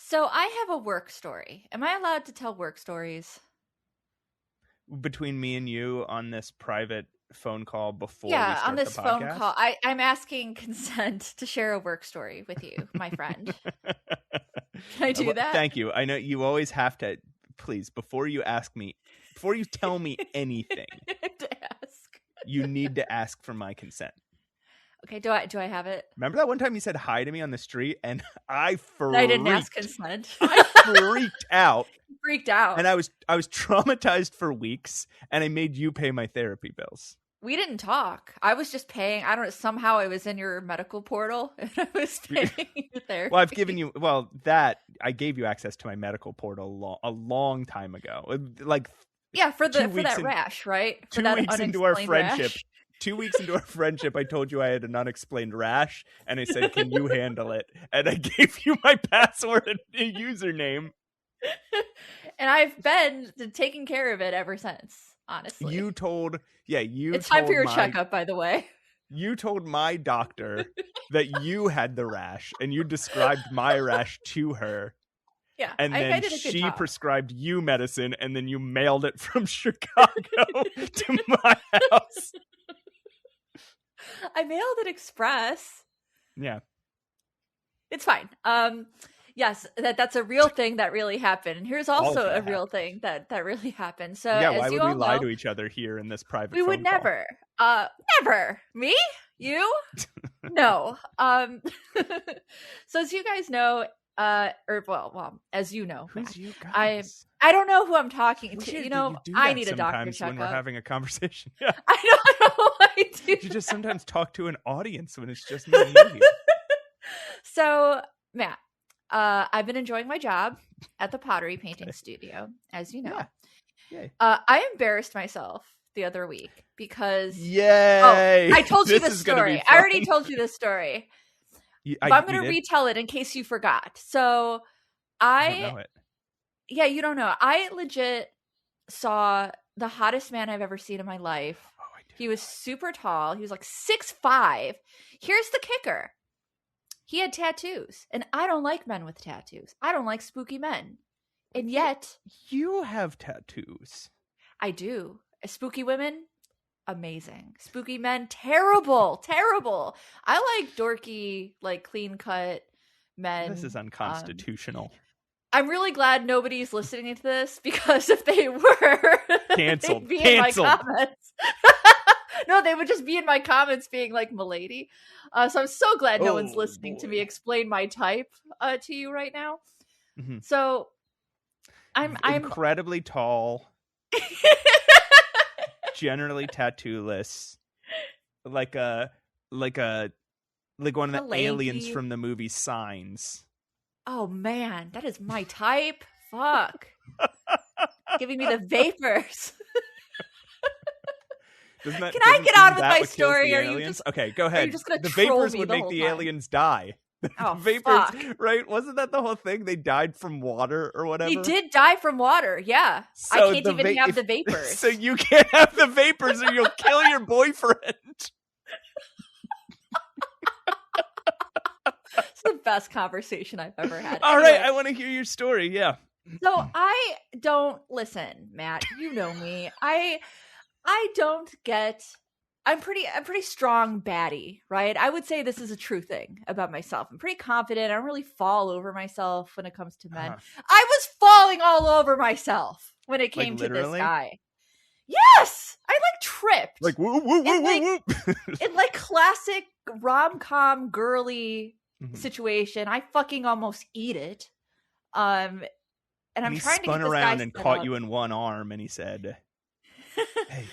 So I have a work story. Am I allowed to tell work stories? Between me and you on this private phone call before we Yeah, start on this the phone podcast? call. I'm asking consent to share a work story with you, my friend. Can I do that? Thank you. I know you always have to. Please, before you tell me anything, to ask. you need to ask for my consent. Okay, do I have it? Remember that one time you said hi to me on the street and I didn't ask consent. I freaked out. Freaked out. And I was traumatized for weeks, and I made you pay my therapy bills. We didn't talk. I was just paying. I don't know. Somehow I was in your medical portal and I was paying your therapy. Well, I gave you access to my medical portal a long time ago. Like, yeah, for that rash, right? For 2 weeks into our friendship. Rash. 2 weeks into our friendship, I told you I had an unexplained rash, and I said, "Can you handle it?" And I gave you my password and username. And I've been taking care of it ever since. Honestly, it's time for your checkup, by the way. You told my doctor that you had the rash, and you described my rash to her. Yeah, and then I did a good she job. prescribed you medicine, and then you mailed it from Chicago to my house. I mailed it express. Yeah, it's fine. Yes, that's a real thing that really happened. And here's also a real thing that really happened. So yeah, as why you would we all lie know, to each other here in this private? We would never. Never. Me? You? No. So as you guys know, as you know, who's you guys? I don't know who I'm talking to. You I need a doctor checkup when we're having a conversation. Yeah. I don't know. I do. You just sometimes talk to an audience when it's just me and you. So, Matt, I've been enjoying my job at the pottery painting studio, as you know. Yeah. I embarrassed myself the other week because Yay! I told you this story. I already told you this story. But I'm going to retell it in case you forgot. So I don't know it. Yeah, you don't know. I legit saw the hottest man I've ever seen in my life. Oh, I did. He was super tall. He was like 6'5". Here's the kicker. He had tattoos, and I don't like men with tattoos. I don't like spooky men. And yet... You have tattoos. I do. Spooky women, amazing. Spooky men, terrible. Terrible. I like dorky, like clean-cut men. This is unconstitutional. I'm really glad nobody's listening to this, because if they were... Canceled. They'd be in my comments. No, they would just be in my comments being like, "Milady." So I'm so glad no one's listening to me explain my type to you right now. Mm-hmm. So I'm incredibly tall, generally tattoo-less, like one of the aliens from the movie Signs. Oh man, that is my type. Fuck. Giving me the vapors. Can I get on with my story? Are you just okay? Go ahead. The vapors would make the aliens die. Oh, vapors, fuck. Right? Wasn't that the whole thing? They died from water or whatever. They did die from water. Yeah, so I can't even have the vapors. So you can't have the vapors, or you'll kill your boyfriend. It's the best conversation I've ever had. All right, I want to hear your story. Yeah. So I don't listen, Matt. You know me. I don't get. I'm pretty strong baddie, right? I would say this is a true thing about myself. I'm pretty confident. I don't really fall over myself when it comes to men. I was falling all over myself when it came to this guy. Yes, I like tripped. Like woo woo woo woo woo. In like classic rom-com girly situation, I fucking almost eat it. And I'm he trying to get this around guy and caught you in one arm, and he said, "Hey."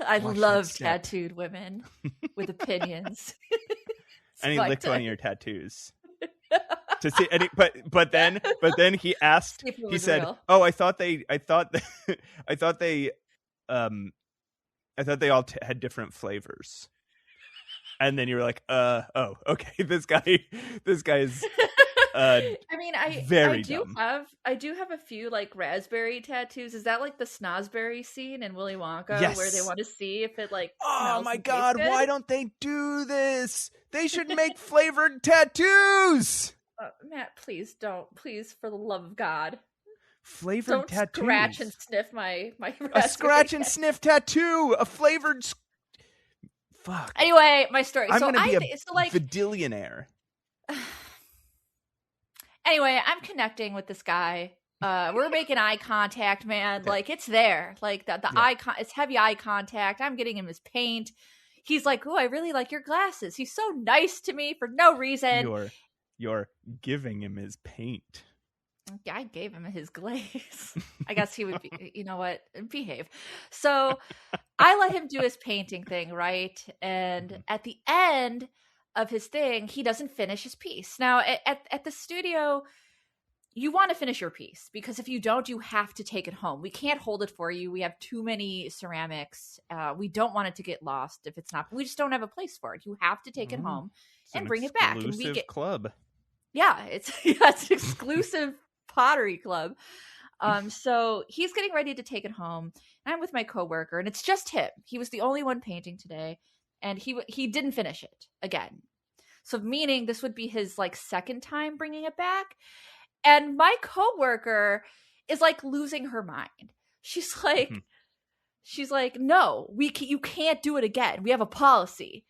I love tattooed women with opinions. And he licked one of your tattoos to see. And but then he asked. He said, real. "Oh, I thought they all had different flavors." And then you were like, "Oh, okay. This guy is." I mean, I do have a few like raspberry tattoos. Is that like the snozberry scene in Willy Wonka, where they want to see if it like? Oh my god! Why don't they do this? They should make flavored tattoos. Matt, please don't. Please, for the love of God. Flavored don't tattoos. Scratch and sniff my a scratch and sniff tattoo. A flavored. Fuck. Anyway, my story. I'm gonna be a vidillionaire. Anyway, I'm connecting with this guy. We're making eye contact, man. Okay. Like, it's there. Like, the eye it's heavy eye contact. I'm getting him his paint. He's like, "Oh, I really like your glasses." He's so nice to me for no reason. You're giving him his paint. Yeah, I gave him his glaze. I guess he would be, you know what, behave. So I let him do his painting thing, right? And at the end of his thing, he doesn't finish his piece. Now, at the studio, you want to finish your piece, because if you don't, you have to take it home. We can't hold it for you. We have too many ceramics. We don't want it to get lost if it's not. We just don't have a place for it. You have to take it home and bring it back. And we get club. Yeah, it's an exclusive pottery club. So he's getting ready to take it home. I'm with my coworker, and it's just him. He was the only one painting today, and he didn't finish it again. So meaning this would be his like second time bringing it back. And my coworker is like losing her mind. She's like, "No, you can't do it again. We have a policy."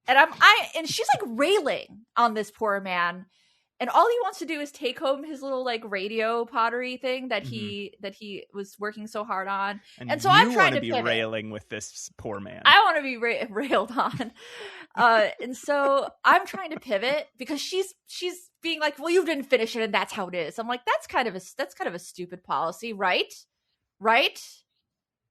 And and she's like railing on this poor man. And all he wants to do is take home his little like radio pottery thing that he was working so hard on. And so I'm trying to be railing with this poor man. I want to be railed on. And so I'm trying to pivot, because she's being like, "Well, you didn't finish it, and that's how it is." I'm like, that's kind of a stupid policy, right? Right?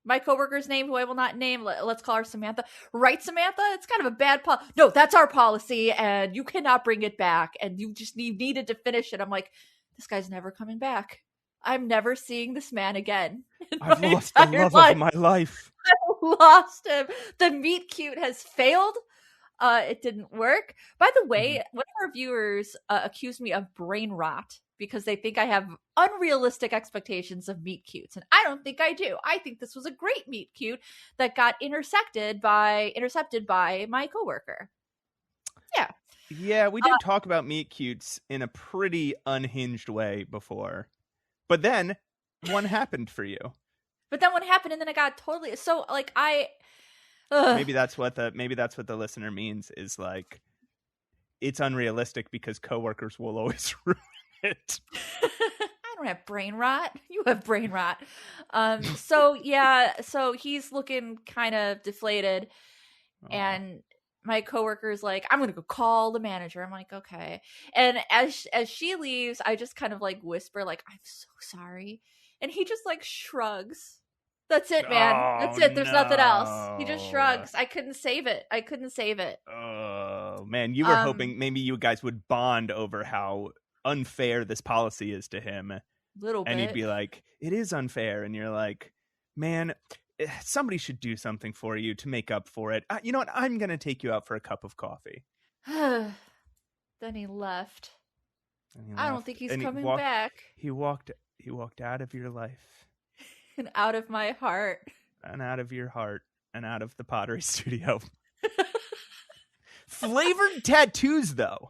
My coworker's name, who I will not name, let's call her Samantha. Right, Samantha? It's kind of a bad policy. No, that's our policy, and you cannot bring it back, and you needed to finish it. I'm like, this guy's never coming back. I'm never seeing this man again. I've lost the love of my life. I lost him. The meet cute has failed. It didn't work. By the way, one of our viewers accused me of brain rot, because they think I have unrealistic expectations of meet cutes. And I don't think I do. I think this was a great meet cute that got intercepted by my coworker. Yeah. Yeah, we did talk about meet cutes in a pretty unhinged way before. But then one happened for you. But then one happened, and then I got totally so like maybe that's what the listener means, is like, it's unrealistic because coworkers will always ruin it. I don't have brain rot. You have brain rot. So he's looking kind of deflated, and my coworker's like, "I'm gonna go call the manager." I'm like, "Okay." And as she leaves, I just kind of like whisper, like, "I'm so sorry," and he just like shrugs. That's it, man. That's it. There's nothing else. He just shrugs. I couldn't save it. Oh man, you were hoping maybe you guys would bond over how unfair this policy is to him. Little bit. And he'd be like, "It is unfair," and you're like, "Man, somebody should do something for you to make up for it. You know what? I'm gonna take you out for a cup of coffee." Then he left. I don't think he's coming back. He walked out of your life. And out of my heart. And out of your heart. And out of the pottery studio. Flavored tattoos, though.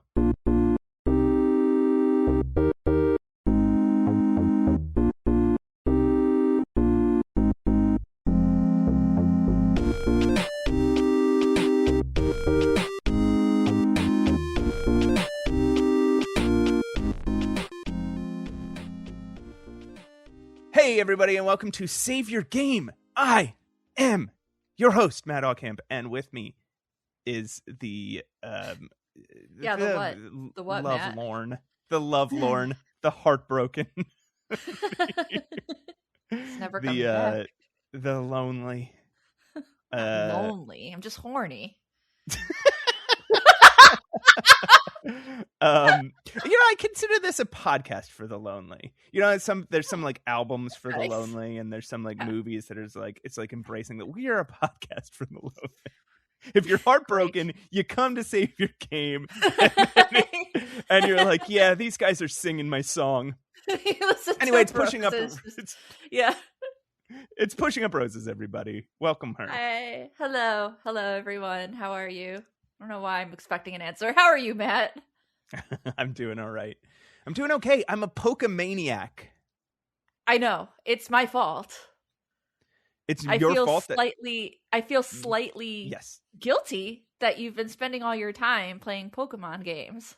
Hey, everybody, and welcome to Save Your Game. I am your host, Matt Ocamp, and with me is the lovelorn, the heartbroken, it's never coming back. The lonely. Lonely. I'm just horny. I consider this a podcast for the lonely. There's some like albums for the lonely, and there's some like movies that is like, it's like embracing that we are a podcast for the lonely. If you're heartbroken, you come to Save Your Game, and you're like, yeah, these guys are singing my song. Anyway, it's Pushing Up. Yeah. It's Pushing Up Roses, everybody. Welcome her. Hi. Hello, everyone. How are you? I don't know why I'm expecting an answer. How are you, Matt? I'm doing all right. I'm doing okay. I'm a Pokemaniac. I know. It's my fault. It's your fault. I feel slightly guilty that you've been spending all your time playing Pokemon games.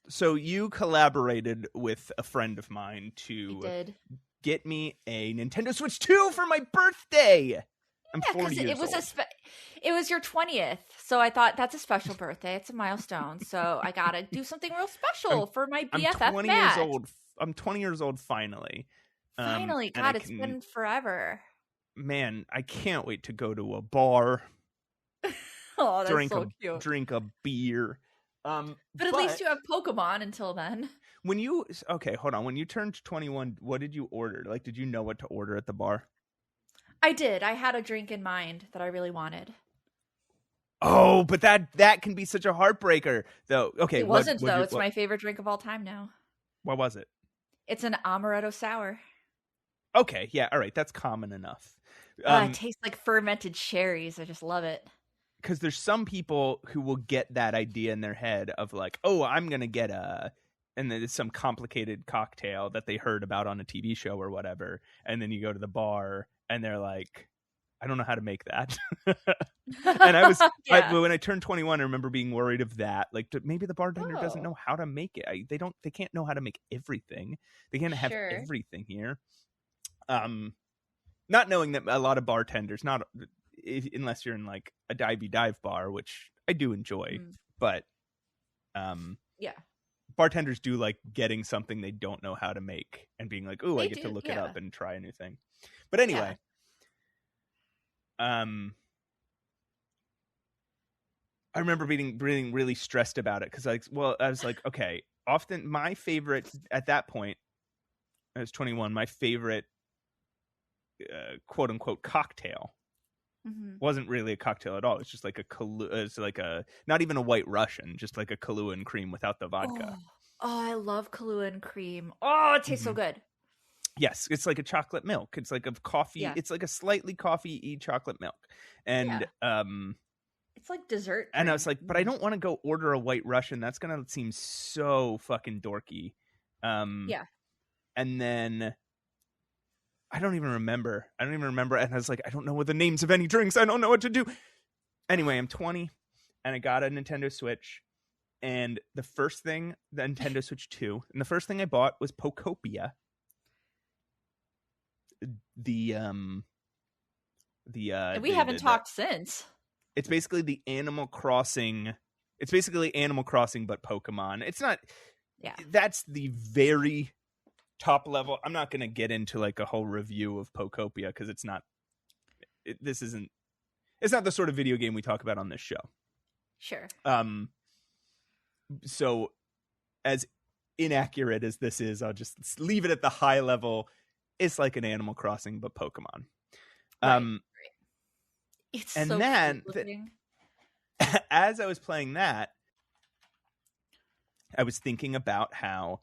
So you collaborated with a friend of mine to get me a Nintendo Switch 2 for my birthday. I'm 40 years old. It was your 20th, so I thought that's a special birthday. It's a milestone, so I gotta do something real special for my BFF. I'm 20 years old. I'm 20 years old finally. Finally, God, it's been forever. Man, I can't wait to go to a bar. Oh, that's so cute. Drink a beer. But at least you have Pokemon until then. Hold on. When you turned 21, what did you order? Like, did you know what to order at the bar? I did. I had a drink in mind that I really wanted. Oh, but that can be such a heartbreaker, though. Okay, it wasn't though. It's my favorite drink of all time now. What was it? It's an amaretto sour. Okay, yeah, all right. That's common enough. It tastes like fermented cherries. I just love it. Because there's some people who will get that idea in their head of like, oh, I'm gonna get and then it's some complicated cocktail that they heard about on a TV show or whatever, and then you go to the bar and they're like, I don't know how to make that. And I was when I turned 21, I remember being worried of that. Like, maybe the bartender doesn't know how to make it. They can't know how to make everything. They can't have everything here. Not knowing that a lot of bartenders, unless you're in like a divey dive bar, which I do enjoy, but bartenders do like getting something they don't know how to make and being like, oh, I get to look it up and try a new thing. But anyway, I remember being really stressed about it because I was like, okay, often my favorite at that point, I was 21, my favorite quote unquote cocktail wasn't really a cocktail at all. It's just like it's like a, not even a White Russian, just like a Kahlua and cream without the vodka. Oh, I love Kahlua and cream. Oh, it tastes so good. Yes, it's like a chocolate milk. It's like a coffee. Yeah. It's like a slightly coffee-y chocolate milk. And it's like dessert. And I was like, but I don't want to go order a White Russian. That's going to seem so fucking dorky. And then I don't even remember. And I was like, I don't know what the names of any drinks. I don't know what to do. Anyway, I'm 20 and I got a Nintendo Switch. And the Nintendo Switch 2, and the first thing I bought was Pokopia. We haven't talked since. It's basically the Animal Crossing. It's basically Animal Crossing, but Pokemon. It's not. Yeah. That's the very top level. I'm not going to get into like a whole review of Pokopia because it's not. It's not the sort of video game we talk about on this show. Sure. So, as inaccurate as this is, I'll just leave it at the high level. It's like an Animal Crossing, but Pokemon. Right. It's and so then as I was playing that, I was thinking about how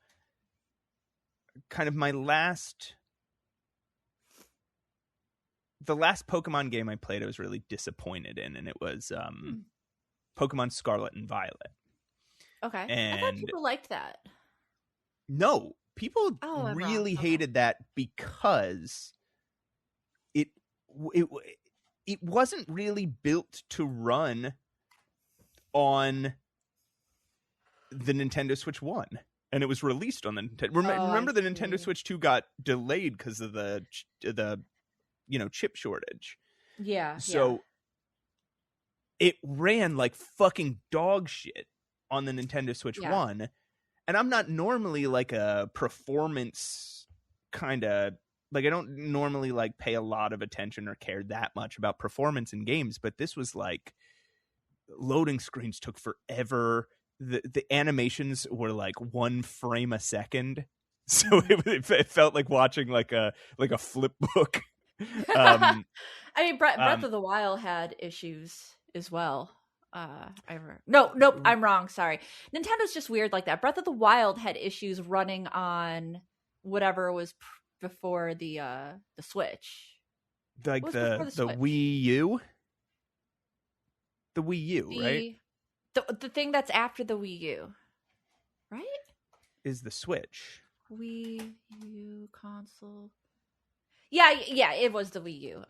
kind of the last Pokemon game I played, I was really disappointed in, and it was Pokemon Scarlet and Violet. Okay. And I thought people liked that. No, people really hated that because it wasn't really built to run on the Nintendo Switch 1, and it was released on the Nintendo. Remember the Nintendo Switch 2 got delayed because of the chip shortage. Yeah. So it ran like fucking dog shit on the Nintendo Switch 1. And I'm not normally like a performance kind of, like, I don't normally like pay a lot of attention or care that much about performance in games, but this was like loading screens took forever. The animations were like 1 frame a second. So it felt like watching like a flip book. I mean, Breath of the Wild had issues as well. Nope, I'm wrong. Sorry. Nintendo's just weird like that. Breath of the Wild had issues running on whatever was before the Switch. Like the Wii U? The Wii U, right? The thing that's after the Wii U. right? Is the Switch. Wii U console. Yeah, it was the Wii U.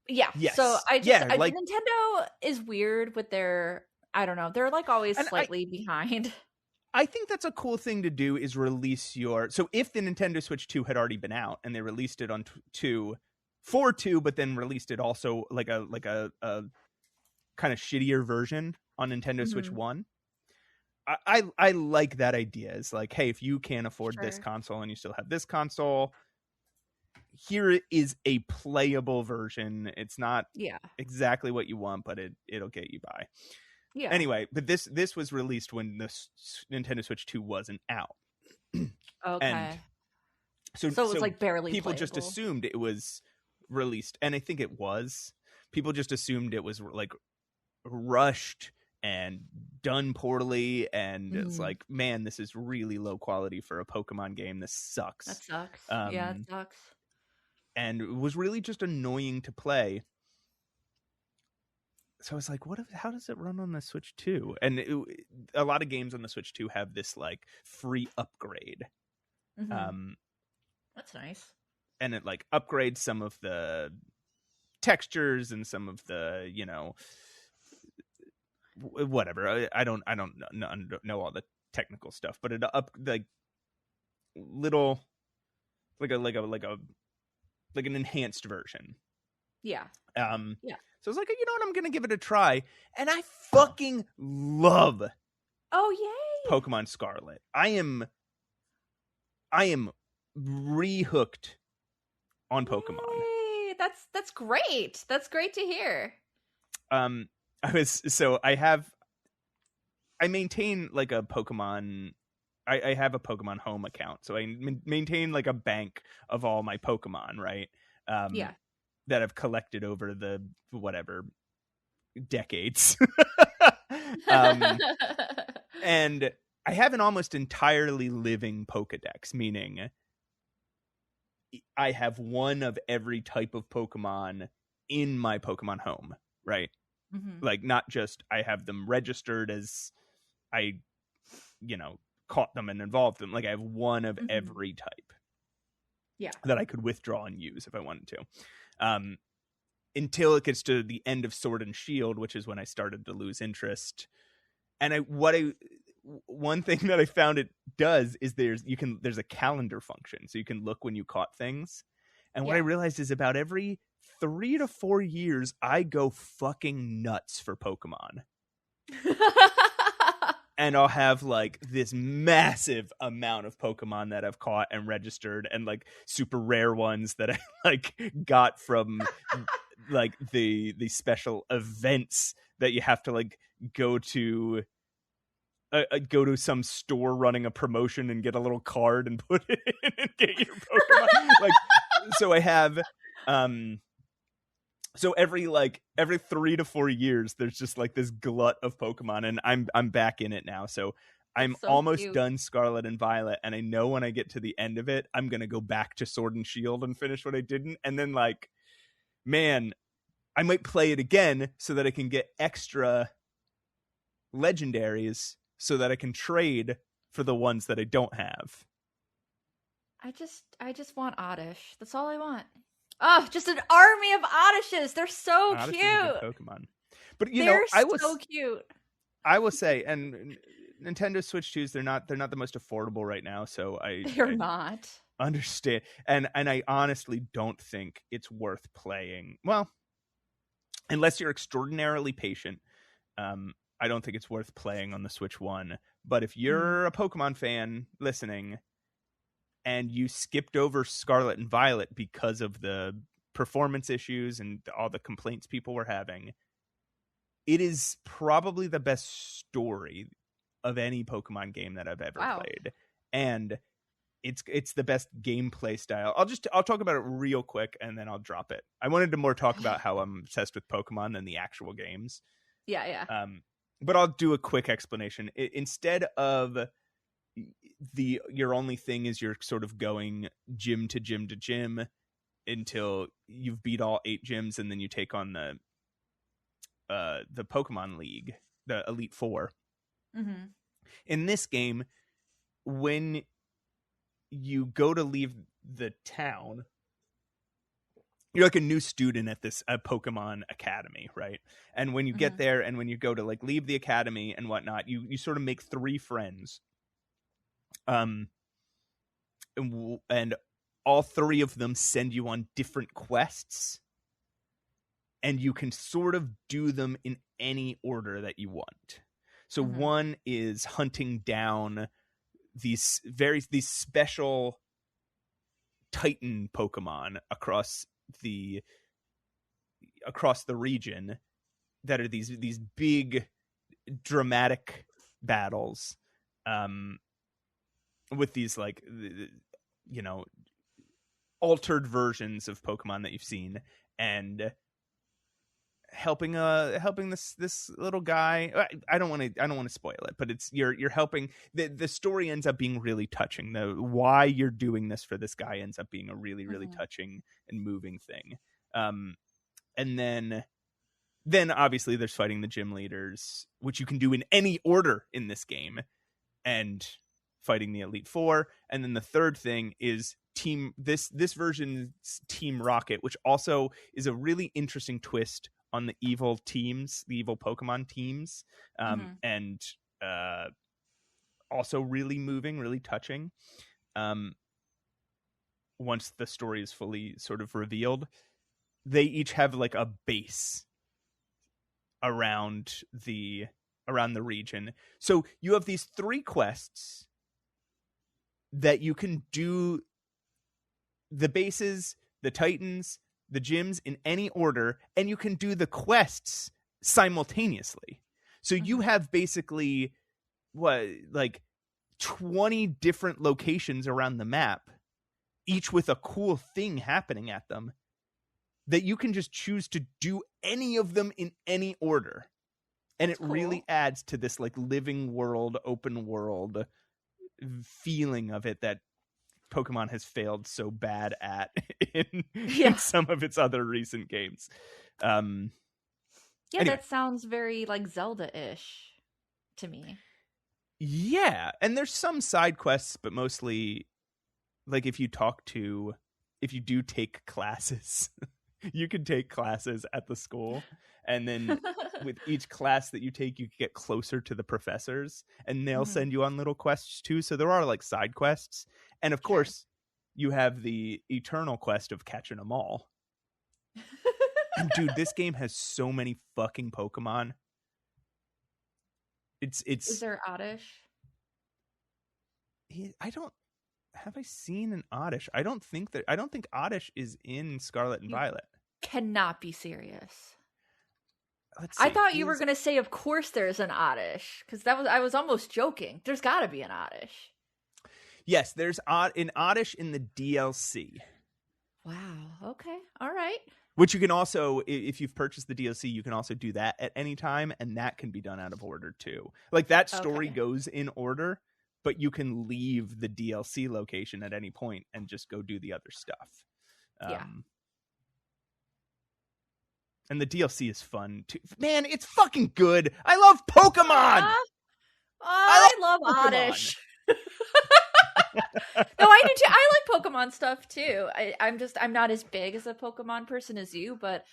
Yeah. Yes. So Nintendo is weird with their, I don't know, they're like always slightly behind. I think that's a cool thing to do, is release so if the Nintendo Switch 2 had already been out and they released it on 2 for 2, but then released it also like a kind of shittier version on Nintendo Switch 1. I like that idea. It's like, hey, if you can't afford this console and you still have this console, here is a playable version. It's not exactly what you want, but it'll get you by. Yeah. Anyway, but this was released when the Nintendo Switch 2 wasn't out. Okay. And so it was like barely people playable. Just assumed it was released, and I think it was. People just assumed it was like rushed and done poorly, and it's like, man, this is really low quality for a Pokemon game. This sucks. That sucks. Yeah, it sucks. And it was really just annoying to play. So I was like, how does it run on the Switch 2? And a lot of games on the Switch 2 have this like free upgrade. That's nice. And it like upgrades some of the textures and some of the, whatever. I don't know all the technical stuff, but it like little like an enhanced version. Yeah. So I was like, you know what, I'm gonna give it a try, and I fucking love. Oh yay! Pokemon Scarlet. I am rehooked on Pokemon. Yay! That's great. That's great to hear. I maintain like a Pokemon. I have a Pokemon Home account, so I maintain like a bank of all my Pokemon, right? That I've collected over the decades. And I have an almost entirely living Pokedex, meaning I have one of every type of Pokemon in my Pokemon Home, right? Like, not just I have them registered as I, caught them and involved them. Like, I have one of every type. Yeah. That I could withdraw and use if I wanted to. Until it gets to the end of Sword and Shield, which is when I started to lose interest. And one thing that I found it does is there's a calendar function, so you can look when you caught things. And what I realized is about every 3 to 4 years, I go fucking nuts for Pokemon. And I'll have like this massive amount of Pokemon that I've caught and registered, and like super rare ones that I like got from like the special events that you have to like go to some store running a promotion and get a little card and put it in and get your Pokemon. Like, so I have so every 3 to 4 years, there's just like this glut of Pokemon, and I'm back in it now. So I'm almost done Scarlet and Violet, and I know when I get to the end of it, I'm gonna go back to Sword and Shield and finish what I didn't, and then like, man, I might play it again so that I can get extra legendaries so that I can trade for the ones that I don't have. I just want Oddish. That's all I want. Oh, just an army of Oddishes. They're so Oddish cute. Is a good Pokemon. But they're so cute. I will say, and Nintendo Switch 2s, they're not the most affordable right now, so they're not. Understand. And I honestly don't think it's worth playing. Well, unless you're extraordinarily patient, I don't think it's worth playing on the Switch 1. But if you're a Pokemon fan listening, and you skipped over Scarlet and Violet because of the performance issues and all the complaints people were having, it is probably the best story of any Pokemon game that I've ever played. And it's the best gameplay style. I'll talk about it real quick and then I'll drop it. I wanted to more talk about how I'm obsessed with Pokemon than the actual games. Yeah. But I'll do a quick explanation. Instead of your only thing is you're sort of going gym to gym to gym until you've beat all 8 gyms, and then you take on the Pokemon League, the Elite Four. In this game, when you go to leave the town, you're like a new student at this Pokemon Academy, right? And when you get there and when you go to like leave the academy and whatnot, you sort of make 3 friends. And all 3 of them send you on different quests, and you can sort of do them in any order that you want. So one is hunting down these special Titan Pokemon across the region that are these big dramatic battles with these like altered versions of Pokemon that you've seen, and helping this little guy. I don't want to spoil it, but it's you're helping. The story ends up being really touching. The why you're doing this for this guy ends up being a really touching and moving thing. And then obviously there's fighting the gym leaders, which you can do in any order in this game, and fighting the Elite Four. And then the third thing is this version's Team Rocket, which also is a really interesting twist on the evil Pokemon teams, and also really moving, really touching. Once the story is fully sort of revealed, they each have like a base around the region. So you have these 3 quests that you can do: the bases, the Titans, the gyms, in any order, and you can do the quests simultaneously. So you have basically 20 different locations around the map, each with a cool thing happening at them, that you can just choose to do any of them in any order. And it really adds to this like living world, open world feeling of it that Pokemon has failed so bad at in some of its other recent games. Anyway. That sounds very like Zelda-ish to me. Yeah, and there's some side quests, but mostly like if you do take classes, you can take classes at the school, and then with each class that you take, you get closer to the professors, and they'll send you on little quests too. So there are like side quests. And of course, you have the eternal quest of catching them all. And dude, this game has so many fucking Pokemon. It's. Is there Oddish? Have I seen an Oddish? I don't think Oddish is in Scarlet and Violet. Cannot be serious. I thought you were going to say, of course there's an Oddish, because I was almost joking. There's got to be an Oddish. Yes, there's an Oddish in the DLC. Wow. Okay. All right. Which you can also, if you've purchased the DLC, you can also do that at any time, and that can be done out of order too. Like that story goes in order, but you can leave the DLC location at any point and just go do the other stuff. And the DLC is fun too. Man, it's fucking good. I love Pokemon. I love Oddish. No, I do too. I like Pokemon stuff too. I'm not as big as a Pokemon person as you, but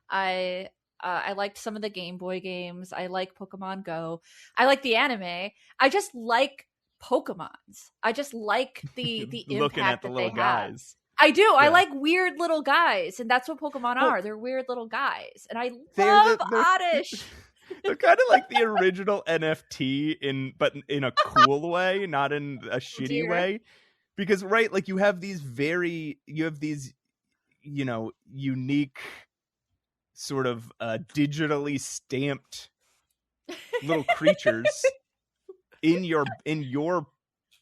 I liked some of the Game Boy games. I like Pokemon Go. I like the anime. I just like Pokemons. I just like the looking impact at the that little they guys. have. I do. Yeah. I like weird little guys, and that's what Pokemon are. They're weird little guys, and I love Oddish. They're kind of like the original NFT but in a cool way, not in a shitty way. Because like you have these unique sort of digitally stamped little creatures in your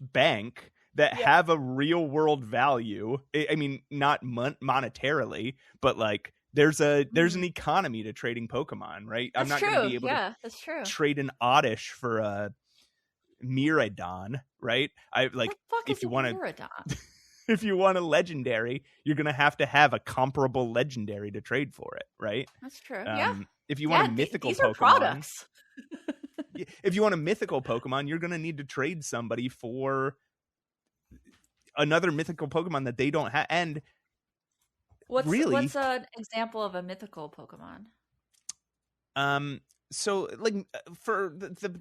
bank that have a real world value. I mean, not monetarily, but like there's an economy to trading Pokemon, right? That's I'm not going to be able to trade an Oddish for a Miraidon, right? If you want a legendary, you're going to have a comparable legendary to trade for it, right? That's true. If you want a mythical these Pokemon, are products. if you want a mythical Pokemon, you're going to need to trade somebody for another mythical Pokemon that they don't have. And what's an example of a mythical Pokemon? So like for the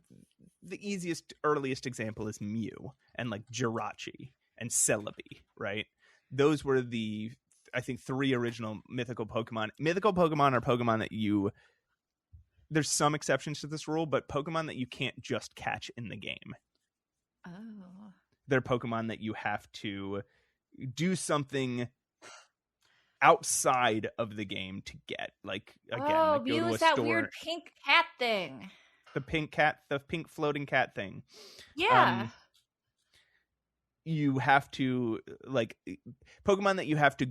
easiest, earliest example is Mew and like Jirachi and Celebi, right? Those were the, I think, 3 original mythical Pokemon. Mythical Pokemon are Pokemon that there's some exceptions to this rule, but Pokemon that you can't just catch in the game. Oh. They're Pokemon that you have to do something outside of the game to get. Like, again, like go to a that store. Weird pink cat thing. The pink floating cat thing. Yeah. You have to, like, Pokemon that you have to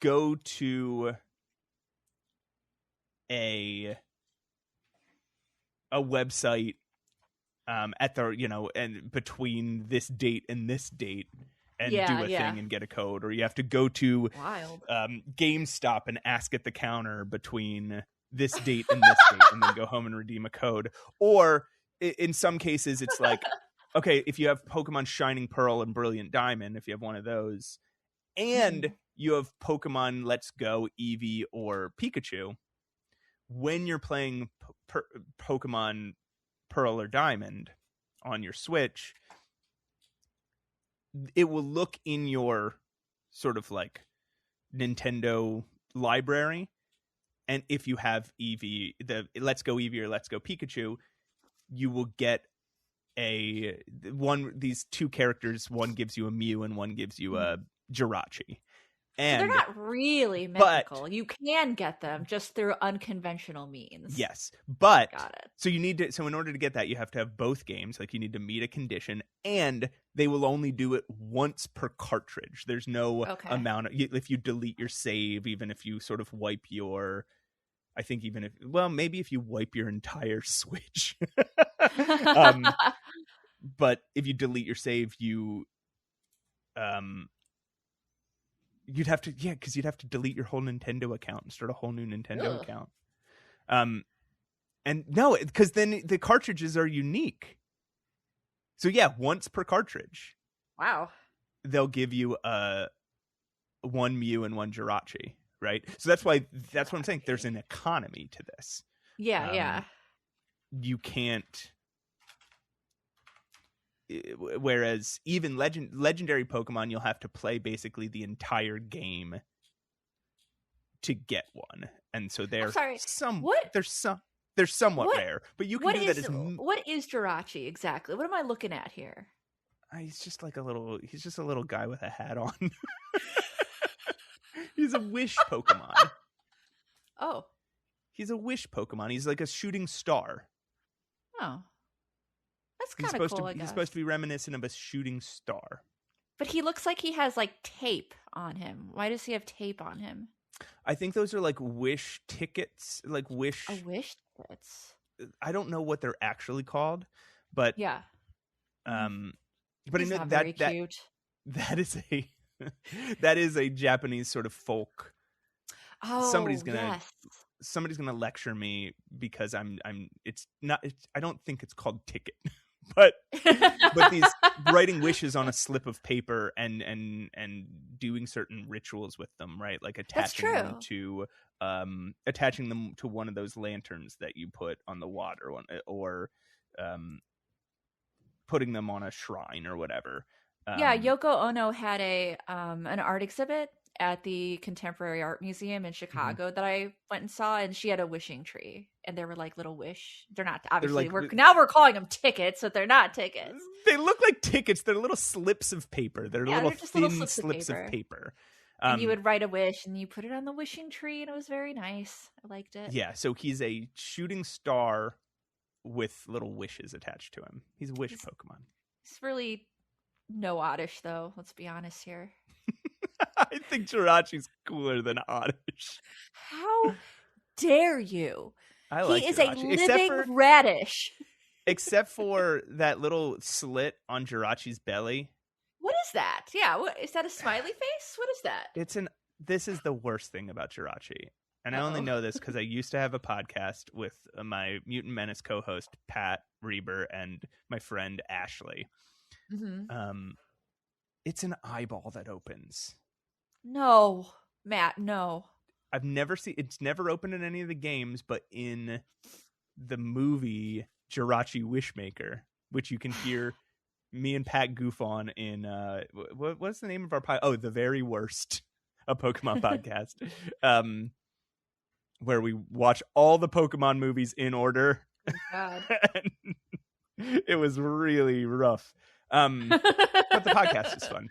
go to a website at the, and between this date and this date and do a thing and get a code, or you have to go to GameStop and ask at the counter between this date and this date and then go home and redeem a code. Or in some cases it's like, okay, if you have Pokemon Shining Pearl and Brilliant Diamond, if you have one of those, and you have Pokemon Let's Go, Eevee, or Pikachu, when you're playing Pokemon Pearl or Diamond on your Switch, it will look in your sort of like Nintendo library, and if you have Eevee, the Let's Go Eevee or Let's Go Pikachu, you will get these 2 characters. One gives you a Mew and one gives you a Jirachi. And so they're not really mythical. You can get them just through unconventional means. Yes, but got it. So you need to. So in order to get that, you have to have both games. Like, you need to meet a condition, and they will only do it once per cartridge. There's no amount if you delete your save, even if you sort of wipe your. I think even if, well, maybe if you wipe your entire Switch. But if you delete your save, you'd have to, because you'd have to delete your whole Nintendo account and start a whole new Nintendo account. And no, because then the cartridges are unique. So once per cartridge. Wow. They'll give you one Mew and one Jirachi, right? So that's what I'm saying. There's an economy to this. Yeah. You can't. Whereas even legendary Pokemon, you'll have to play basically the entire game to get one, and so they're they're somewhat rare. But you can do that as what is Jirachi exactly? What am I looking at here? He's just a little guy with a hat on. He's a wish Pokemon. Oh, he's a wish Pokemon. He's like a shooting star. Oh. That's kind of cool, I guess. He's supposed to be reminiscent of a shooting star. But he looks like he has, like, tape on him. Why does he have tape on him? I think those are, like, wish tickets. Like, wish... wish tickets? I don't know what they're actually called, but... Yeah. But he's not very cute. That is a... that is a Japanese sort of folk. Oh, Somebody's gonna lecture me because I don't think it's called ticket. But these writing wishes on a slip of paper and doing certain rituals with them, right? Like attaching them to one of those lanterns that you put on the water, or putting them on a shrine or whatever. Yoko Ono had an art exhibit at the Contemporary Art Museum in Chicago that I went and saw, and she had a wishing tree, and they were like little wish. They're not, obviously, we're calling them tickets, but they're not tickets. They look like tickets. They're little slips of paper. They're thin little slips of paper. And you would write a wish, and you put it on the wishing tree, and it was very nice. I liked it. Yeah, so he's a shooting star with little wishes attached to him. He's a wish Pokemon. He's really no oddish, though. Let's be honest here. I think Jirachi's cooler than Oddish. How dare you? He is Jirachi. A living radish. Except for that little slit on Jirachi's belly. What is that? Yeah, is that a smiley face? What is that? This is the worst thing about Jirachi. And I only know this because I used to have a podcast with my Mutant Menace co-host, Pat Reber, and my friend, Ashley. Mm-hmm. It's an eyeball that opens. No, Matt, no. I've never seen, it's never opened in any of the games, but in the movie Jirachi Wishmaker, which you can hear me and Pat goof on in, what's the name of our podcast? Oh, The Very Worst, a Pokemon podcast. Where we watch all the Pokemon movies in order. Oh, God. It was really rough. But the podcast is fun.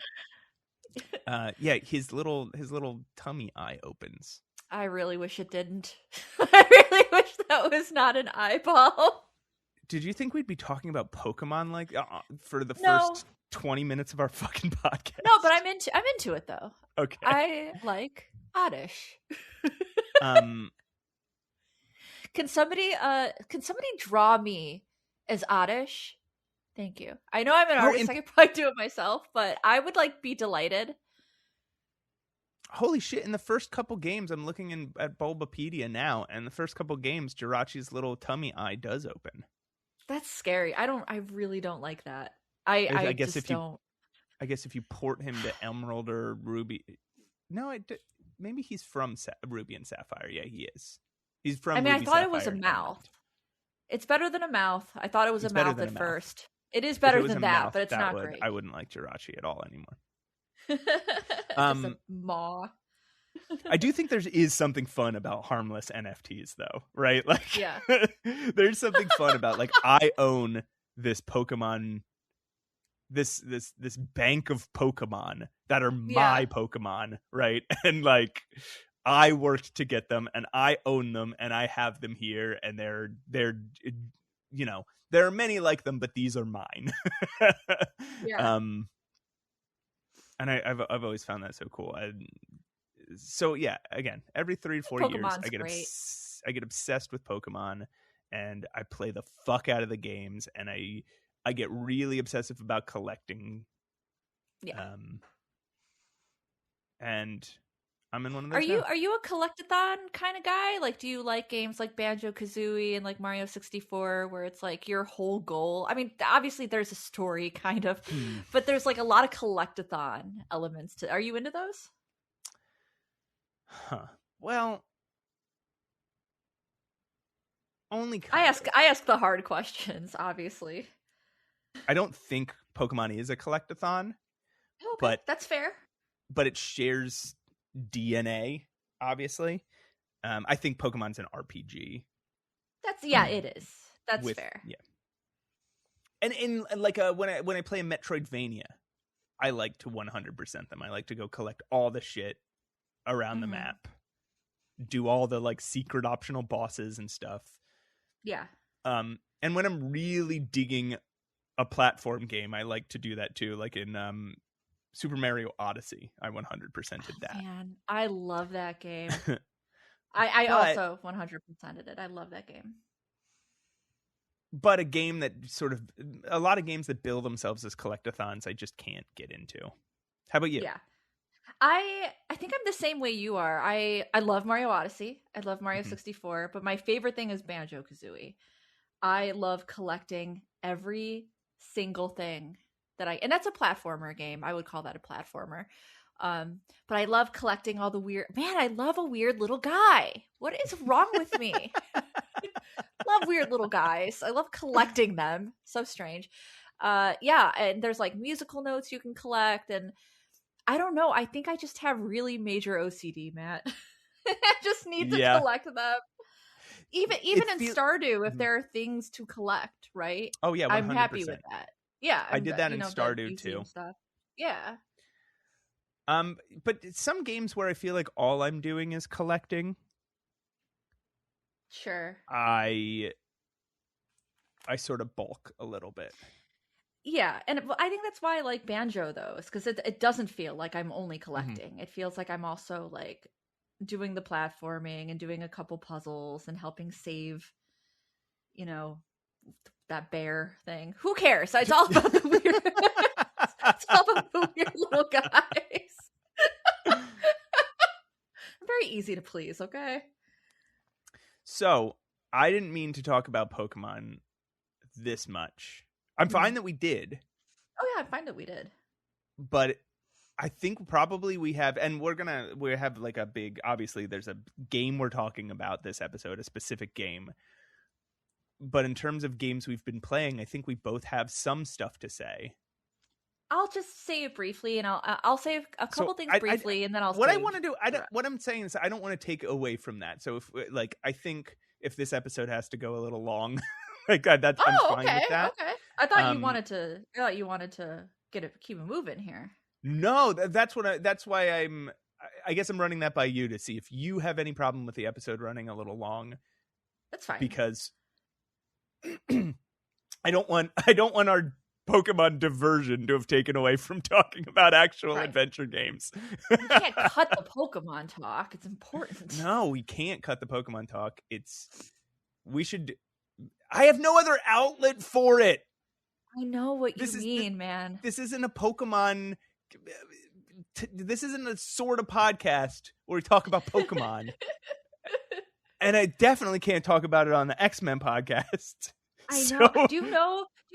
Yeah, his little tummy eye opens. I really wish it didn't. I really wish that was not an eyeball. Did you think we'd be talking about Pokemon like for the first 20 minutes of our fucking podcast? No, but I'm into it though. Okay. I like Oddish. Can somebody draw me as Oddish? Thank you. I know I'm an artist. I could probably do it myself, but I would be delighted. Holy shit! In the first couple games, I'm looking at Bulbapedia now, and the first couple games, Jirachi's little tummy eye does open. That's scary. I really don't like that. I guess if you port him to Emerald or Ruby, maybe he's from Ruby and Sapphire. Yeah, he is. He's from. I Ruby, thought Sapphire, it was a mouth. It's better than a mouth. I thought it was a mouth at first. It is If better it was than a that, mouth, but it's not great. I wouldn't like Jirachi at all anymore. Just a maw. I do think there is something fun about harmless NFTs, though, right? Like, yeah, there's something fun about I own this Pokemon, this bank of Pokemon that are my Pokemon, right? And I worked to get them, and I own them, and I have them here, and they're there are many like them, but these are mine. Yeah. And I've always found that so cool. So yeah, again, every 3 to 4 years, I get obsessed with Pokemon, and I play the fuck out of the games, and I get really obsessive about collecting. Yeah. And I'm in one of those. Are you a collectathon kind of guy? Do you like games like Banjo Kazooie and Mario 64, where it's your whole goal? I mean, obviously there's a story kind of, but there's a lot of collectathon elements to. Are you into those? Huh. Well, only I ask the hard questions, obviously. I don't think Pokemon is a collectathon. Okay, but that's fair. But it shares DNA, obviously. I think Pokemon's an RPG. It is. That's fair. Yeah. And when I play a Metroidvania, I like to 100% them. I like to go collect all the shit around the map, do all the secret optional bosses and stuff. Yeah. And when I'm really digging a platform game, I like to do that too. Like in Super Mario Odyssey, I 100% did that. Man, I love that game. I also 100%ed it. I love that game. But a game that a lot of games that bill themselves as collectathons, I just can't get into. How about you? Yeah. I think I'm the same way you are. I love Mario Odyssey. I love Mario 64, but my favorite thing is Banjo Kazooie. I love collecting every single thing and that's a platformer game. I would call that a platformer. But I love collecting all the I love a weird little guy. What is wrong with me? Love weird little guys. I love collecting them. So strange. And there's musical notes you can collect, and I don't know. I think I just have really major OCD, Matt. I just need to collect them. Even in Stardew, if there are things to collect, right? Oh yeah, 100%. I'm happy with that. Yeah, I did that in Stardew too. Stuff. Yeah. But some games where I feel like all I'm doing is collecting. Sure. I sort of bulk a little bit. Yeah, and I think that's why I like Banjo though, is because it doesn't feel like I'm only collecting. It feels like I'm also doing the platforming and doing a couple puzzles and helping save, that bear thing. Who cares? It's all about the weird. It's all about the weird little guys. I'm very easy to please. Okay. So I didn't mean to talk about Pokemon this much. I'm fine that we did. Oh yeah, I'm fine that we did. But I think probably we have, and we have like a big, obviously there's a game we're talking about this episode, a specific game. But in terms of games we've been playing, I think we both have some stuff to say. I'll just say it briefly, and I'll say a couple things briefly, and then I'll. What I want to do, what I'm saying is, I don't want to take away from that. So if I think if this episode has to go a little long, like I'm fine with that. Okay. I thought you wanted to. I thought you wanted to keep it moving here. No, that's why I guess I'm running that by you to see if you have any problem with the episode running a little long. That's fine, because I don't want our Pokemon diversion to have taken away from talking about actual adventure games. You can't cut the Pokemon talk. It's important. No, we can't cut the Pokemon talk. I have no other outlet for it. I know what you mean, man. This isn't a Pokemon. This isn't a sort of podcast where we talk about Pokemon. And I definitely can't talk about it on the X-Men podcast. I know. So... Do you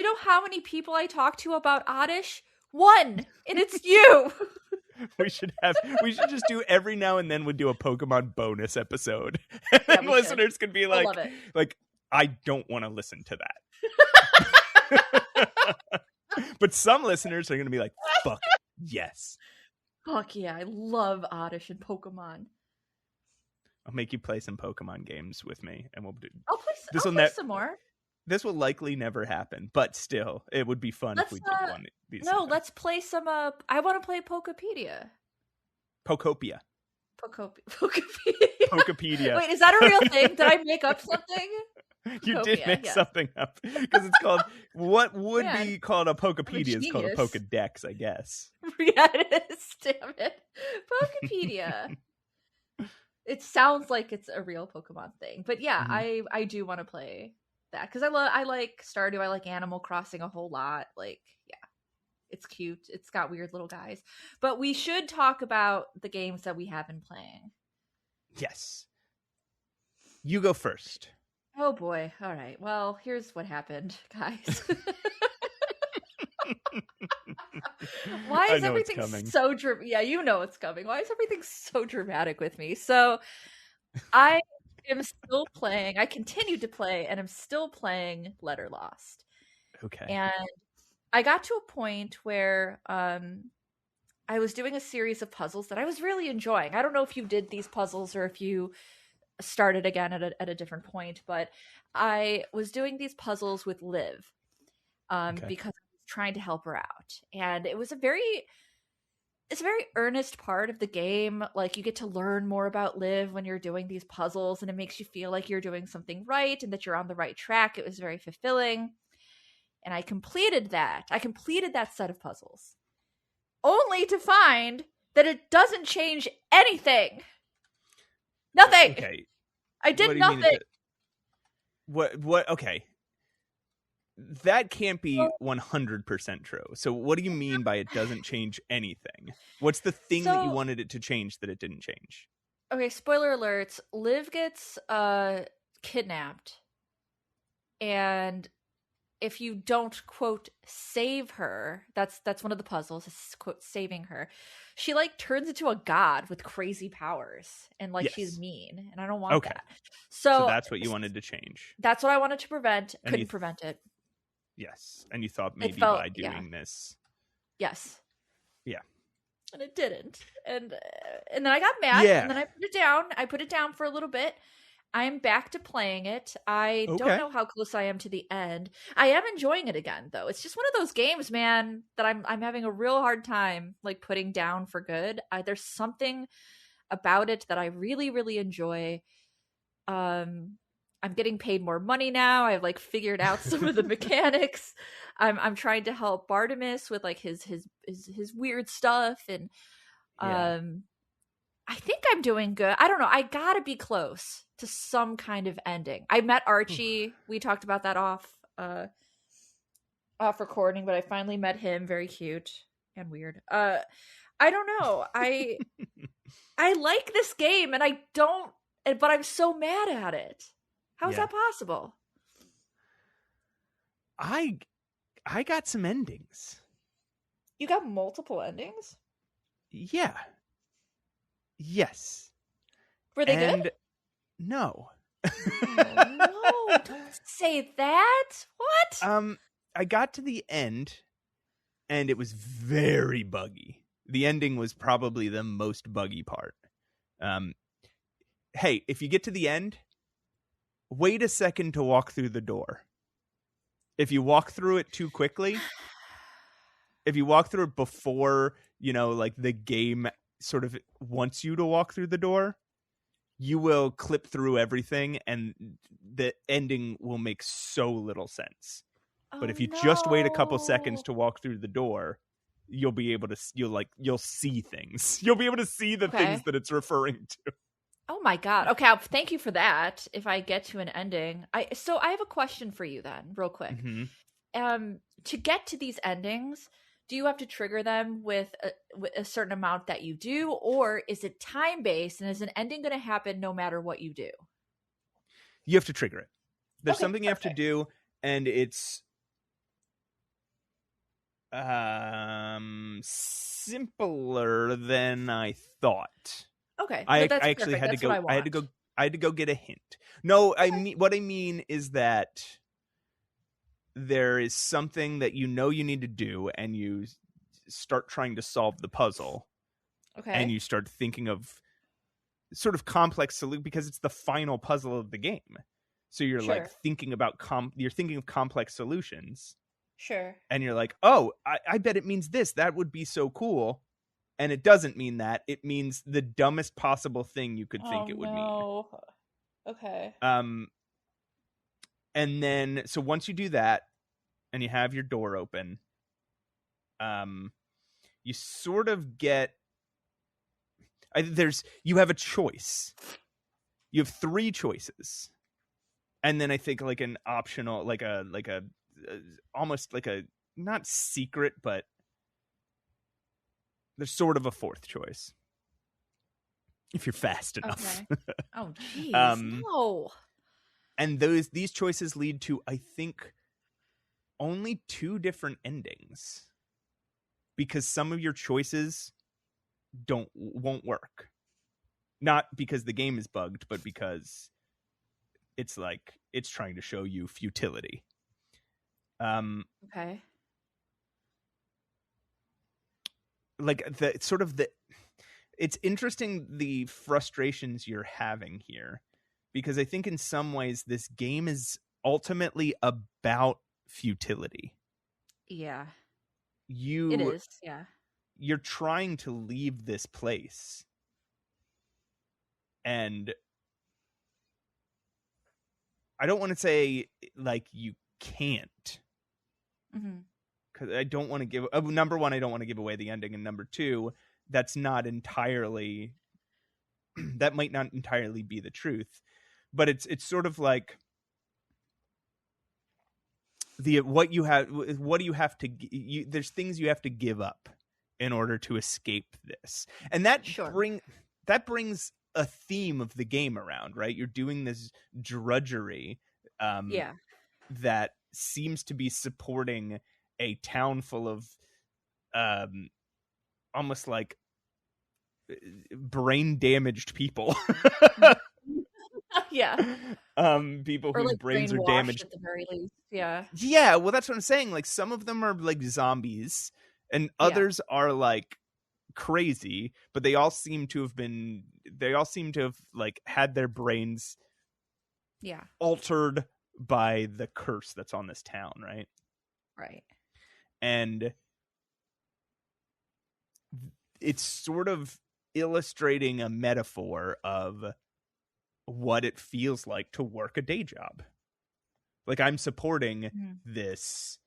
know how many people I talk to about Oddish? One, and it's you. We should just do every now and then we'd do a Pokemon bonus episode. And then listeners could be like, I don't want to listen to that. But some listeners are going to be like, fuck yes. Fuck yeah, I love Oddish and Pokemon. I'll make you play some Pokemon games with me, and we'll do. I'll play some more. This will likely never happen, but still, it would be fun if we did one of these. No, let's play some. I want to play Pokopia. Pokopia. Pokopia. Wait, is that a real thing? Did I make up something? You did make something up because it's called what would be called a Pokopedia is called a Pokedex, I guess. Yeah, it is. Damn it, Pokopedia. It sounds like it's a real Pokemon thing, but yeah, I do want to play that because I like Stardew. I like Animal Crossing a whole lot. Like, yeah, it's cute. It's got weird little guys. But we should talk about the games that we have been playing. Yes, you go first. Oh boy. All right. Well, here's what happened, guys. Why is everything so yeah, you know it's coming. Why is everything so dramatic with me? So I am still playing. I continued to play and I'm still playing Letter Lost. Okay. And I got to a point where I was doing a series of puzzles that I was really enjoying. I don't know if you did these puzzles or if you started again at a different point, but I was doing these puzzles with Liv because I was trying to help her out, and it's a very earnest part of the game. Like, you get to learn more about Liv when you're doing these puzzles, and it makes you feel like you're doing something right and that you're on the right track. It was very fulfilling, and I completed that set of puzzles only to find that it doesn't change anything. Nothing. Okay. I did nothing. What? Okay. That can't be 100% true. So what do you mean by it doesn't change anything? What's the thing that you wanted it to change that it didn't change? Okay, spoiler alerts. Liv gets kidnapped. And if you don't, quote, save her, that's one of the puzzles, is, quote, saving her. She, like, turns into a god with crazy powers, and, like, she's mean, and I don't want that. So that's what you wanted to change. That's what I wanted to prevent. Couldn't prevent it. Yes, and you thought maybe by doing this. Yes. Yeah. And it didn't. And then I got mad, and then I put it down. I put it down for a little bit. I'm back to playing it. I don't know how close I am to the end. I am enjoying it again, though. It's just one of those games, man, that I'm having a real hard time, like, putting down for good. There's something about it that I really, really enjoy. I'm getting paid more money now. I've, like, figured out some of the mechanics. I'm trying to help Bartimus with, like, his weird stuff, and I think I'm doing good. I don't know. I gotta be close to some kind of ending. I met Archie. We talked about that off recording, but I finally met him. Very cute and weird. I don't know. I like this game, and but I'm so mad at it. How is that possible? I got some endings. You got multiple endings? Yeah. Yes. Were they good? No. Oh, no, don't say that. What? I got to the end and it was very buggy. The ending was probably the most buggy part. Hey, if you get to the end, wait a second to walk through the door. If you walk through it too quickly, if you walk through it before, like the game sort of wants you to walk through the door, you will clip through everything and the ending will make so little sense. But if you just wait a couple seconds to walk through the door, you'll be able to, you'll see things. You'll be able to see the things that it's referring to. Oh my God. Okay. Thank you for that. If I get to an ending, so I have a question for you then, real quick. Mm-hmm. To get to these endings, do you have to trigger them with a certain amount that you do, or is it time based and is an ending going to happen no matter what you do? You have to trigger it. There's something you have to do, and it's simpler than I thought. Okay. I actually had to go. I had to go get a hint. No, okay. What I mean is that there is something that you need to do, and you start trying to solve the puzzle. Okay. And you start thinking of sort of complex solution because it's the final puzzle of the game. So you're like thinking about you're thinking of complex solutions. Sure. And you're like, oh, I bet it means this. That would be so cool. And it doesn't mean that. It means the dumbest possible thing you could think it would mean. Okay. And then, so once you do that, and you have your door open, you sort of get, you have a choice. You have 3 choices. And then I think like an optional, like a almost like a, not secret, but there's sort of a 4th choice. If you're fast enough. Okay. Oh, jeez. No. And these choices lead to, I think, only 2 different endings. Because some of your choices won't work. Not because the game is bugged, but because it's trying to show you futility. Okay. It's interesting the frustrations you're having here, because I think in some ways this game is ultimately about futility. Yeah. It is, yeah. You're trying to leave this place. And I don't want to say like you can't. Mm-hmm. Because I don't want to give number 1, I don't want to give away the ending, and number 2, that might not entirely be the truth, but it's sort of like what do you have to there's things you have to give up in order to escape this, and that brings a theme of the game around, right? You're doing this drudgery that seems to be supporting a town full of almost like brain damaged people. Yeah. People whose brains are damaged at the very least. Yeah. Yeah, well that's what I'm saying. Like some of them are like zombies and others are like crazy, but they all seem to have like had their brains altered by the curse that's on this town, right? Right. And it's sort of illustrating a metaphor of what it feels like to work a day job. Like I'm supporting this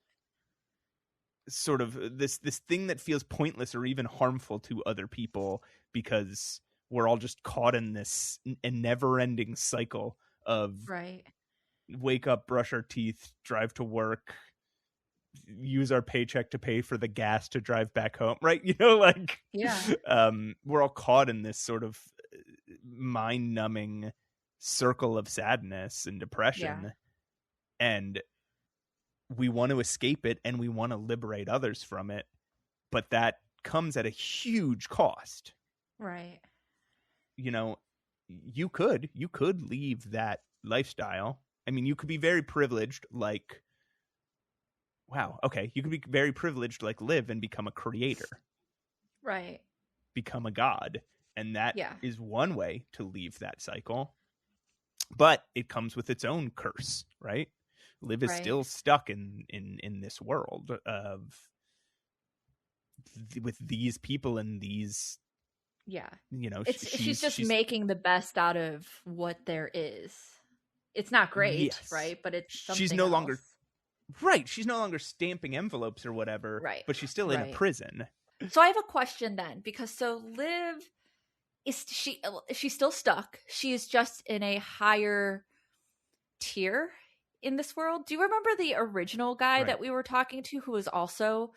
sort of this thing that feels pointless or even harmful to other people, because we're all just caught in this never-ending cycle of wake up, brush our teeth, drive to work, use our paycheck to pay for the gas to drive back home, right? We're all caught in this sort of mind-numbing circle of sadness and depression, and we want to escape it and we want to liberate others from it, but that comes at a huge cost. Right. You know, you could leave that lifestyle. I mean, you could be very privileged, like, wow, okay, you could be very privileged, like live and become a creator. Right. Become a god. And that is one way to leave that cycle. But it comes with its own curse, right? Liv is still stuck in this world of with these people and these, you know, she's just making the best out of what there is. It's not great, right? But it's something she's no else. Longer right. She's no longer stamping envelopes or whatever, right? But she's still in a prison. So I have a question then, because Liv, she's still stuck. She is just in a higher tier in this world. Do you remember the original guy that we were talking to, who was also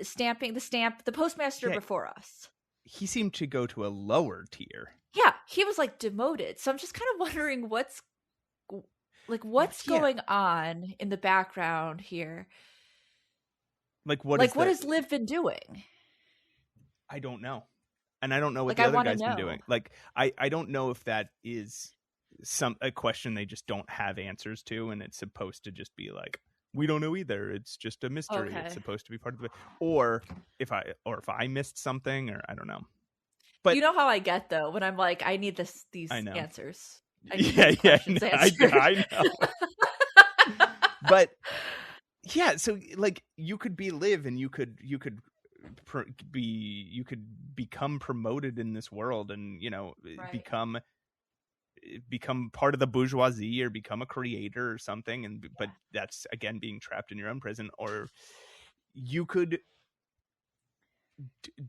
stamping the postmaster before us? He seemed to go to a lower tier. Yeah, he was like demoted. So I'm just kind of wondering what's going on in the background here. What has Liv been doing? I don't know. And I don't know what the other guy's been doing. Like, I don't know if that is a question they just don't have answers to, and it's supposed to just be like, we don't know either. It's just a mystery. Okay. It's supposed to be part of it. Or if I missed something, or I don't know. But you know how I get though when I'm like, I need these answers. I know. But yeah, so like you could be Liv, and you could become promoted in this world, and you know become part of the bourgeoisie, or become a creator or something, but that's again being trapped in your own prison. Or you could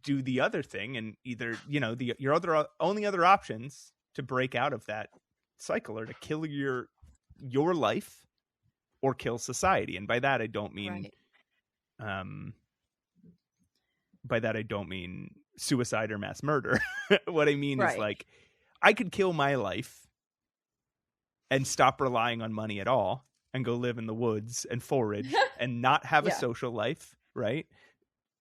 do the other thing, and either your only other options to break out of that cycle are to kill your life or kill society. And by that I don't mean suicide or mass murder. What I mean is, like, I could kill my life and stop relying on money at all and go live in the woods and forage and not have a social life, right?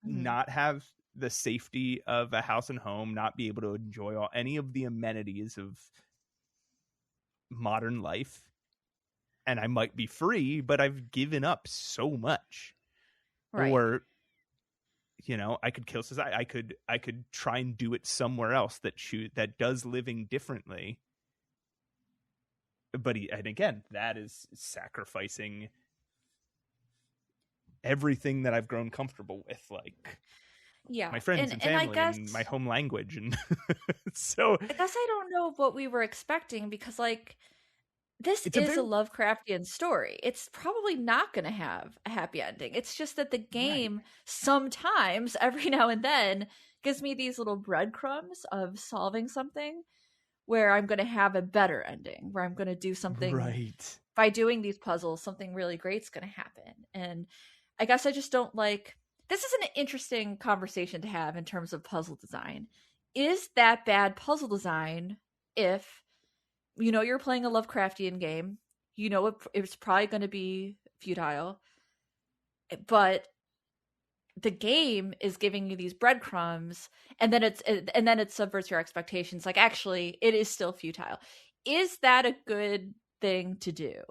Mm-hmm. Not have the safety of a house and home, not be able to enjoy any of the amenities of modern life. And I might be free, but I've given up so much. Right. Or, I could kill society. I could try and do it somewhere else that does living differently. But and again, that is sacrificing everything that I've grown comfortable with, like my friends and family and my home language, and so I guess I don't know what we were expecting, because like this is a Lovecraftian story. It's probably not going to have a happy ending. It's just that the game sometimes, every now and then, gives me these little breadcrumbs of solving something where I'm going to have a better ending, where I'm going to do something by doing these puzzles, something really great's going to happen. And I guess I just don't like, this is an interesting conversation to have in terms of puzzle design. Is that bad puzzle design if you're playing a Lovecraftian game, it's probably going to be futile, but the game is giving you these breadcrumbs, and then it subverts your expectations. Like, actually, it is still futile. Is that a good thing to do?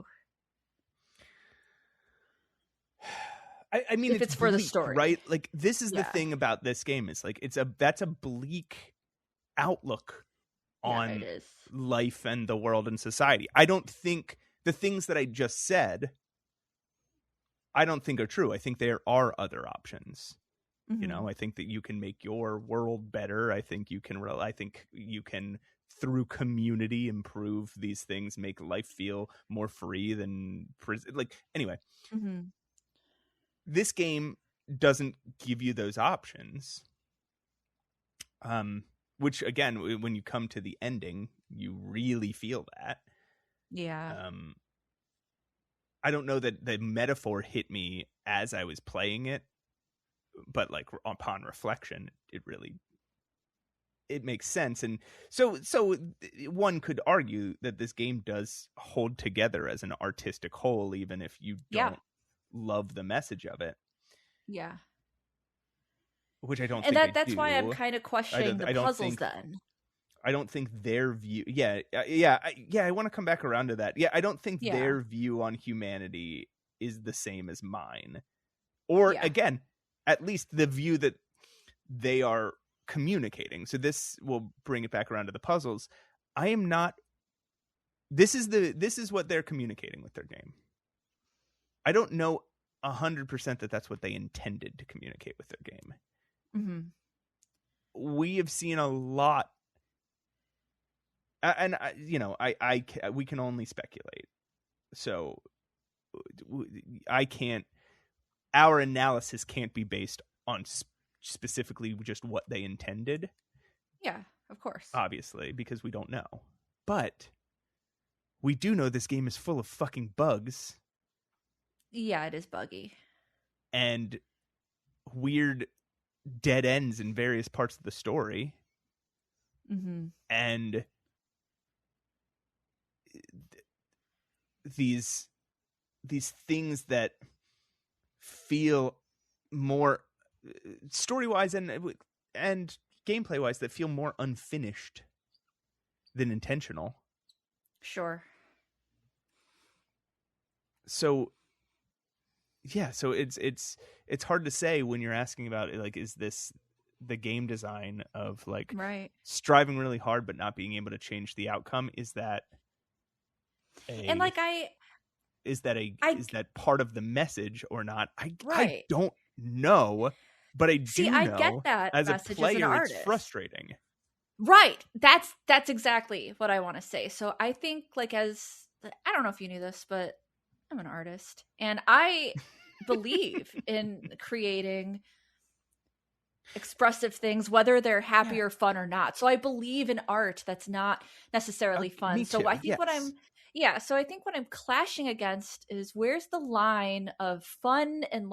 I mean, if it's for bleak, the story, right? Like, this is the thing about this game, is like that's a bleak outlook on life and the world and society. I don't think the things that I just said, I don't think are true. I think there are other options. Mm-hmm. I think that you can make your world better. I think you can through community improve these things, make life feel more free than prison. Like, anyway, this game doesn't give you those options. Which, again, when you come to the ending, you really feel that. Yeah. I don't know that the metaphor hit me as I was playing it, but like upon reflection, it really it makes sense. And so one could argue that this game does hold together as an artistic whole, even if you don't love the message of it. Yeah. Which I don't think I that's do. why I'm kind of questioning the puzzles then. I don't think their view... I want to come back around to that. Yeah, I don't think their view on humanity is the same as mine. Or, again, at least the view that they are communicating. So this will bring it back around to the puzzles. I am not... This is what they're communicating with their game. I don't know 100% that that's what they intended to communicate with their game. Mm-hmm. We have seen a lot... And we can only speculate. So I can't. Our analysis can't be based on specifically just what they intended. Yeah, of course. Obviously, because we don't know. But we do know this game is full of fucking bugs. Yeah, it is buggy. And weird dead ends in various parts of the story. Mm-hmm. And these things that feel more story-wise and gameplay-wise that feel more unfinished than intentional. Sure. So it's hard to say when you're asking about like, is this the game design of like striving really hard but not being able to change the outcome? Is that is that part of the message or not? I don't know, but I do know get that as a player it's frustrating. Right. That's exactly what I want to say. So I think like I don't know if you knew this, but I'm an artist and I believe in creating expressive things, whether they're happy or fun or not. So I believe in art that's not necessarily fun. Me too. So I think so I think what I'm clashing against is where's the line of fun and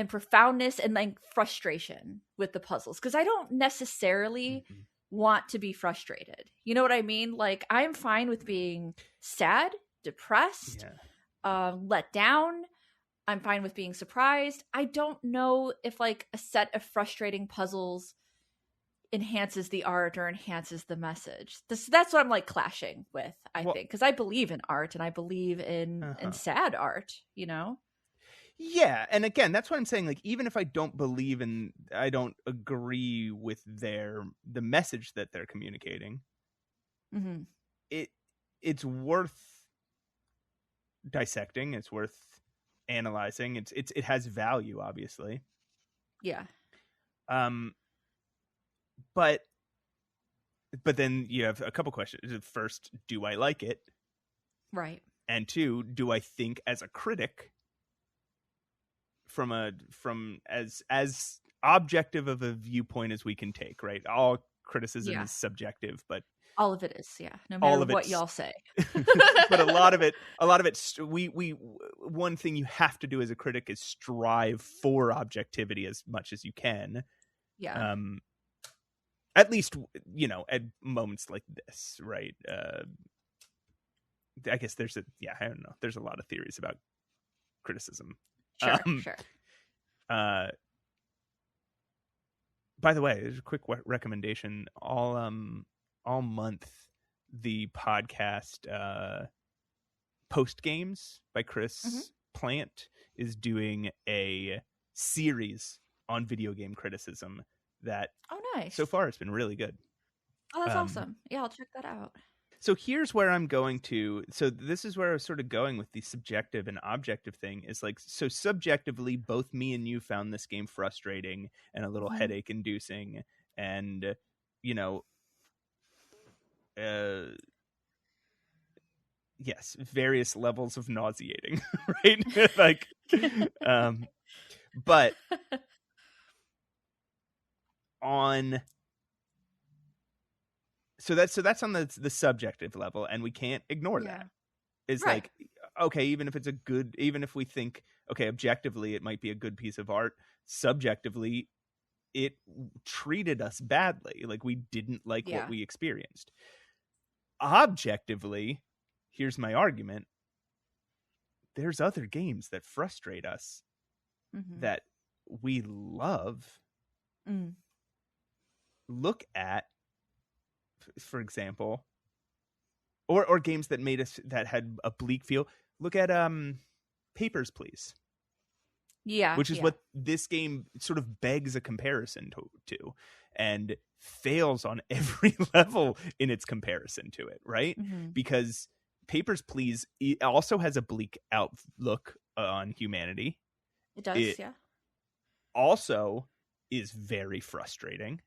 profoundness and like frustration with the puzzles? Because I don't necessarily want to be frustrated. You know what I mean? Like I'm fine with being sad, depressed, let down. I'm fine with being surprised. I don't know if like a set of frustrating puzzles enhances the art or enhances the message. That's what I'm like clashing with, I think, because I believe in art and I believe in sad art, you know? Yeah, and again, that's what I'm saying. Like, even if I don't agree with the message that they're communicating, it's worth dissecting. It's worth analyzing. It has value, obviously. Yeah. But then you have a couple questions. First, do I like it? Right. And two, do I think as a critic, from as objective of a viewpoint as we can take, right? All criticism is subjective, but all of it is, no matter what y'all say. But a lot of it, one thing you have to do as a critic is strive for objectivity as much as you can. Yeah. At least, at moments like this, right? I guess I don't know. There's a lot of theories about criticism. Sure. By the way, there's a quick recommendation. All month, the podcast Post Games by Chris Plant is doing a series on video game criticism that nice. So far it's been really good. Oh, that's awesome. Yeah, I'll check that out. So here's where I'm going to. So this is where I was sort of going with the subjective and objective thing is like, so subjectively, both me and you found this game frustrating and a little headache inducing and, yes, various levels of nauseating, right? Like, but so that's on the subjective level, and we can't ignore that. It's like, okay, even if we think, okay, objectively it might be a good piece of art, subjectively it treated us badly. Like, we didn't like what we experienced. Objectively, here's my argument. There's other games that frustrate us that we love. Look at, for example, or games that made us, that had a bleak feel. Look at Papers, Please. Yeah. Which is what this game sort of begs a comparison to and fails on every level in its comparison to it, right? Because Papers, Please also has a bleak outlook on humanity. It does, yeah. Also is very frustrating.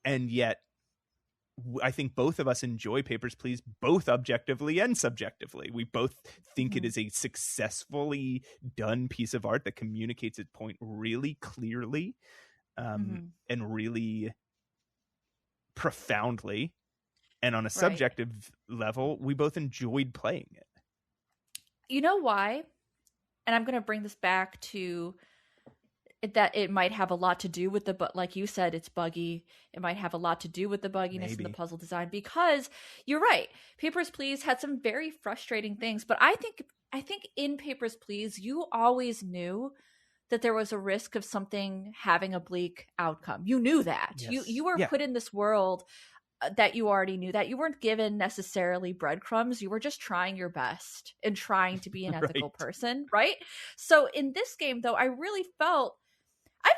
And yet, I think both of us enjoy Papers, Please, both objectively and subjectively. We both think it is a successfully done piece of art that communicates its point really clearly and really profoundly. And on a subjective level, we both enjoyed playing it. You know why? And I'm going to bring this back to that it might have a lot to do with but like you said, it's buggy. It might have a lot to do with the bugginess in the puzzle design, because you're right. Papers, Please had some very frustrating things, but I think in Papers, Please, you always knew that there was a risk of something having a bleak outcome. You knew that. Yes. You were put in this world that you already knew, that you weren't given necessarily breadcrumbs. You were just trying your best and trying to be an ethical person, right? So in this game, though, I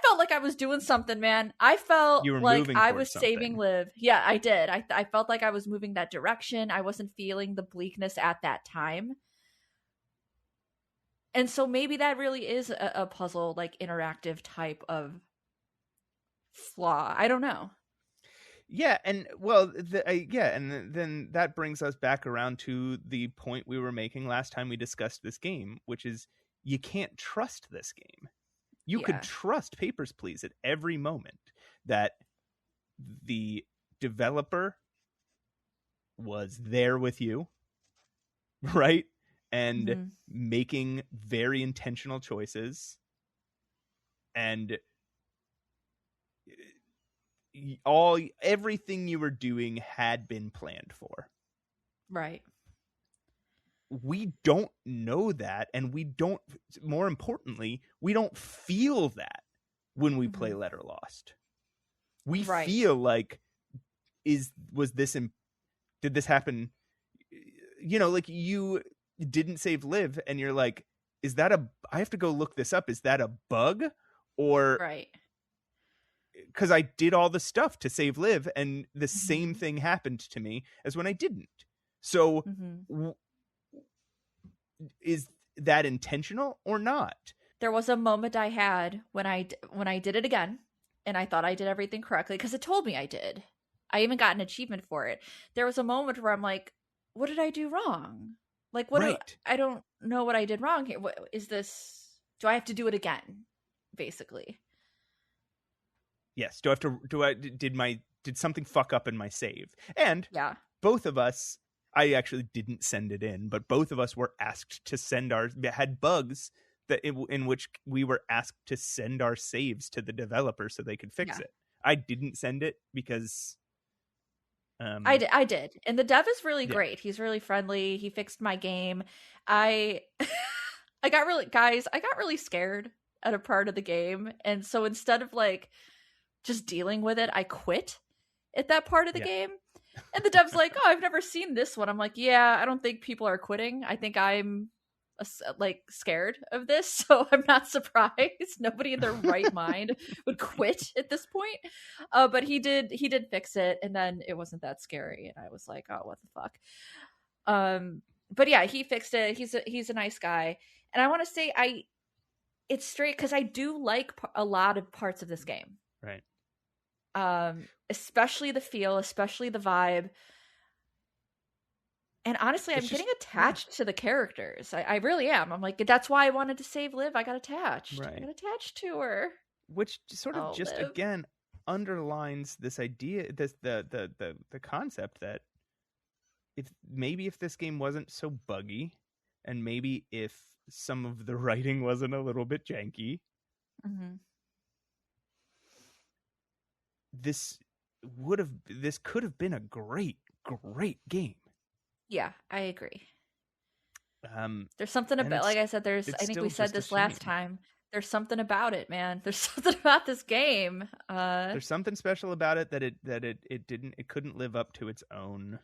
felt like I was doing something, man. I felt like I was saving Liv. Yeah, I did. I felt like I was moving that direction. I wasn't feeling the bleakness at that time. And so maybe that really is a puzzle, like interactive type of flaw. I don't know. Yeah, and well, and then that brings us back around to the point we were making last time we discussed this game, which is you can't trust this game. You could trust Papers, Please at every moment that the developer was there with you, right? And making very intentional choices, and everything you were doing had been planned for. Right. We don't know that, and more importantly, we don't feel that when we play Letter Lost. We feel like, did this happen? You know, like, you didn't save Liv, and you're like, I have to go look this up. Is that a bug? Or, right. Because I did all the stuff to save Liv, and the same thing happened to me as when I didn't. So, is that intentional or not? There was a moment I had when I did it again, and I thought I did everything correctly because it told me I did. I even got an achievement for it. There was a moment where I'm like, what did I do wrong? Like, I don't know what I did wrong here. What is this? Do I have to do it again? Basically. Yes. Did something fuck up in my save? And both of us, I actually didn't send it in, but both of us were asked to had bugs in which we were asked to send our saves to the developer so they could fix it. I didn't send it because I did. And the dev is really great. He's really friendly. He fixed my game. I got really scared at a part of the game. And so instead of like just dealing with it, I quit at that part of the game. And the dev's like, oh, I've never seen this one. I'm like, yeah, I don't think people are quitting. I think I'm scared of this, so I'm not surprised. Nobody in their right mind would quit at this point. But he did fix it, and then it wasn't that scary, and I was like, oh, what the fuck. But yeah, he fixed it. He's a nice guy, and I want to say it's straight because I do like a lot of parts of this game, right? Especially the feel, especially the vibe. And honestly, I'm getting attached to the characters. I really am. I'm like, that's why I wanted to save Liv. I got attached. Right. I got attached to her. Which sort of Liv. Again underlines this idea, the concept that if this game wasn't so buggy, and maybe if some of the writing wasn't a little bit janky, this could have been a great game. Yeah, I agree. There's something about, like I said, I think we said this last time. There's something about it, man. There's something about this game. There's something special about it that it couldn't live up to its own.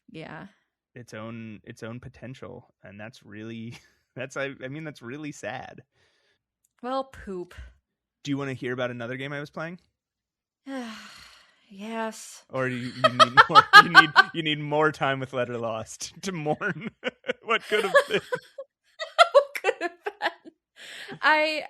Yeah. Its own potential, and that's really that's really sad. Well, poop. Do you want to hear about another game I was playing? Yes. Or you need more? you need more time with Letter Lost to mourn what could have been. What could have been? I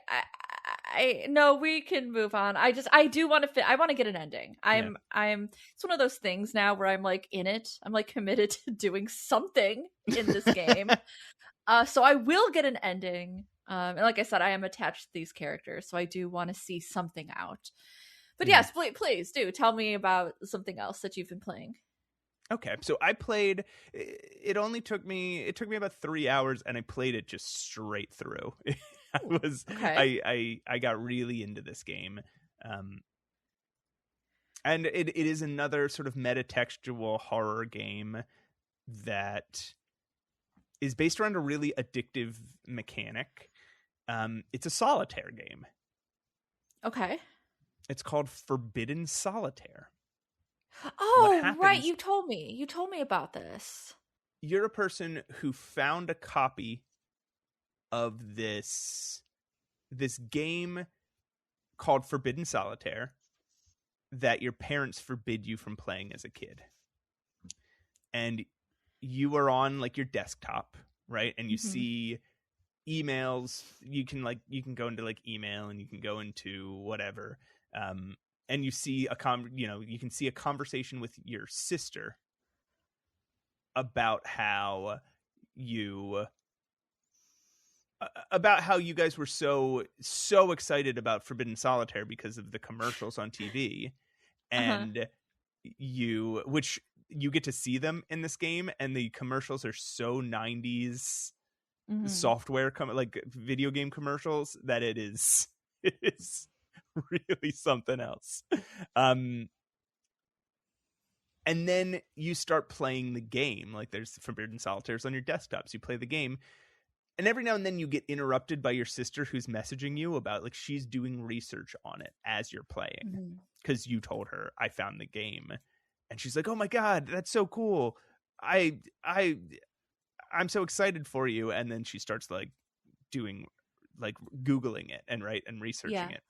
no, we can move on. I do want to I want to get an ending. I'm it's one of those things now where I'm like in it. I'm like committed to doing something in this game. So I will get an ending. And like I said, I am attached to these characters, so I do want to see something out. But yes, please do tell me about something else that you've been playing. Okay, so I played. It took me about 3 hours, and I played it just straight through. I got really into this game, and it is another sort of metatextual horror game that is based around a really addictive mechanic. It's a solitaire game. Okay. It's called Forbidden Solitaire. Oh, right. You told me about this. You're a person who found a copy of this game called Forbidden Solitaire that your parents forbid you from playing as a kid. And you are on like your desktop, right? And you see emails. You can go into like email, and you can go into whatever. And you see you can see a conversation with your sister about how you guys were so excited about Forbidden Solitaire because of the commercials on TV, and which you get to see them in this game, and the commercials are so 90s software like video game commercials that it is really something else. And then you start playing the game. Like there's Forbidden Solitaires on your desktops. You play the game, and every now and then you get interrupted by your sister who's messaging you about like she's doing research on it as you're playing because you told her I found the game, and she's like, "Oh my god, that's so cool! I'm so excited for you." And then she starts like doing like Googling it and researching it.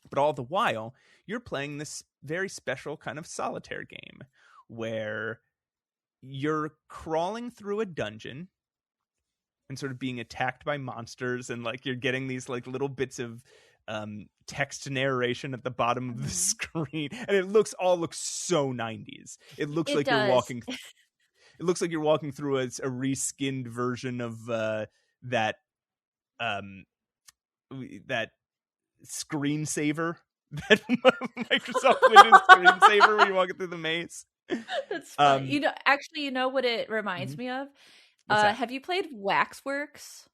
But all the while, you're playing this very special kind of solitaire game where you're crawling through a dungeon and sort of being attacked by monsters, and like you're getting these like little bits of text narration at the bottom of the screen, and it looks so 90s. It looks like you're walking. It looks like you're walking through a reskinned version of that screensaver, that Microsoft Windows screensaver where you're walking through the maze. That's fun. You know what it reminds me of? Have you played Waxworks?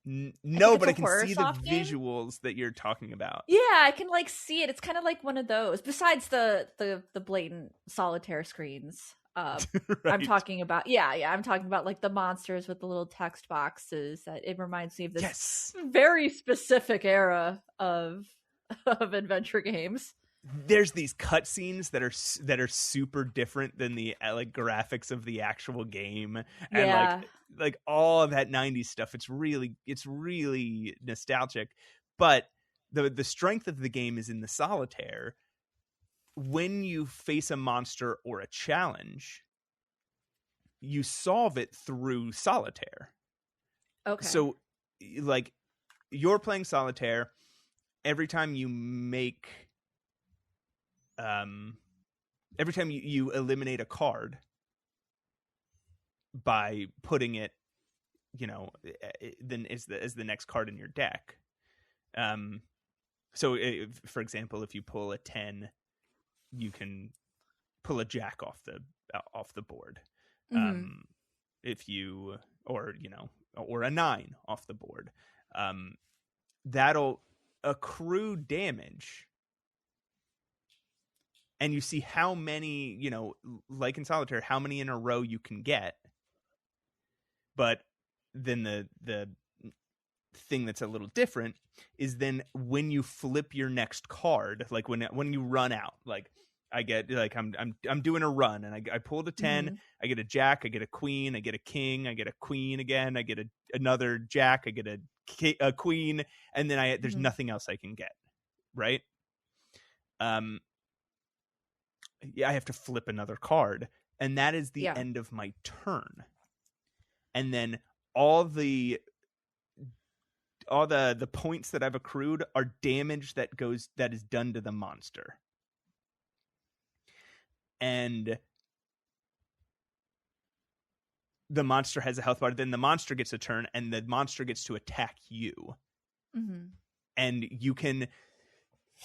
No, but I can see the visuals that you're talking about. Yeah, I can like see it. It's kind of like one of those. Besides the blatant solitaire screens. Right. I'm talking about I'm talking about like the monsters with the little text boxes. That it reminds me of this very specific era of adventure games. There's these cutscenes that are super different than the like graphics of the actual game, and like all of that 90s stuff. It's really nostalgic, but the strength of the game is in the solitaire. When you face a monster or a challenge, you solve it through solitaire. Okay. So like you're playing solitaire, every time you make every time you eliminate a card by putting it, then is the next card in your deck. So for example, if you pull a 10, you can pull a jack off the board. If you or a 9 off the board, that'll accrue damage and you see how many, like in Solitaire, how many in a row you can get. But then the thing that's a little different is then when you flip your next card, like when you run out, like I get, like I'm doing a run and I pulled a 10, I get a jack, I get a queen, I get a king, I get a queen again, I get another jack, I get a queen, and then there's nothing else I can get, right? Yeah, I have to flip another card, and that is the end of my turn. And then all the points that I've accrued are damage that is done to the monster. And the monster has a health bar, then the monster gets a turn, and the monster gets to attack you. And you can,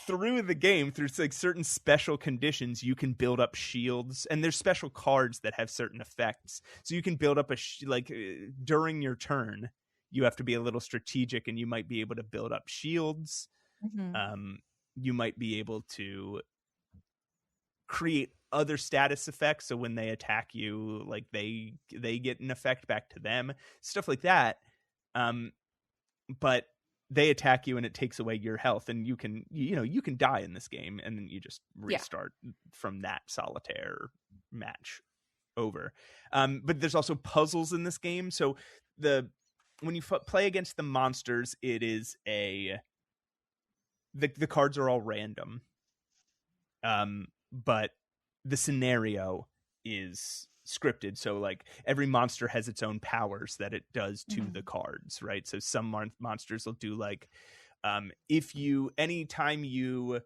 through the game, through like certain special conditions, you can build up shields, and there's special cards that have certain effects. So you can build up during your turn, you have to be a little strategic, and you might be able to build up shields. You might be able to create other status effects, so when they attack you, like they get an effect back to them, stuff like that. But they attack you and it takes away your health, and you can die in this game, and then you just restart from that Solitaire match over. But there's also puzzles in this game. So when you play against the monsters, it is the cards are all random. But the scenario is scripted, so like every monster has its own powers that it does to the cards, right? So some monsters will do like anytime you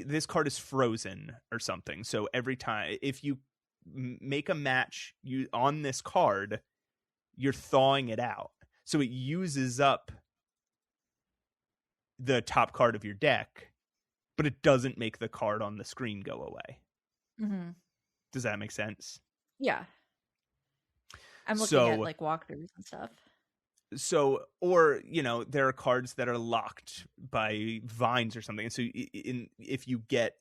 this card is frozen or something, so every time if you make a match on this card, you're thawing it out, so it uses up the top card of your deck, but it doesn't make the card on the screen go away. Does that make sense? Yeah. I'm looking at like walkthroughs and stuff. So, or, there are cards that are locked by vines or something. And so if you get,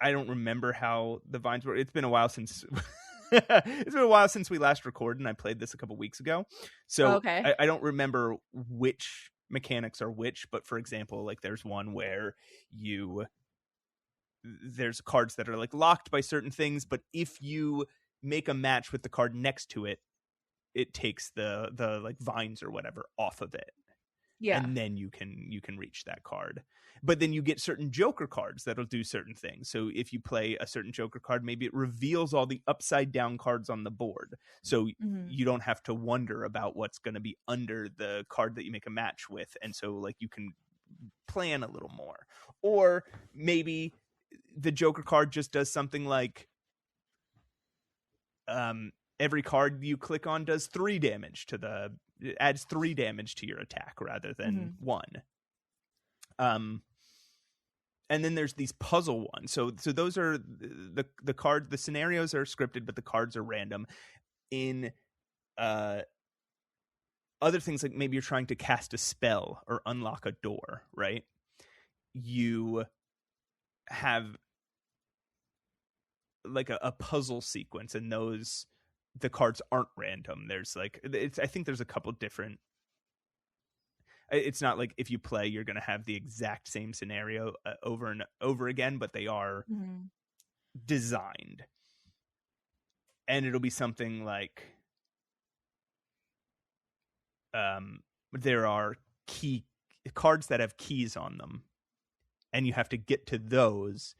I don't remember how the vines were. It's been a while since we last recorded, and I played this a couple weeks ago. So I don't remember which mechanics are which, but for example, like there's one where there's cards that are like locked by certain things, but if you make a match with the card next to it, it takes the like vines or whatever off of it. Yeah. And then you can reach that card. But then you get certain Joker cards that'll do certain things. So if you play a certain Joker card, maybe it reveals all the upside down cards on the board. So you don't have to wonder about what's going to be under the card that you make a match with. And so like you can plan a little more. Or maybe the Joker card just does something like every card you click on does 3 damage it adds 3 damage to your attack rather than 1. And then there's these puzzle ones. So those are the card. The scenarios are scripted, but the cards are random. In other things, like maybe you're trying to cast a spell or unlock a door, right? You have like a puzzle sequence, and the cards aren't random. There's like I think there's a couple different. It's not like if you play, you're going to have the exact same scenario over and over again, but they are designed. And it'll be something like there are key cards that have keys on them, and you have to get to those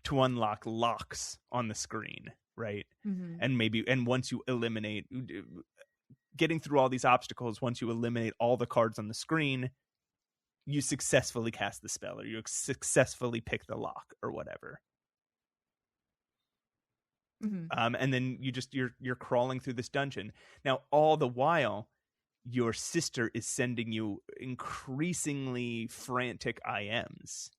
to unlock locks on the screen, right? And once you eliminate, getting through all these obstacles, once you eliminate all the cards on the screen, you successfully cast the spell, or you successfully pick the lock or whatever. And then you're crawling through this dungeon. Now, all the while, your sister is sending you increasingly frantic IMs.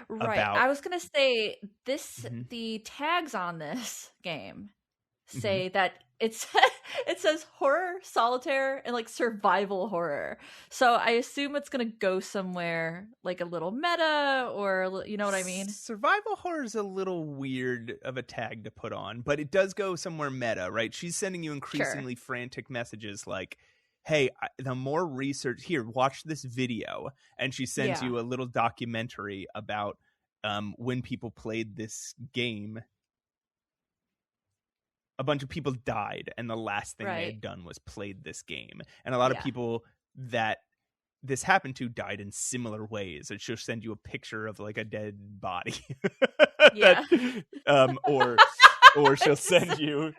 Right. I was going to say this, the tags on this game say that it says horror, solitaire, and like survival horror. So I assume it's gonna go somewhere like a little meta, or you know what I mean? Survival horror is a little weird of a tag to put on, but it does go somewhere meta, right? She's sending you increasingly frantic messages like, hey, the more research here, watch this video. And she sends you a little documentary about when people played this game. A bunch of people died, and the last thing they had done was played this game. And a lot of people that this happened to died in similar ways. And she'll send you a picture of like a dead body. Or she'll send you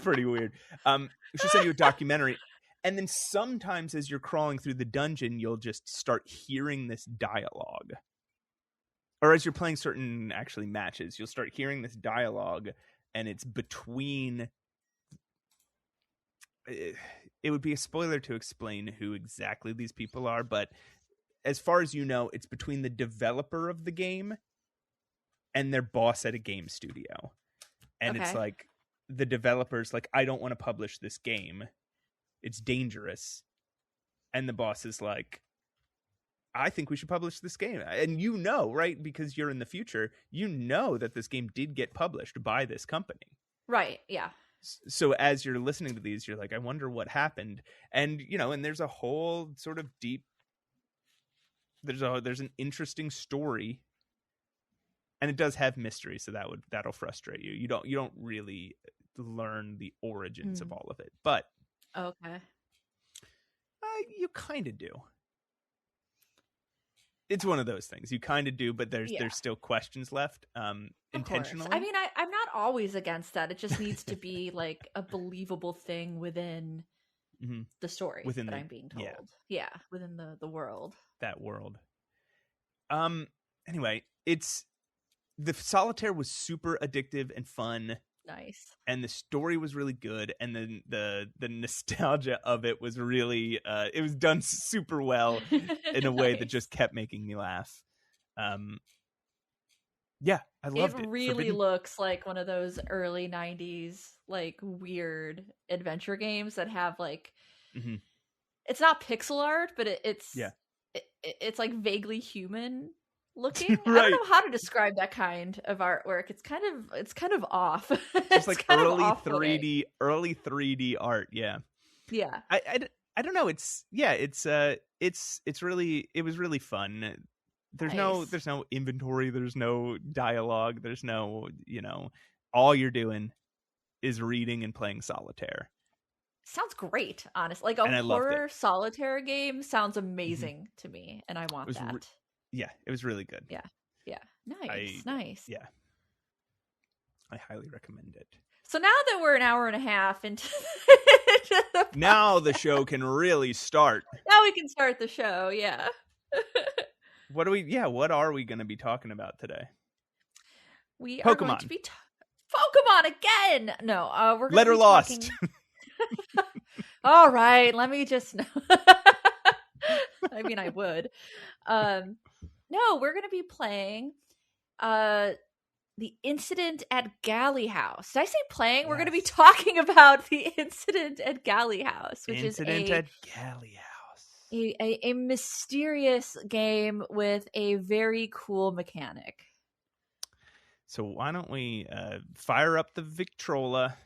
pretty weird. She'll send you a documentary. And then sometimes as you're crawling through the dungeon, you'll just start hearing this dialogue. Or as you're playing certain actually matches, you'll start hearing this dialogue. And it's between, it would be a spoiler to explain who exactly these people are, but as far as you know, it's between the developer of the game and their boss at a game studio. And it's like, the developer's like, I don't want to publish this game. It's dangerous. And the boss is like, I think we should publish this game. And you know, right? Because you're in the future, you know that this game did get published by this company. Right, yeah. So as you're listening to these, you're like, I wonder what happened. And, you know, and there's a whole sort of deep, there's an interesting story. And it does have mystery, so that'll frustrate you. You don't really learn the origins of all of it. But you kind of do. It's one of those things you kind of do, but there's still questions left. Intentionally. I mean, I'm not always against that. It just needs to be like a believable thing within the story that I'm being told. Yeah, within the world. That world. Anyway, the Solitaire was super addictive and fun. Nice. And the story was really good, and then the nostalgia of it was really it was done super well in a way that just kept making me laugh. Yeah, I loved it. It really looks like one of those early 90s like weird adventure games that have like it's not pixel art, but it's like vaguely human looking. Right. I don't know how to describe that kind of artwork. It's kind of off. It's like early 3D art. Yeah. I don't know. It was really fun. There's no inventory. There's no dialogue. There's no, all you're doing is reading and playing solitaire. Sounds great, honestly. Like a horror solitaire game sounds amazing to me, and I want that. Yeah, it was really good. Yeah. Nice. Yeah. I highly recommend it. So now that we're an hour and a half into now the show can really start. Now we can start the show, yeah. What are we going to be talking about today? We are going to be Pokemon again. No, we're going Letter to be Lost. Talking... All right, let me just I mean, I would. No, we're going to be playing the incident at Galley House. Did I say playing? Yes. We're going to be talking about the incident at Galley House, which at Galley House. A mysterious game with a very cool mechanic. So why don't we fire up the Victrola?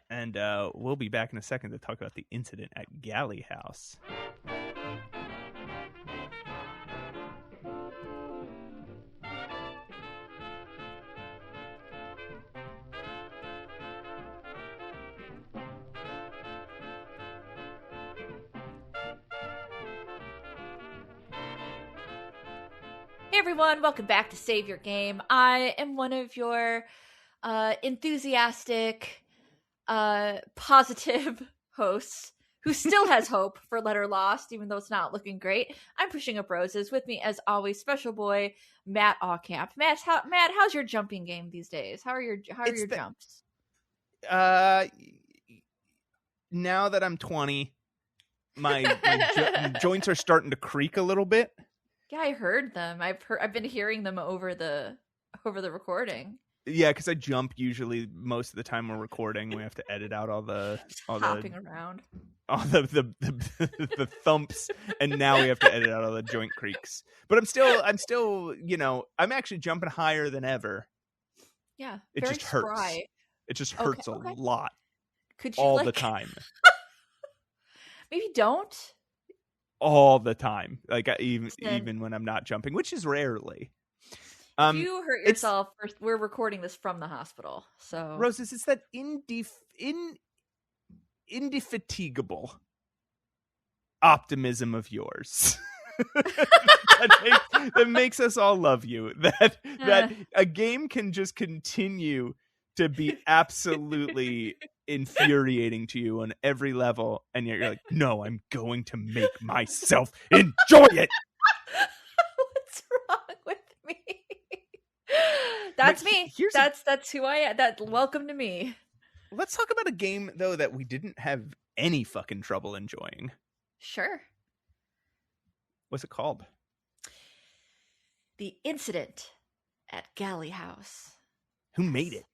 And we'll be back in a second to talk about the incident at Galley House. Hey everyone, welcome back to Save Your Game. I am one of your enthusiastic, positive hosts who still has hope for Letter Lost, even though it's not looking great. I'm Pushing Up Roses. With me, as always, special boy Matt Aucamp. Matt, how's your jumping game these days? How are your jumps? Now that I'm 20, my joints are starting to creak a little bit. Yeah, I heard them. I've been hearing them over the recording. Yeah, because I jump usually most of the time we're recording. We have to edit out all hopping around, all the thumps, and now we have to edit out all the joint creaks. But I'm still, I'm actually jumping higher than ever. Yeah, it just hurts. It just hurts a lot. Could you all the time? Maybe don't. All the time, like even when I'm not jumping, which is rarely. If you hurt yourself, we're recording this from the hospital. So, Roses, it's that indefatigable optimism of yours that makes us all love you. That a game can just continue to be absolutely infuriating to you on every level, and yet you're like, no, I'm going to make myself enjoy it. What's wrong with me? That's me. That's who I am. Welcome to me. Let's talk about a game though that we didn't have any fucking trouble enjoying. Sure. What's it called? The Incident at Galley House. Who made it?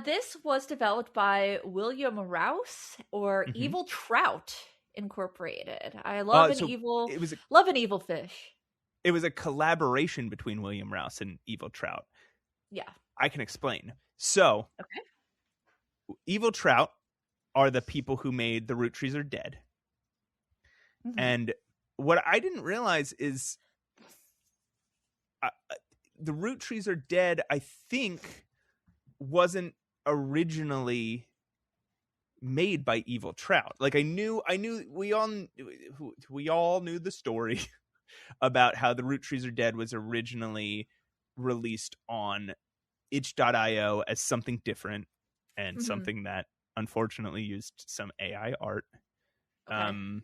This was developed by William Rouse or Evil Trout Incorporated. I love an evil fish. It was a collaboration between William Rouse and Evil Trout. Yeah. I can explain. So, Evil Trout are the people who made The Roottrees Are Dead. Mm-hmm. And what I didn't realize is The Roottrees Are Dead, I think, wasn't originally made by Evil Trout. Like we all knew the story about how The Roottrees Are Dead was originally released on itch.io as something different and something that unfortunately used some AI art. And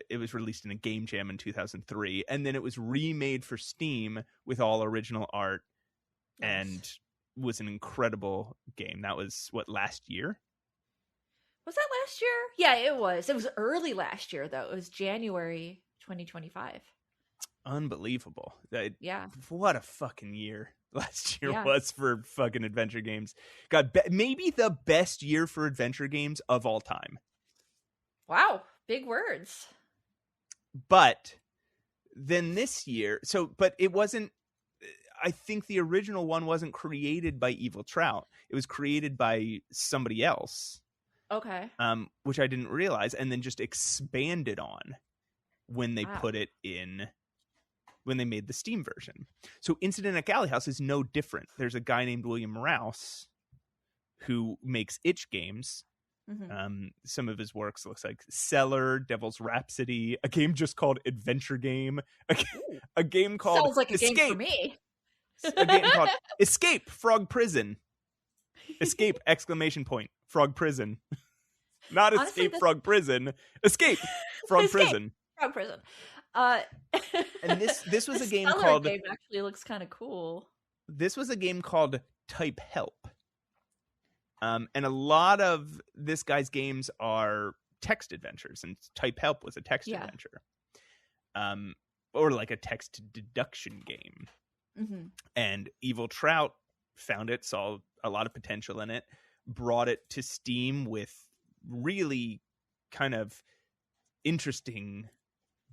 it was released in a game jam in 2003, and then it was remade for Steam with all original art. Nice. And was an incredible game. That was last year? Was that last year? Yeah, it was. It was early last year, though. It was January 2025. Unbelievable. Yeah. What a fucking year last year was for fucking adventure games. God, maybe the best year for adventure games of all time. Wow. Big words. But then this year, but it wasn't, I think the original one wasn't created by Evil Trout. It was created by somebody else. Okay. Which I didn't realize, and then just expanded on when they put it in, when they made the Steam version. So Incident at Galley House is no different. There's a guy named William Rouse who makes itch games. Mm-hmm. Some of his works looks like Cellar, Devil's Rhapsody, a game just called Adventure Game, a game called Sounds like Escape. A game for me. A game called Escape, Frog Prison. Escape, ! Frog Prison. Not Escape, Frog Prison. Escape, Frog Prison. Frog Prison. And this was a game Cellar called... game actually looks kind of cool. This was a game called Type Help. And a lot of this guy's games are text adventures, and Type Help was a text adventure. Or like a text deduction game. Mm-hmm. And Evil Trout found it, saw a lot of potential in it, brought it to Steam with really kind of interesting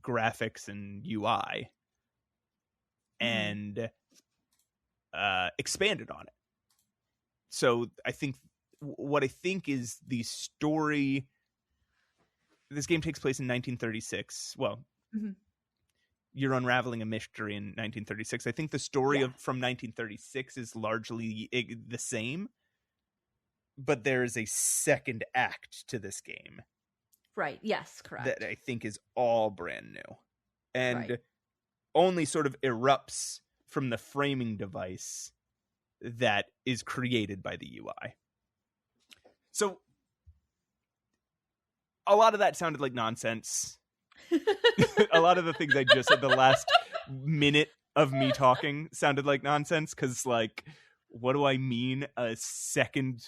graphics and UI, and expanded on it. So I think is the story. This game takes place in 1936. Well, you're unraveling a mystery in 1936. I think the story from 1936 is largely the same, but there is a second act to this game. Right. Yes, correct. That I think is all brand new and only sort of erupts from the framing device that is created by the UI. So a lot of that sounded like nonsense. A lot of the things I just said, the last minute of me talking, sounded like nonsense. Because, like, what do I mean? A second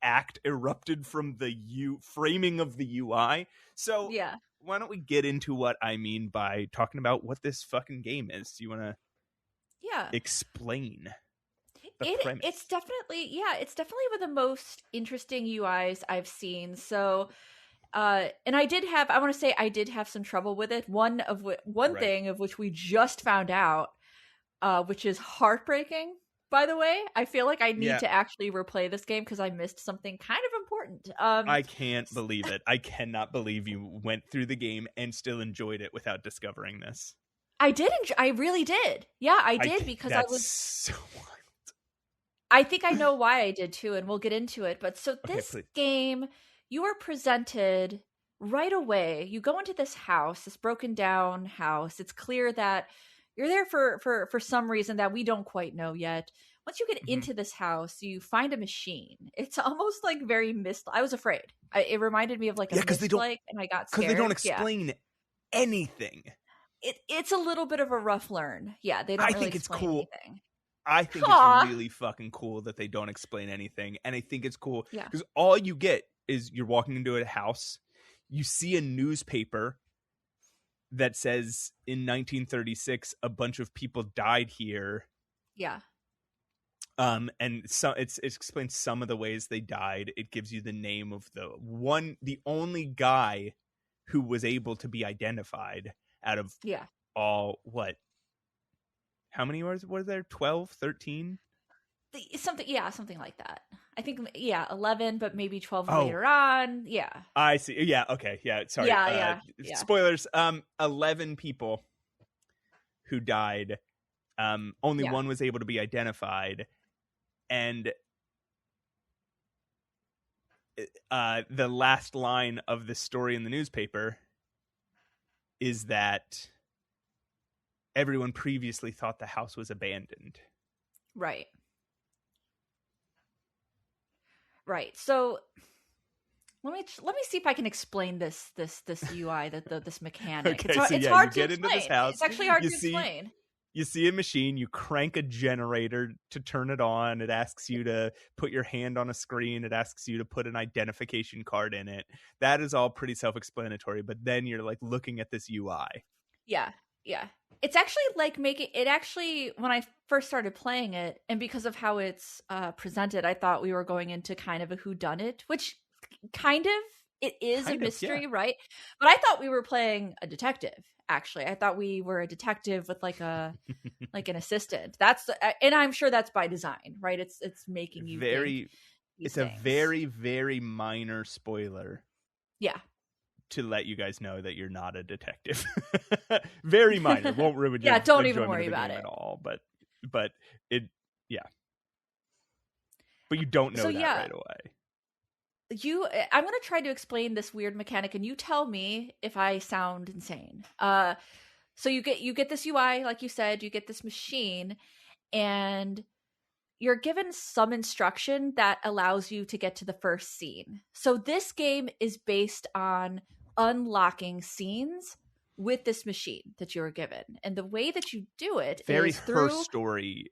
act erupted from the framing of the UI. So why don't we get into what I mean by talking about what this fucking game is? Do you want to? explain the premise. It's definitely one of the most interesting UIs I've seen. So and I did have some trouble with it. One thing of which we just found out, which is heartbreaking, by the way. I feel like I need to actually replay this game because I missed something kind of important. I can't believe it. I cannot believe you went through the game and still enjoyed it without discovering this. I did. I really did. Yeah, I did because I was so wild. I think I know why I did too, and we'll get into it. But so this game, you are presented right away. You go into this house, this broken down house. It's clear that you're there for some reason that we don't quite know yet. Once you get into this house, you find a machine. It's almost like very I was afraid. It reminded me of like a Mist-like, and I got scared. Because they don't explain anything. It's a little bit of a rough learn. Yeah, they don't really explain anything. I think it's really fucking cool that they don't explain anything. And I think it's cool because all you get is you're walking into a house. You see a newspaper that says in 1936, a bunch of people died here. Yeah. And so it explains some of the ways they died. It gives you the name of the only guy who was able to be identified out of all how many were there? 12, 13? Something like that. I think 11, but maybe 12 later on. Yeah. I see. Yeah, okay. Yeah, sorry. Spoilers. 11 people who died. Only one was able to be identified. And the last line of the story in the newspaper is that everyone previously thought the house was abandoned. Right. So let me see if I can explain this UI, this mechanic. Okay, it's hard to get into this house. It's actually hard to explain. You see a machine, you crank a generator to turn it on. It asks you to put your hand on a screen. It asks you to put an identification card in it. That is all pretty self-explanatory, but then you're like looking at this UI. Yeah. It's actually like when I first started playing it, and because of how it's presented, I thought we were going into kind of a whodunit, which kind of it is a mystery, right? But I thought we were playing a detective. Actually, I thought we were a detective with like an assistant. And I'm sure that's by design, right? It's making you it's a very, very minor spoiler. Yeah. To let you guys know that you're not a detective. Very minor. Won't ruin your don't even worry about it at all. But it but you don't know that right away. I'm going to try to explain this weird mechanic, and you tell me if I sound insane. So you get this UI, like you said, you get this machine, and you're given some instruction that allows you to get to the first scene. So this game is based on unlocking scenes with this machine that you were given, and the way that you do it is through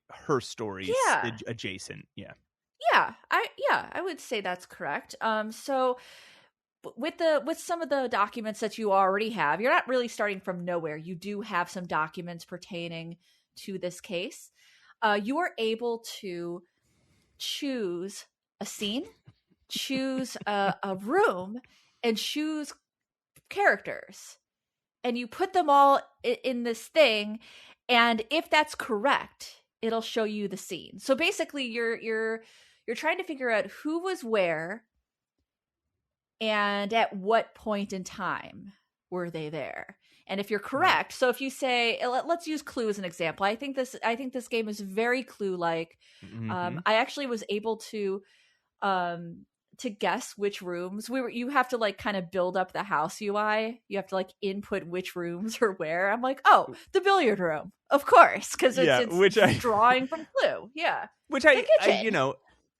her story adjacent. I would say that's correct. So with some of the documents that you already have, you're not really starting from nowhere. You do have some documents pertaining to this case. You are able to choose a scene, choose a room, and choose characters, and you put them all in this thing, and if that's correct, it'll show you the scene. So basically you're trying to figure out who was where and at what point in time were they there. And if you're correct, so if you say, let's use Clue as an example. I think this game is very Clue-like. I actually was able to guess which rooms you have to like kind of build up the house UI. You have to like input which rooms are where. I'm like, oh, the billiard room, of course, because it's drawing from Clue. Yeah, which I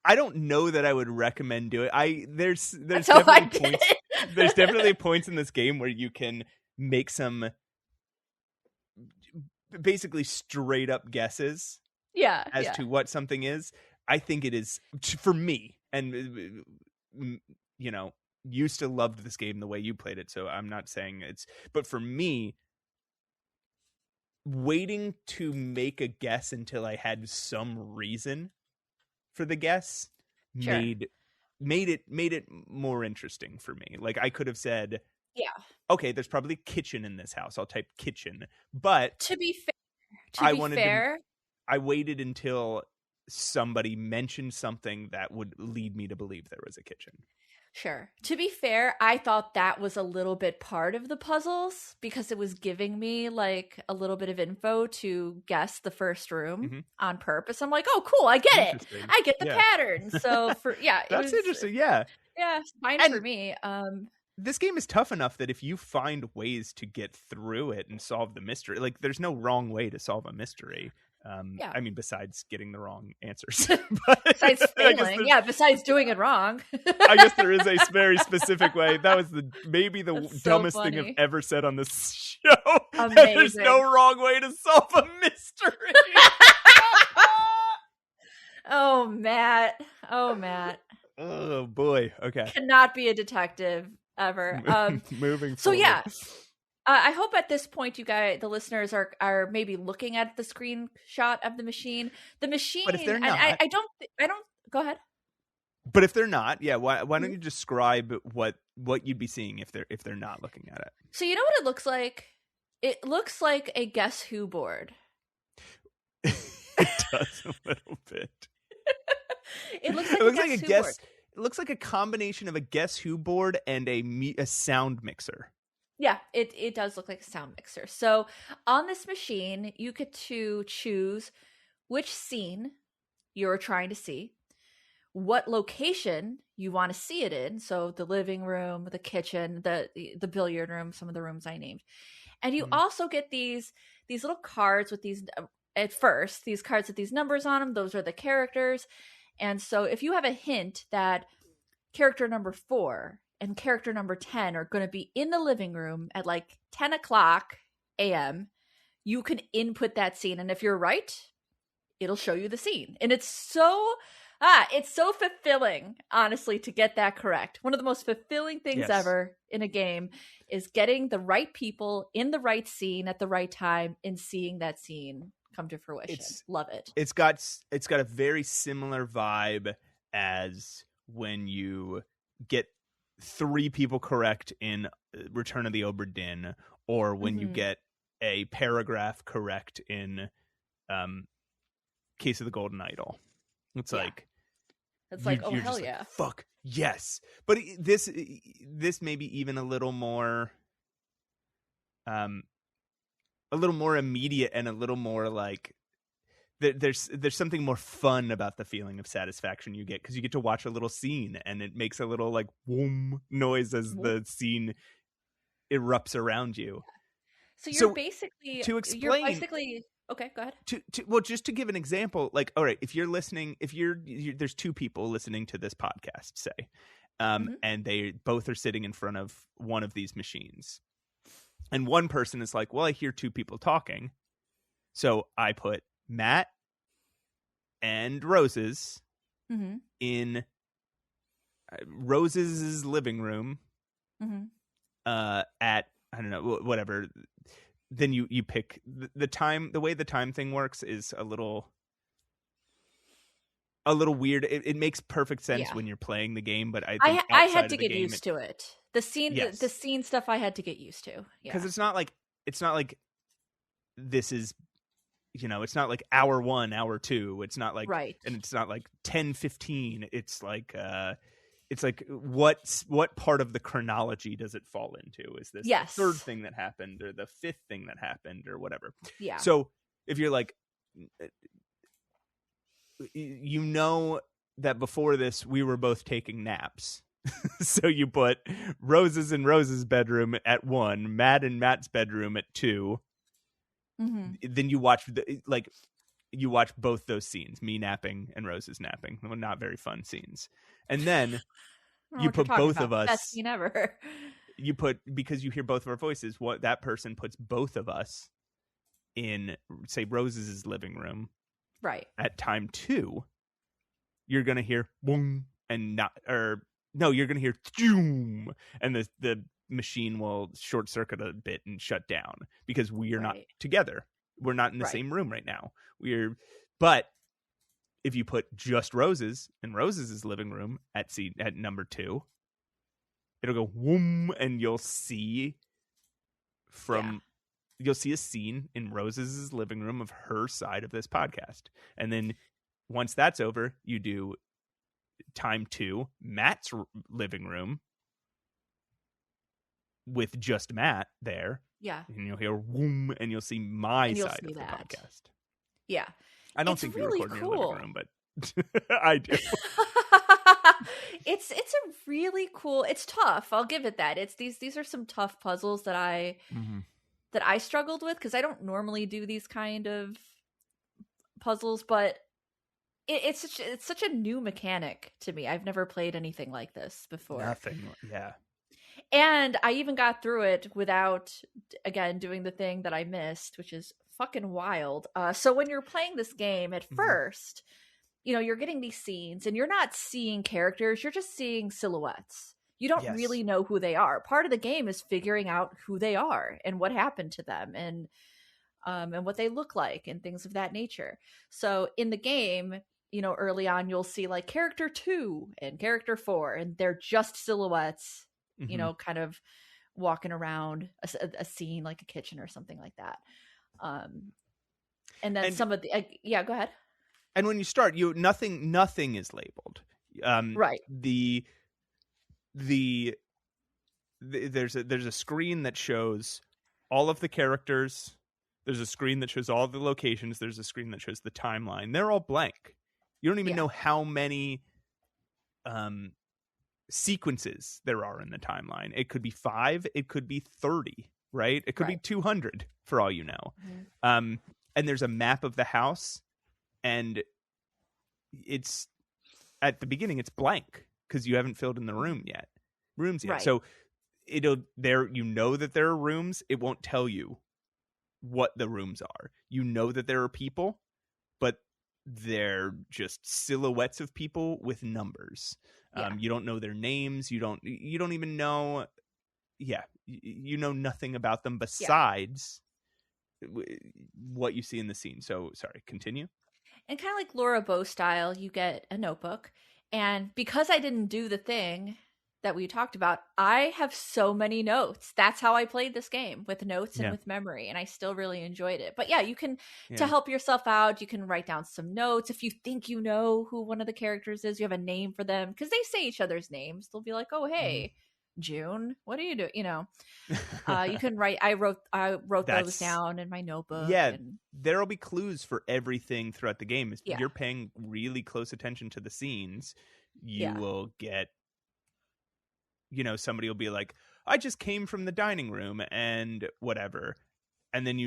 I don't know that I would recommend doing. There's definitely points. There's definitely points in this game where you can make some basically straight up guesses. As to what something is. I think it is, for me, and you still loved this game the way you played it, so I'm not saying but for me, waiting to make a guess until I had some reason for the guess made it more interesting for me. Like I could have said, okay, there's probably a kitchen in this house. I'll type kitchen. But to be fair, I waited until somebody mentioned something that would lead me to believe there was a kitchen. Sure. To be fair, I thought that was a little bit part of the puzzles because it was giving me like a little bit of info to guess the first room on purpose. I'm like, oh, cool. I get it. I get the pattern. So that's interesting. Yeah. Yeah. Fine for me. This game is tough enough that if you find ways to get through it and solve the mystery, like there's no wrong way to solve a mystery. I mean, besides getting the wrong answers. Besides failing. Besides doing it wrong. I guess there is a very specific way. That was maybe the dumbest thing I've ever said on this show. There's no wrong way to solve a mystery. Oh, Matt. Oh, boy. Okay. Cannot be a detective ever. Moving forward. So, yeah. I hope at this point you guys, the listeners, are maybe looking at the screenshot of the machine. The machine, but if they're not, I don't. Go ahead. But if they're not, why don't you describe what you'd be seeing if they're not looking at it? So you know what it looks like? It looks like a Guess Who board. It does a little bit. It looks like a Guess Who board. It looks like a combination of a Guess Who board and a sound mixer. Yeah, it does look like a sound mixer. So on this machine, you get to choose which scene you're trying to see, what location you want to see it in. So the living room, the kitchen, the billiard room, some of the rooms I named. And you also get these little cards with these, at first, these cards with these numbers on them. Those are the characters. And so if you have a hint that character number 4 and character number 10 are going to be in the living room at like 10 o'clock a.m., you can input that scene. And if you're right, it'll show you the scene. And it's so fulfilling, honestly, to get that correct. One of the most fulfilling things ever in a game is getting the right people in the right scene at the right time and seeing that scene come to fruition. Love it. It's got a very similar vibe as when you get 3 people correct in Return of the Obra Dinn, or when you get a paragraph correct in Case of the Golden Idol. It's like oh hell yeah, like, fuck yes. But this may be even a little more immediate and a little more like there's something more fun about the feeling of satisfaction you get because you get to watch a little scene and it makes a little like whoom noise as the scene erupts around you. So you're basically okay, go ahead. Well, just to give an example, like, all right, if you're listening, there's 2 people listening to this podcast, say, and they both are sitting in front of one of these machines, and one person is like, well, I hear 2 people talking, so I put Matt and Rose's in Rose's living room at, I don't know, whatever. Then you pick the time. The way the time thing works is a little weird. It makes perfect sense when you're playing the game, but I think I had to get used to it. The scene the scene stuff I had to get used to. Because it's not like this is, you know, it's not like hour 1, hour 2. It's not like and it's not like 10:15. It's like what part of the chronology does it fall into? Is this the 3rd thing that happened or the 5th thing that happened or whatever? Yeah. So if you're like, you know that before this we were both taking naps. So you put Rose's in Rose's bedroom at 1, Matt in Matt's bedroom at 2. Then you watch both those scenes, me napping and Rose's napping. Not very fun scenes. And then you put both of us. Best scene ever. You put, because you hear both of our voices, what that person puts both of us in, say, Rose's living room. Right. At time 2, you're gonna hear boom and you're gonna hear zoom, and the machine will short circuit a bit and shut down because we are not together. We're not in the same room right now. But if you put just Roses in Roses' living room at number 2, it'll go whoom, and you'll see you'll see a scene in Roses' living room of her side of this podcast. And then once that's over, you do time 2, Matt's living room with just Matt there. Yeah. And you'll hear whoom, and you'll see my side of the podcast. Yeah. I don't think really you record in your living room, but I do. It's a really cool. It's tough. I'll give it that. It's these are some tough puzzles that I struggled with, because I don't normally do these kind of puzzles, but it's such a new mechanic to me. I've never played anything like this before. Nothing. Yeah. And I even got through it without, again, doing the thing that I missed, which is fucking wild. So when you're playing this game at first, you're getting these scenes and you're not seeing characters. You're just seeing silhouettes. You don't really know who they are. Part of the game is figuring out who they are and what happened to them and what they look like and things of that nature. So in the game, early on, you'll see like character 2 and character 4, and they're just silhouettes, kind of walking around a scene like a kitchen or something like that. And then some of the, go ahead. And when you start, nothing is labeled. Right. There's a screen that shows all of the characters. There's a screen that shows all the locations. There's a screen that shows the timeline. They're all blank. You don't even know how many sequences there are in the timeline. It could be 5. It could be 30. Right? It could be 200 for all you know. And there's a map of the house, and it's at the beginning it's blank because you haven't filled in the rooms yet. Right. So that there are rooms. It won't tell you what the rooms are. That there are people, but they're just silhouettes of people with numbers. You don't know their names. You don't even know. Yeah, you know nothing about them besides what you see in the scene. So, sorry, continue. And kind of like Laura Bow style, you get a notebook. And because I didn't do the thing that we talked about, I have so many notes. That's how I played this game, with notes and with memory. And I still really enjoyed it. But you can, to help yourself out, you can write down some notes. If you think you know who one of the characters is, you have a name for them. Because they say each other's names. They'll be like, oh, hey. June, what do you do? You can write. I wrote those down in my notebook. There'll be clues for everything throughout the game. If you're paying really close attention to the scenes, you will get, somebody will be like, I just came from the dining room and whatever, and then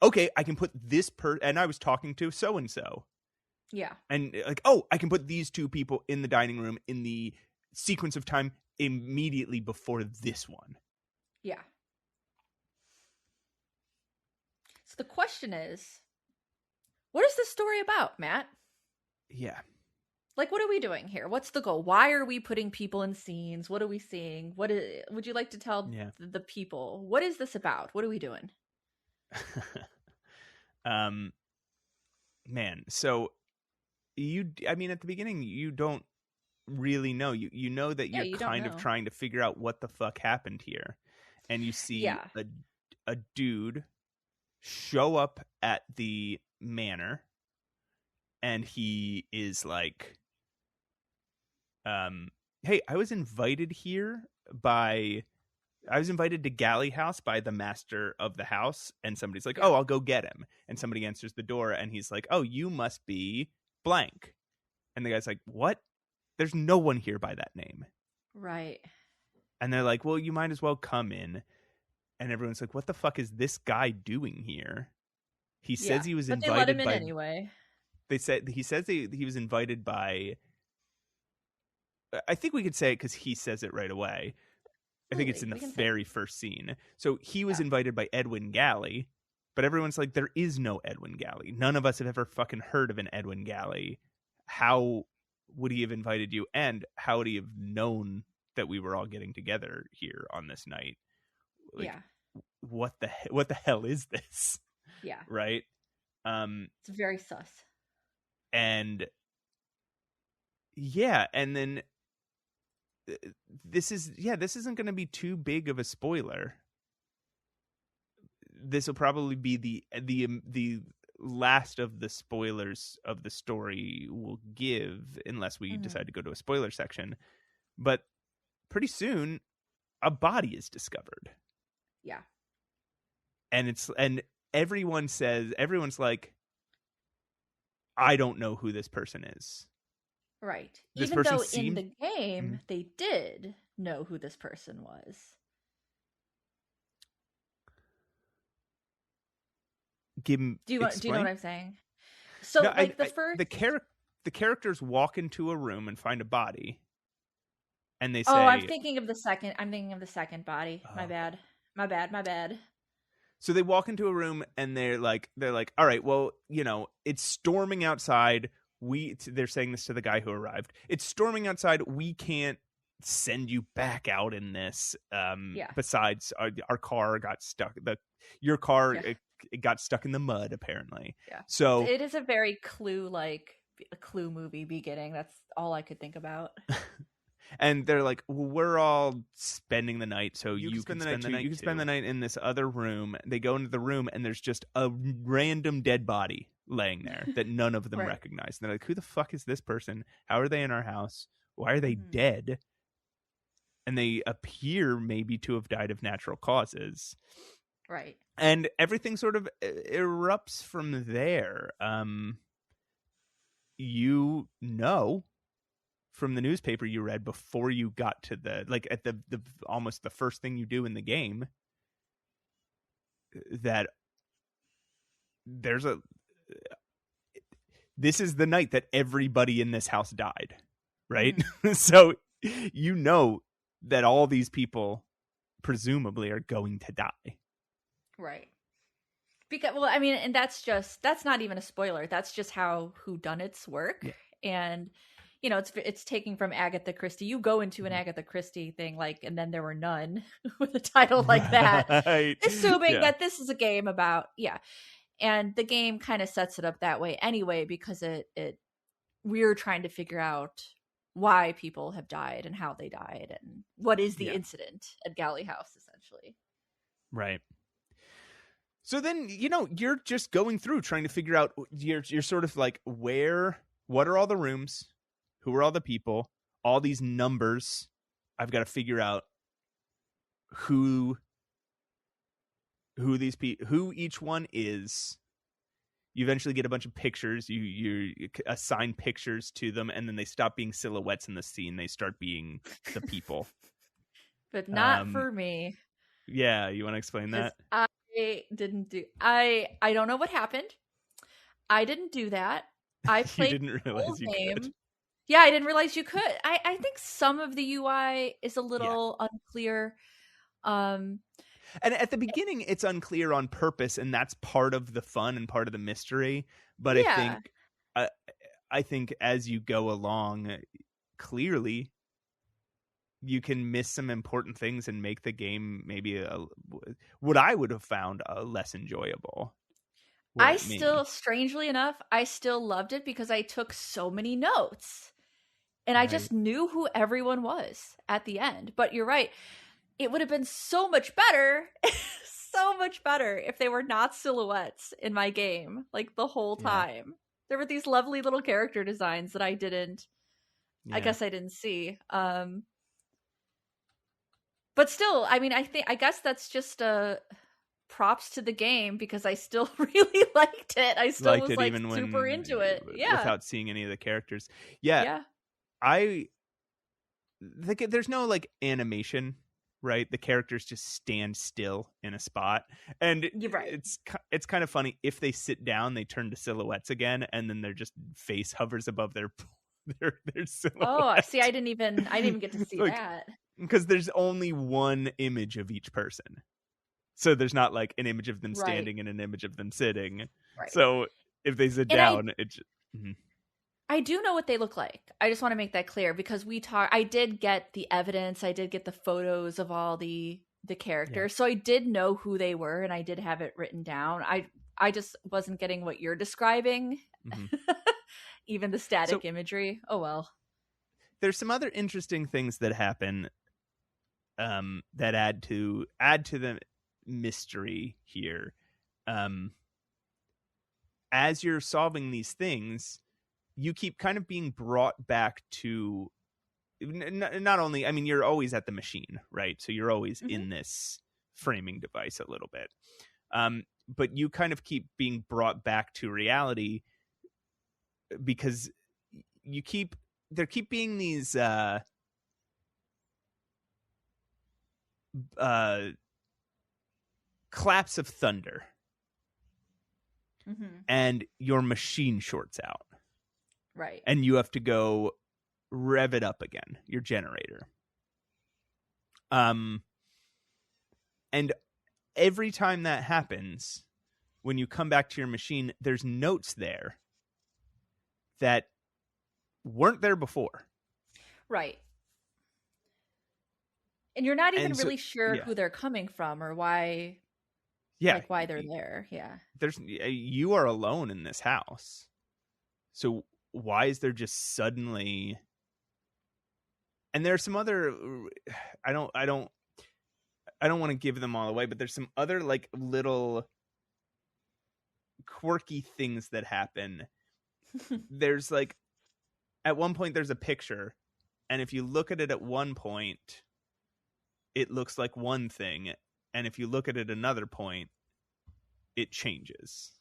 okay, I can put this and I was talking to so and so. And like, oh, I can put these 2 people in the dining room in the sequence of time immediately before this one. So the question is, what is this story about, Matt? Like, what are we doing here? What's the goal? Why are we putting people in scenes? What are we seeing? Would you like to tell the people, what is this about? What are we doing? Man, so at the beginning, you don't really know. You know that you're kind of trying to figure out what the fuck happened here, and you see a dude show up at the manor, and he is like, hey, I was invited to Galley House by the master of the house. And somebody's like, oh, I'll go get him. And somebody answers the door, and he's like, oh, you must be blank. And the guy's like, what? There's no one here by that name. Right. And they're like, well, you might as well come in. And everyone's like, what the fuck is this guy doing here? He says he was invited. They let him in anyway. He says he was invited by, I think we could say it because he says it right away. I think it's in the very first scene. So he was invited by Edwin Galley, but everyone's like, there is no Edwin Galley. None of us have ever fucking heard of an Edwin Galley. How would he have invited you? And how would he have known that we were all getting together here on this night? Like, what the hell is this? Yeah. Right? It's very sus. And yeah, and then this isn't going to be too big of a spoiler. This will probably be the last of the spoilers of the story we'll give, unless we decide to go to a spoiler section. But pretty soon, a body is discovered. Yeah. And everyone's like, I don't know who this person is. Right. Even though in the game they did know who this person was. Do you know what I'm saying? So no, the characters walk into a room and find a body, and they say, "Oh, I'm thinking of the second body. Oh. My bad." So they walk into a room and they're like, all right, well, it's storming outside. They're saying this to the guy who arrived. It's storming outside. We can't send you back out in this. Besides, our car got stuck. Your car it got stuck in the mud, apparently. Yeah. So it is a very Clue movie beginning. That's all I could think about. And they're like, well, we're all spending the night, so you can spend the night. You can spend the night in this other room. They go into the room, and there's just a random dead body laying there that none of them recognize. And they're like, who the fuck is this person? How are they in our house? Why are they dead? And they appear maybe to have died of natural causes. Right. And everything sort of erupts from there. From the newspaper you read before you got to at the almost the first thing you do in the game, that this is the night that everybody in this house died, right? So that all these people presumably are going to die. Right. Because, well, I mean, and that's not even a spoiler. That's just how whodunits work. Yeah. And, it's taking from Agatha Christie. You go into an Agatha Christie thing, and then there were none with a title like that, assuming that this is a game about, and the game kind of sets it up that way anyway, because we're trying to figure out why people have died and how they died and what is the incident at Galley House, essentially. Right. So then, you're just going through trying to figure out, you're sort of like, what are all the rooms? Who are all the people? All these numbers. I've got to figure out who each one is. You eventually get a bunch of pictures. You assign pictures to them, and then they stop being silhouettes in the scene. They start being the people. But not for me. Yeah, you want to explain that? I don't know what happened. I didn't do that. I played you didn't realize you game. Could. Yeah, I didn't realize you could. I think some of the UI is a little unclear. And at the beginning, it's unclear on purpose, and that's part of the fun and part of the mystery. But I think as you go along, clearly, you can miss some important things and make the game maybe what I would have found less enjoyable. Strangely enough, I still loved it because I took so many notes. And I just knew who everyone was at the end. But you're right. It would have been so much better, if they were not silhouettes in my game, the whole time. There were these lovely little character designs that I didn't see. But still, I mean, I guess that's just props to the game, because I still really liked it. I still was super into it. Yeah. Without seeing any of the characters. Yeah. I think there's no animation, right? The characters just stand still in a spot, and it's kind of funny. If they sit down, they turn to silhouettes again, and then their just face hovers above their silhouette. Oh, see, I didn't even get to see that, because there's only one image of each person, so there's not an image of them standing and an image of them sitting. Right. So if they sit down, I do know what they look like. I just want to make that clear, because I did get the evidence. I did get the photos of all the characters. Yeah. So I did know who they were, and I did have it written down. I just wasn't getting what you're describing. Mm-hmm. Even the static imagery. Oh, well. There's some other interesting things that happen that add to the mystery here. As you're solving these things, you keep kind of being brought back to not only, I mean, you're always at the machine, right? So you're always mm-hmm. in this framing device a little bit. But you kind of keep being brought back to reality because there keep being these claps of thunder. Mm-hmm. And your machine shorts out. Right. And you have to go rev it up again, your generator. And every time that happens, when you come back to your machine, there's notes there that weren't there before. Right. And you're not even really sure who they're coming from or why. Yeah. Like why they're there. Yeah. You are alone in this house. So why is there just suddenly, and there are some other, I don't want to give them all away, but there's some other like little quirky things that happen. There's like, at one point there's a picture, and if you look at it at one point, it looks like one thing. And if you look at it another point, it changes.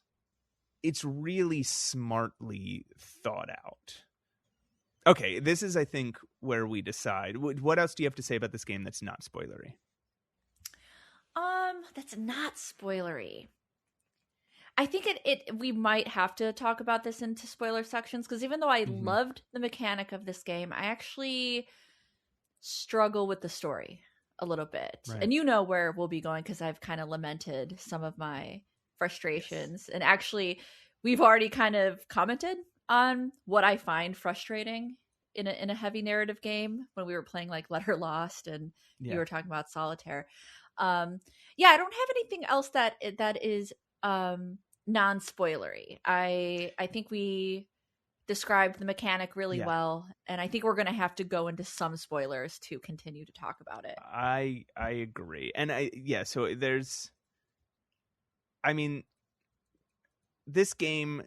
It's really smartly thought out. Okay, this is, I think, where we decide. What else do you have to say about this game that's not spoilery? That's not spoilery. I think we might have to talk about this into spoiler sections, because even though I mm-hmm. loved the mechanic of this game, I actually struggle with the story a little bit. Right. And you know where we'll be going, because I've kind of lamented some of my frustrations. Yes. And actually, we've already kind of commented on what I find frustrating in a heavy narrative game when we were playing like Letter Lost, and you were talking about Solitaire. I don't have anything else that is non-spoilery. I think we described the mechanic really well, and I think we're going to have to go into some spoilers to continue to talk about it. I agree. And so there's, I mean, this game,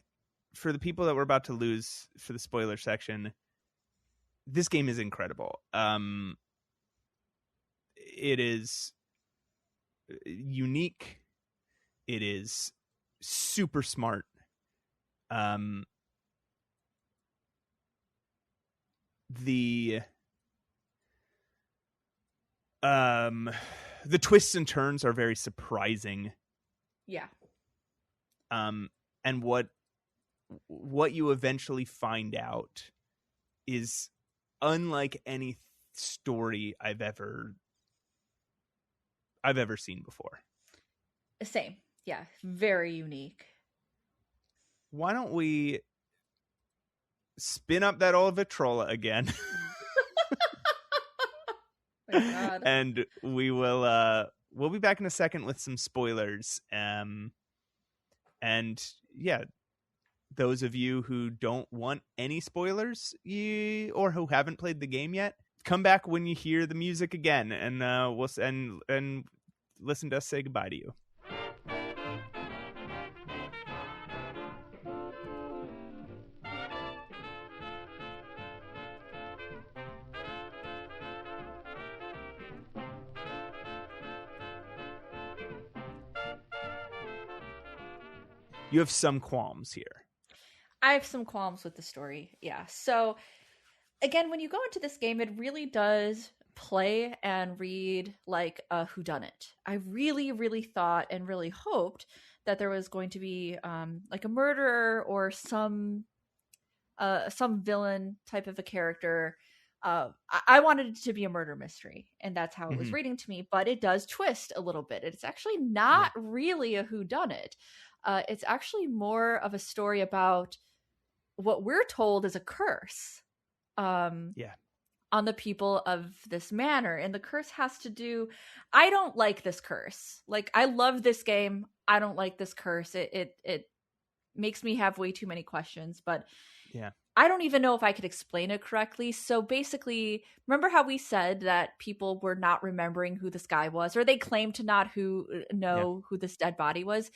for the people that we're about to lose for the spoiler section, this game is incredible. It is unique. It is super smart. The twists and turns are very surprising. Yeah. And what you eventually find out is unlike any story I've ever seen before. Same. Yeah. Very unique. Why don't we spin up that old Victrola again? My God. And we will we'll be back in a second with some spoilers. And yeah, those of you who don't want any spoilers or who haven't played the game yet, come back when you hear the music again, and we'll and listen to us say goodbye to you. You have some qualms here. I have some qualms with the story. Yeah. So again, when you go into this game, it really does play and read like a whodunit. I really, really thought and really hoped that there was going to be like a murderer or some villain type of a character. I wanted it to be a murder mystery, and that's how it was reading to me. But it does twist a little bit. It's actually not really a whodunit. It's actually more of a story about what we're told is a curse on the people of this manor. And the curse has to do, I don't like this curse. Like, I love this game. I don't like this curse. It makes me have way too many questions, but yeah. I don't even know if I could explain it correctly. So basically, remember how we said that people were not remembering who this guy was, or they claimed to not know who this dead body was?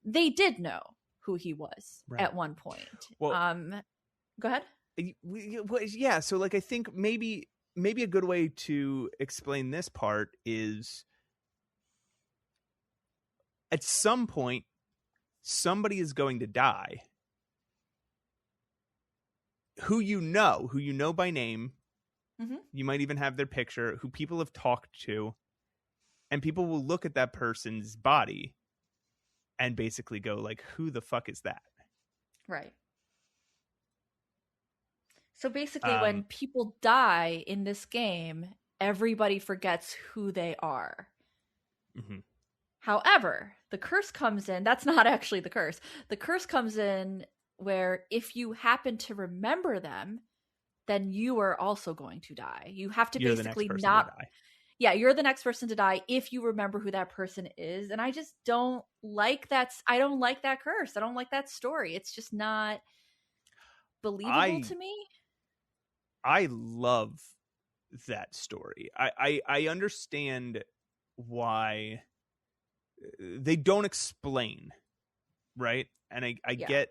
They did know who he was at one point. Well, go ahead. Yeah, so like I think maybe a good way to explain this part is at some point somebody is going to die who you know by name. Mm-hmm. You might even have their picture, who people have talked to, and people will look at that person's body and basically go like, who the fuck is that? Right. So basically, when people die in this game, everybody forgets who they are. Mm-hmm. However, the curse comes in. That's not actually the curse. The curse comes in where if you happen to remember them, then you are also going to die. You have to basically not. Yeah, you're the next person to die if you remember who that person is. And I just don't like that. I don't like that curse. I don't like that story. It's just not believable to me. I love that story. I understand why they don't explain, right? And I get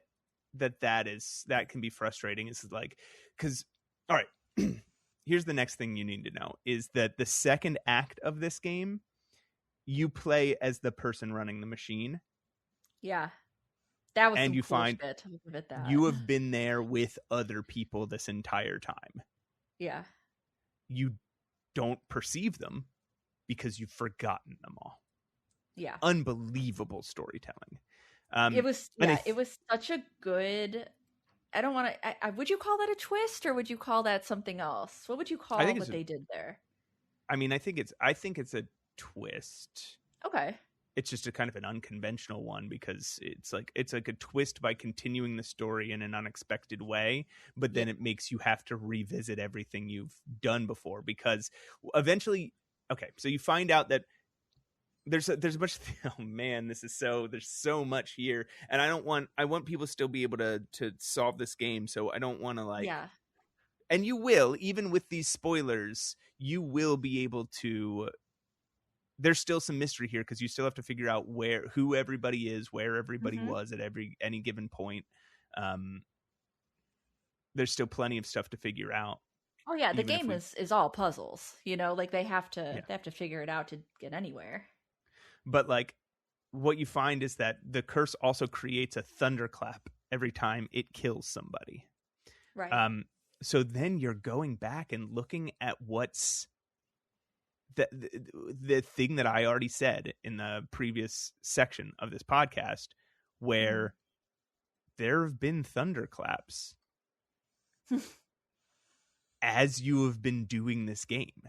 that can be frustrating. It's like, because, all right, here's the next thing you need to know is that the second act of this game, you play as the person running the machine. Yeah. That was and you cool find shit with that. You have been there with other people this entire time. Yeah. You don't perceive them because you've forgotten them all. Yeah. Unbelievable storytelling. It was such a good. I don't want to. Would you call that a twist, or would you call that something else? What would you call what they did there? I mean, I think it's a twist. Okay. It's just a kind of an unconventional one because it's like a twist by continuing the story in an unexpected way, but then it makes you have to revisit everything you've done before because eventually, okay, so you find out that there's a bunch of oh man, there's so much here, and I want people to still be able to solve this game, so I don't want to and you will, even with these spoilers, you will be able to. There's still some mystery here because you still have to figure out who everybody is, where everybody was at any given point. There's still plenty of stuff to figure out. Oh yeah, the game is all puzzles. Like they have to figure it out to get anywhere. But like, what you find is that the curse also creates a thunderclap every time it kills somebody. Right. So then you're going back and looking at what's. The thing that I already said in the previous section of this podcast, where there have been thunderclaps as you have been doing this game,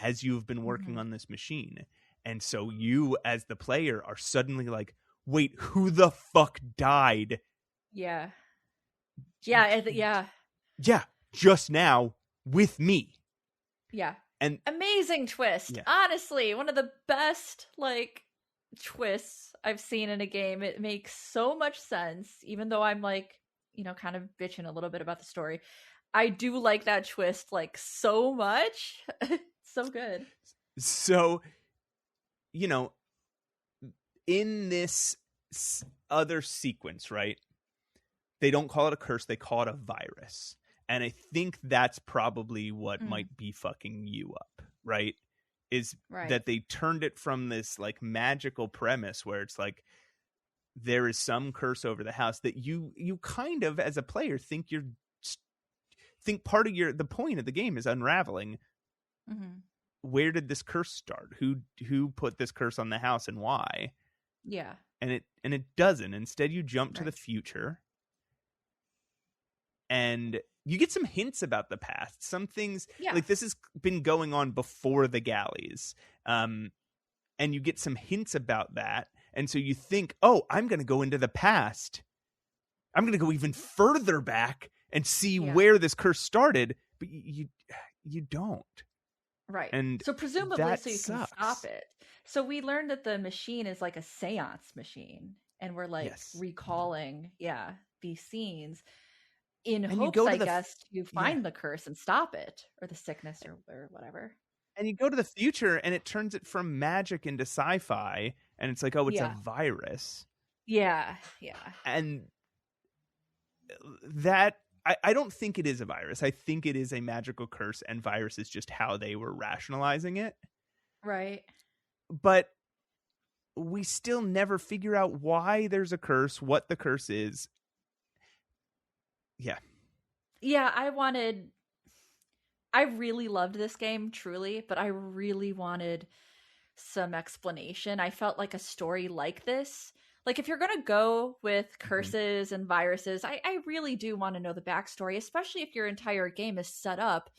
as you have been working on this machine. And so you, as the player, are suddenly like, wait, who the fuck died? Yeah. Yeah. Yeah. Just now with me. Yeah. And amazing twist. Yeah. Honestly, one of the best twists I've seen in a game. It makes so much sense, even though I'm kind of bitching a little bit about the story. I do like that twist so much. So good. So, in this other sequence, right? They don't call it a curse, they call it a virus. And I think that's probably what might be fucking you up, right? That they turned it from this magical premise where it's like there is some curse over the house that you kind of as a player think part of the point of the game is unraveling. Where did this curse start? Who put this curse on the house and why? Yeah. And it doesn't. Instead, you jump to the future. And you get some hints about the past. Some things this has been going on before the galleys. And you get some hints about that. And so you think, oh, I'm going to go into the past. I'm going to go even further back and see where this curse started. But you don't. Right. And so presumably so you can stop it. So we learned that the machine is like a seance machine, and we're like recalling, these scenes in hopes, I guess, to find the curse and stop it, or the sickness, or whatever. And you go to the future, and it turns it from magic into sci-fi, and it's like, oh, it's a virus. Yeah. And that, I don't think it is a virus. I think it is a magical curse, and virus is just how they were rationalizing it. Right. But we still never figure out why there's a curse, what the curse is. Yeah. Yeah, I really loved this game, truly, but I really wanted some explanation. I felt like a story like this, like if you're going to go with curses and viruses, I really do want to know the backstory, especially if your entire game is set up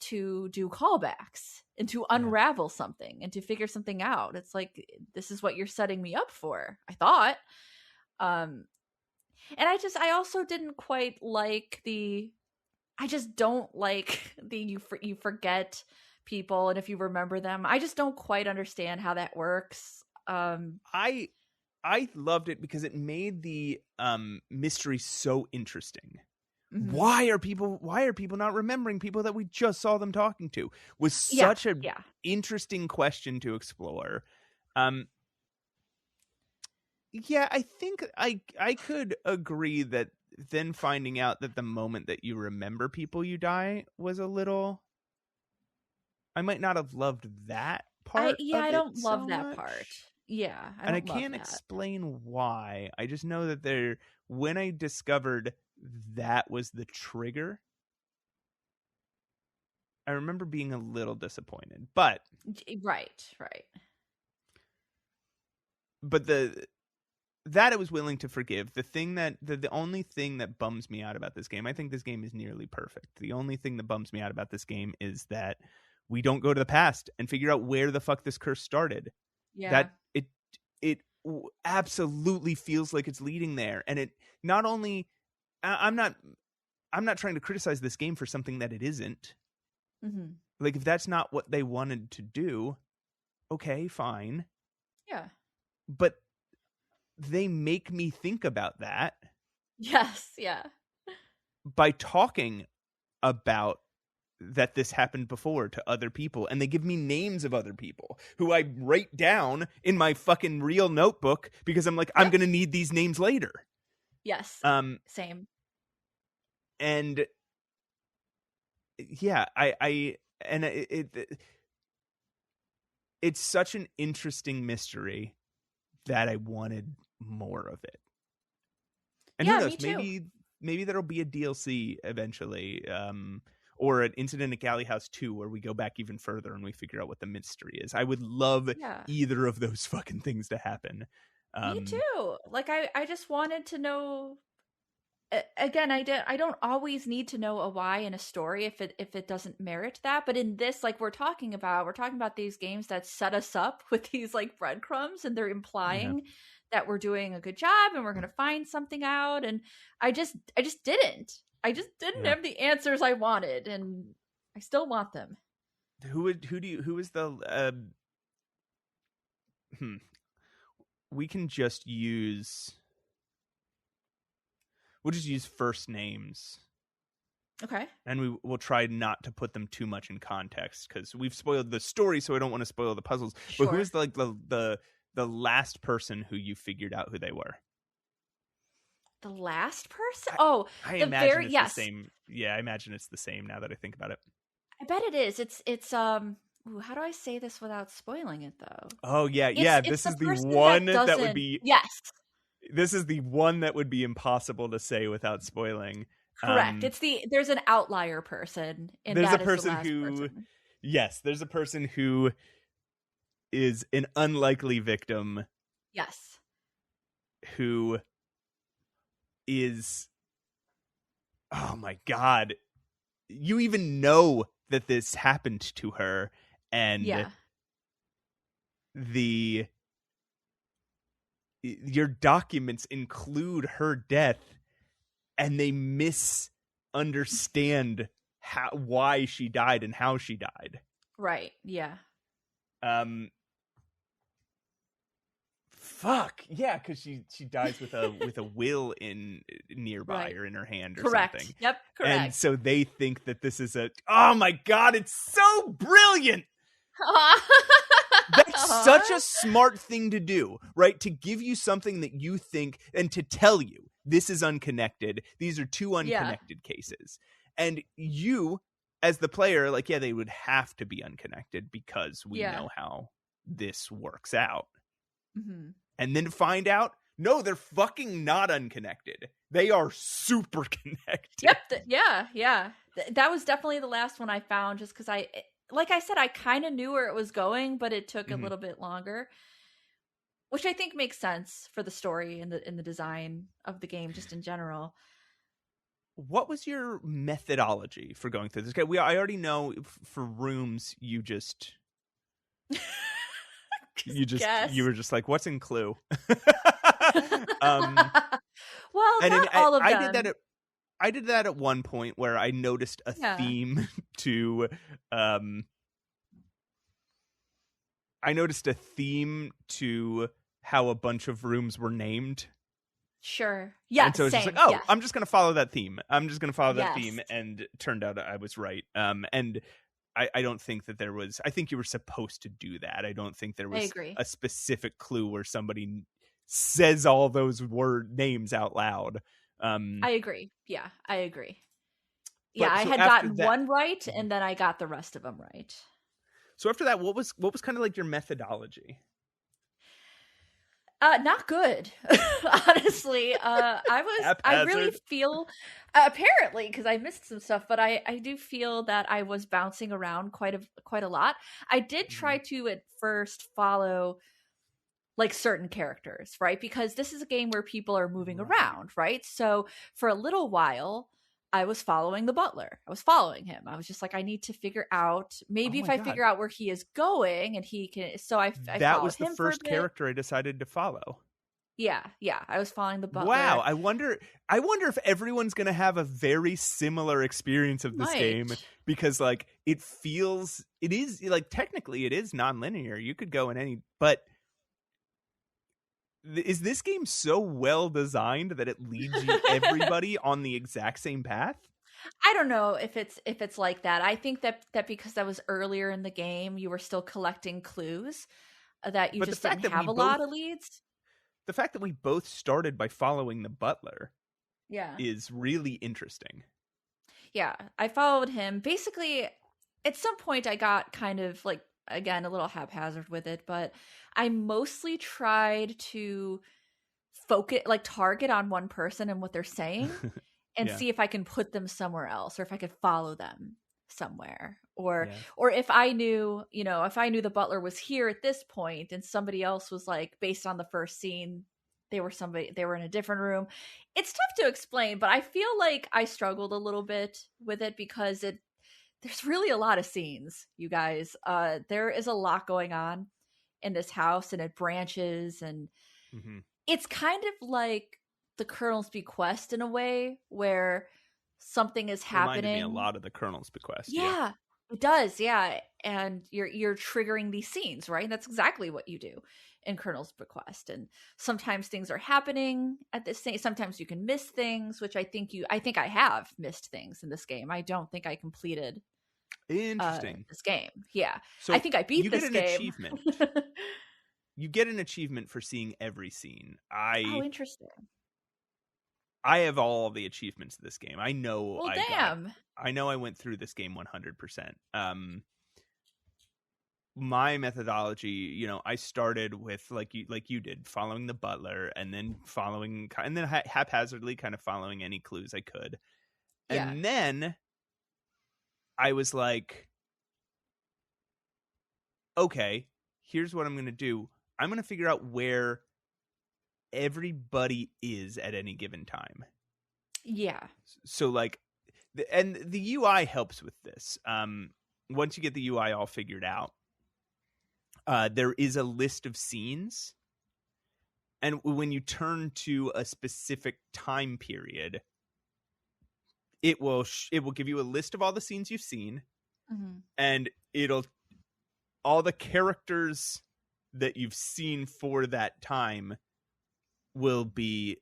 to do callbacks and to unravel something and to figure something out. It's like, this is what you're setting me up for, I thought. And I also didn't quite like I just don't like you forget people, and if you remember them, I just don't quite understand how that works. I loved it because it made the mystery so interesting. Mm-hmm. Why are people not remembering people that we just saw them talking to? Was such a interesting question to explore. Yeah, I think I could agree that then finding out that the moment that you remember people you die was a little. I might not have loved that part. I don't love that part. Yeah, I can't explain why. I just know that when I discovered that was the trigger, I remember being a little disappointed. But right. But that I was willing to forgive. The only thing that bums me out about this game, I think this game is nearly perfect. The only thing that bums me out about this game is that we don't go to the past and figure out where the fuck this curse started. Yeah. That it absolutely feels like it's leading there. And it not only, I'm not trying to criticize this game for something that it isn't. Mm-hmm. Like, if that's not what they wanted to do, okay, fine. Yeah. But they make me think about that. Yes, yeah. By talking about that this happened before to other people, and they give me names of other people who I write down in my fucking real notebook because I'm like, I'm going to need these names later. Yes. Same. And yeah, it's such an interesting mystery that I wanted more of it. And who knows, maybe there'll be a DLC eventually, or an incident at Galley House 2 where we go back even further and we figure out what the mystery is. I would love either of those fucking things to happen. Me too. Like, I just wanted to know. Again, I don't always need to know a why in a story if it doesn't merit that. But in this, like we're talking about these games that set us up with these like breadcrumbs, and they're implying that we're doing a good job and we're going to find something out. And I just didn't. I just didn't have the answers I wanted, and I still want them. Who is the we can just use. We'll just use first names. Okay. And we'll try not to put them too much in context because we've spoiled the story, so I don't want to spoil the puzzles. Sure. But who is the last person who you figured out who they were? The last person? I imagine it's the same. Yeah, I imagine it's the same now that I think about it. I bet it is. It's how do I say this without spoiling it though? Oh yeah. This is the one that would be This is the one that would be impossible to say without spoiling. Correct. There's an outlier person, and there's that a person is the last person. Yes, there's a person who is an unlikely victim. Yes. Who is, oh my God, you even know that this happened to her, and your documents include her death, and they misunderstand why she died and how she died. Right. Yeah. fuck yeah, because she dies with a will in nearby or in her hand or something. Yep, correct. And so they think that this is oh my god, it's so brilliant. That's such a smart thing to do, right? To give you something that you think and to tell you this is unconnected. These are two unconnected cases. And you, as the player, like, yeah, they would have to be unconnected because we know how this works out. Mm-hmm. And then to find out, no, they're fucking not unconnected. They are super connected. Yep. Yeah. That was definitely the last one I found just because like I said, I kind of knew where it was going, but it took a little bit longer, which I think makes sense for the story and the design of the game, just in general. What was your methodology for going through this? I already know for rooms, you were just like, what's in Clue? Well, not all of them. I did that at one point where I noticed a theme to how a bunch of rooms were named. Sure. Yeah. And so it's just like, I'm just gonna follow that theme. I'm just gonna follow that theme, and it turned out I was right. And I don't think that there was. I think you were supposed to do that. I don't think there was a specific clue where somebody says all those names out loud. I agree. Yeah, I agree. Yeah, I had gotten one right, and then I got the rest of them right. So after that, what was kind of like your methodology? Not good, honestly. I really feel, apparently, because I missed some stuff, but I do feel that I was bouncing around quite a lot. I did try to at first follow like certain characters, right? Because this is a game where people are moving around, right? So for a little while, I was following the butler. I was following him. I was just like, I need to figure out, maybe if I figure out where he is going and he can, so I that was the first character I decided to follow. Yeah. I was following the butler. Wow, I wonder if everyone's going to have a very similar experience of this game, because like it is like technically it is non-linear. You could go in any, but is this game so well designed that it leads you everybody on the exact same path? I don't know if it's like that. I think that because that was earlier in the game, you were still collecting clues, that you just didn't have a lot of leads. The fact that we both started by following the butler is really interesting. Yeah, I followed him. Basically, at some point I got kind of like, again, a little haphazard with it, but I mostly tried to target on one person and what they're saying and see if I can put them somewhere else, or if I could follow them somewhere, or if I knew, the butler was here at this point and somebody else was like, based on the first scene, they were in a different room. It's tough to explain, but I feel like I struggled a little bit with it because there's really a lot of scenes, you guys. There is a lot going on in this house, and it branches, and it's kind of like the Colonel's Bequest in a way, where something is happening. Reminded me a lot of the Colonel's Bequest. Yeah, it does. Yeah, and you're triggering these scenes, right? And that's exactly what you do in Colonel's Bequest. And sometimes things are happening at the same. Sometimes you can miss things, which I think I have missed things in this game. I don't think I completed. Interesting. This game. Yeah. So I think I beat this game. Achievement. You get an achievement for seeing every scene. Oh, interesting. I have all the achievements of this game. I know. Well, damn. I know I went through this game 100%. My methodology, I started with like you did, following the butler, and then haphazardly kind of following any clues I could. And then I was like, okay, here's what I'm going to do. I'm going to figure out where everybody is at any given time. Yeah. So like, and the UI helps with this. Once you get the UI all figured out, there is a list of scenes. And when you turn to a specific time period, it will give you a list of all the scenes you've seen, and all the characters that you've seen for that time will they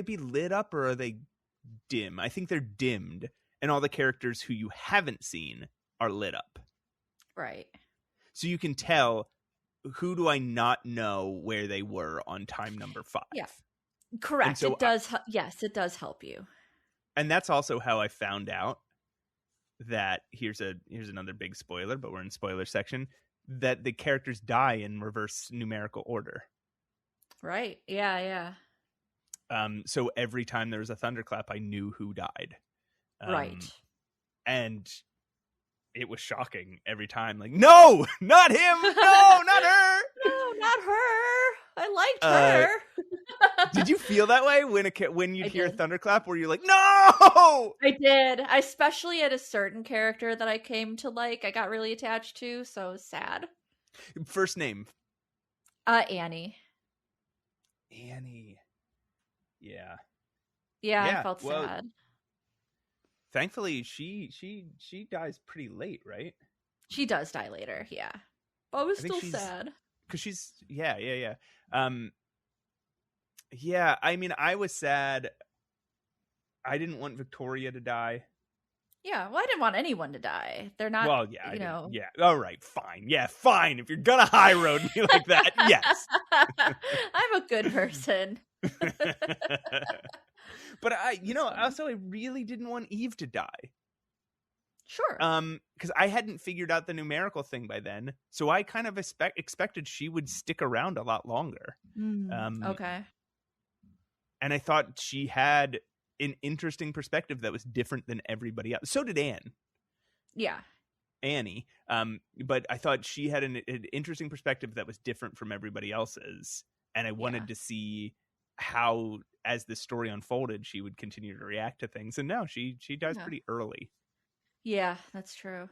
be lit up or are they dim? I think they're dimmed, and all the characters who you haven't seen are lit up. Right. So you can tell, who do I not know where they were on time number 5? Yeah. Correct. So it does. Yes, it does help you. And that's also how I found out that here's another big spoiler, but we're in spoiler section, that the characters die in reverse numerical order. Right. Yeah. So every time there was a thunderclap, I knew who died. Right. And it was shocking every time. Like, no, not him. No, not her. No, not her. I liked her. Did you feel that way when you'd hear a thunderclap where you're like, no? I did. Especially at a certain character that I came to like. I got really attached to, so it was sad. First name? Annie. Annie. Yeah. Yeah, I felt sad. Thankfully, she dies pretty late, right? She does die later, yeah. But I was still sad. Because she's yeah. Yeah, I mean, I was sad. I didn't want Victoria to die. Yeah, well, I didn't want anyone to die. They're not, well, yeah, yeah, all right, fine. Yeah, fine. If you're gonna high road me like that, yes. I'm a good person. But I really didn't want Eve to die. Sure. Because I hadn't figured out the numerical thing by then, so I kind of expected she would stick around a lot longer. Okay. And I thought she had an interesting perspective that was different than everybody else. So did Anne. Yeah. Annie. But I thought she had an interesting perspective that was different from everybody else's. And I wanted to see how, as the story unfolded, she would continue to react to things. And no, she dies pretty early. Yeah, that's true.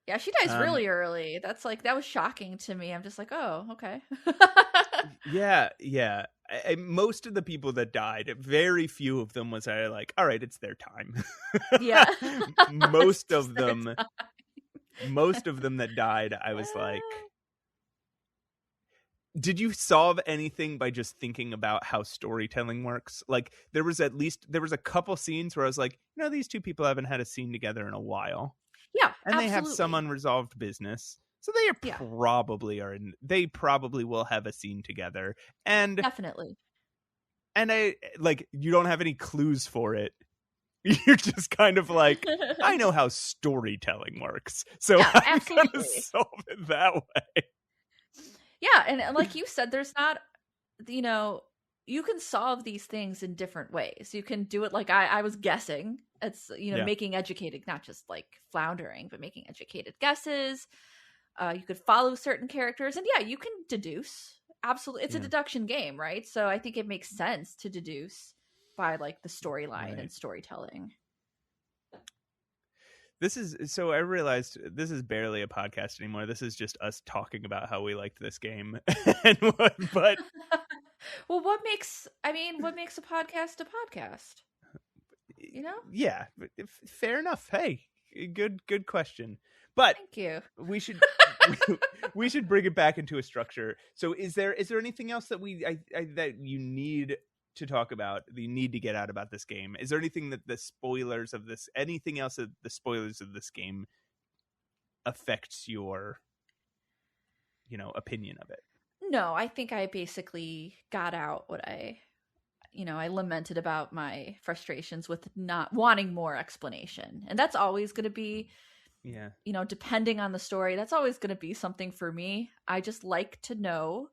Yeah, she dies really early. That was shocking to me. I'm just like, oh, okay. Yeah. Most of the people that died, very few of them was I like, all right, it's their time. Yeah. most of them that died, I was like, did you solve anything by just thinking about how storytelling works? Like, there was a couple scenes where I was like, these two people haven't had a scene together in a while. Yeah, and absolutely. They have some unresolved business. So they they probably will have a scene together. And definitely. And you don't have any clues for it. You're just kind of like, I know how storytelling works. So I'm going to solve it that way. Yeah. And like you said, there's not, you can solve these things in different ways. You can do it like I was guessing. It's, making educated, not just like floundering, but making educated guesses. You could follow certain characters, and you can deduce. Absolutely. It's a deduction game, right? So I think it makes sense to deduce by like the storyline and storytelling. So I realized this is barely a podcast anymore. This is just us talking about how we liked this game. But well, what makes a podcast a podcast? Yeah, fair enough. Hey, good question. But thank you. We should bring it back into a structure. So is there anything else that that you need to talk about, that you need to get out about this game? Is there anything that anything else that the spoilers of this game affects your opinion of it? No, I think I basically got out what I lamented about my frustrations with not wanting more explanation. And that's always going to be, depending on the story, that's always going to be something for me. I just like to know.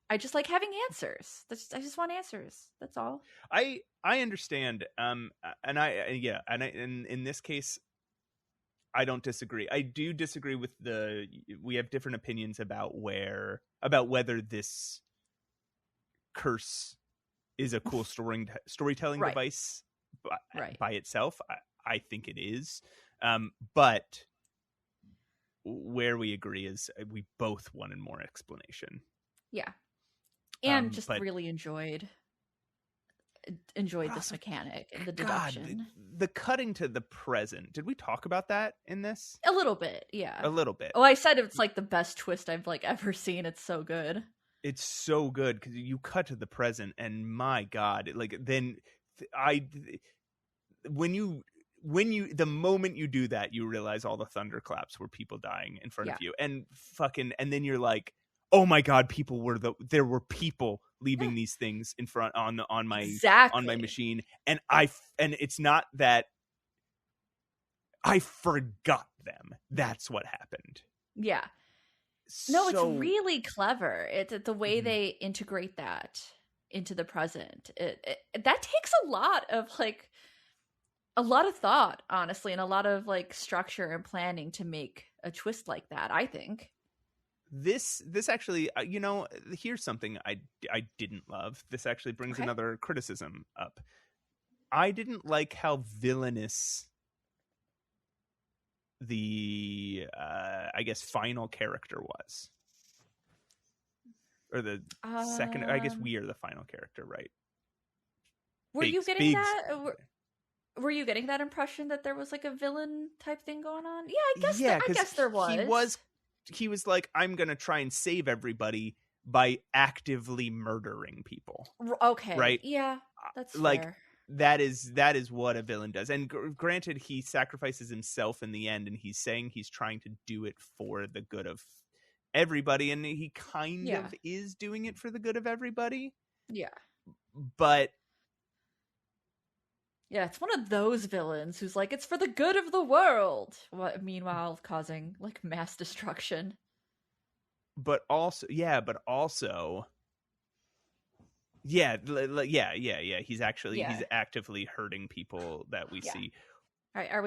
I just like having answers. I just want answers. That's all. I understand. And in this case, I don't disagree. I do disagree with we have different opinions about whether this curse is a cool storytelling device by itself. I think it is. But where we agree is we both wanted more explanation. Yeah. And really enjoyed enjoyed this mechanic and the deduction. God, the cutting to the present. Did we talk about that in this? A little bit, yeah. A little bit. Oh, I said it's like the best twist I've like ever seen. It's so good. It's so good because you cut to the present, and my God, like then the moment you do that, you realize all the thunderclaps were people dying in front of you, and then you're like, oh my God, there were people leaving these things in front on my machine, and it's not that I forgot them. That's what happened. Yeah. No, it's really clever. It's the way they integrate that into the present. That takes a lot of thought, honestly, and a lot of like structure and planning to make a twist like that, I think. This actually, here's something I didn't love. This actually brings another criticism up. I didn't like how villainous the I guess final character was, or the second. I guess we are the final character, right? Were you getting that? Were you getting that impression that there was like a villain type thing going on? Yeah, I guess there was. He was like, I'm gonna try and save everybody by actively murdering people. Okay, right? Yeah, that's like fair. that is what a villain does. And granted, he sacrifices himself in the end, and he's saying he's trying to do it for the good of everybody, and he kind of is doing it for the good of everybody. Yeah. But yeah, it's one of those villains who's like, it's for the good of the world, meanwhile causing like mass destruction. But also he's actively hurting people that we see. All right, are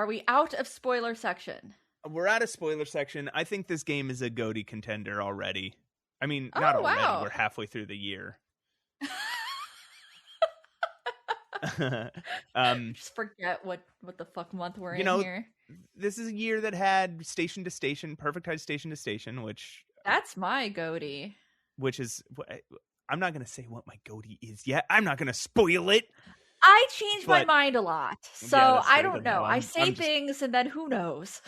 we out of spoiler section? We're out of spoiler section. I think this game is a GOTY contender already. I mean, not already. Wow. We're halfway through the year. Just forget what the fuck month we're in here. This is a year that had station to station, perfectized station to station, which that's my GOTY. Which is, I'm not going to say what my GOTY is yet. I'm not going to spoil it. I change my mind a lot, so I don't know. I say things, and then who knows?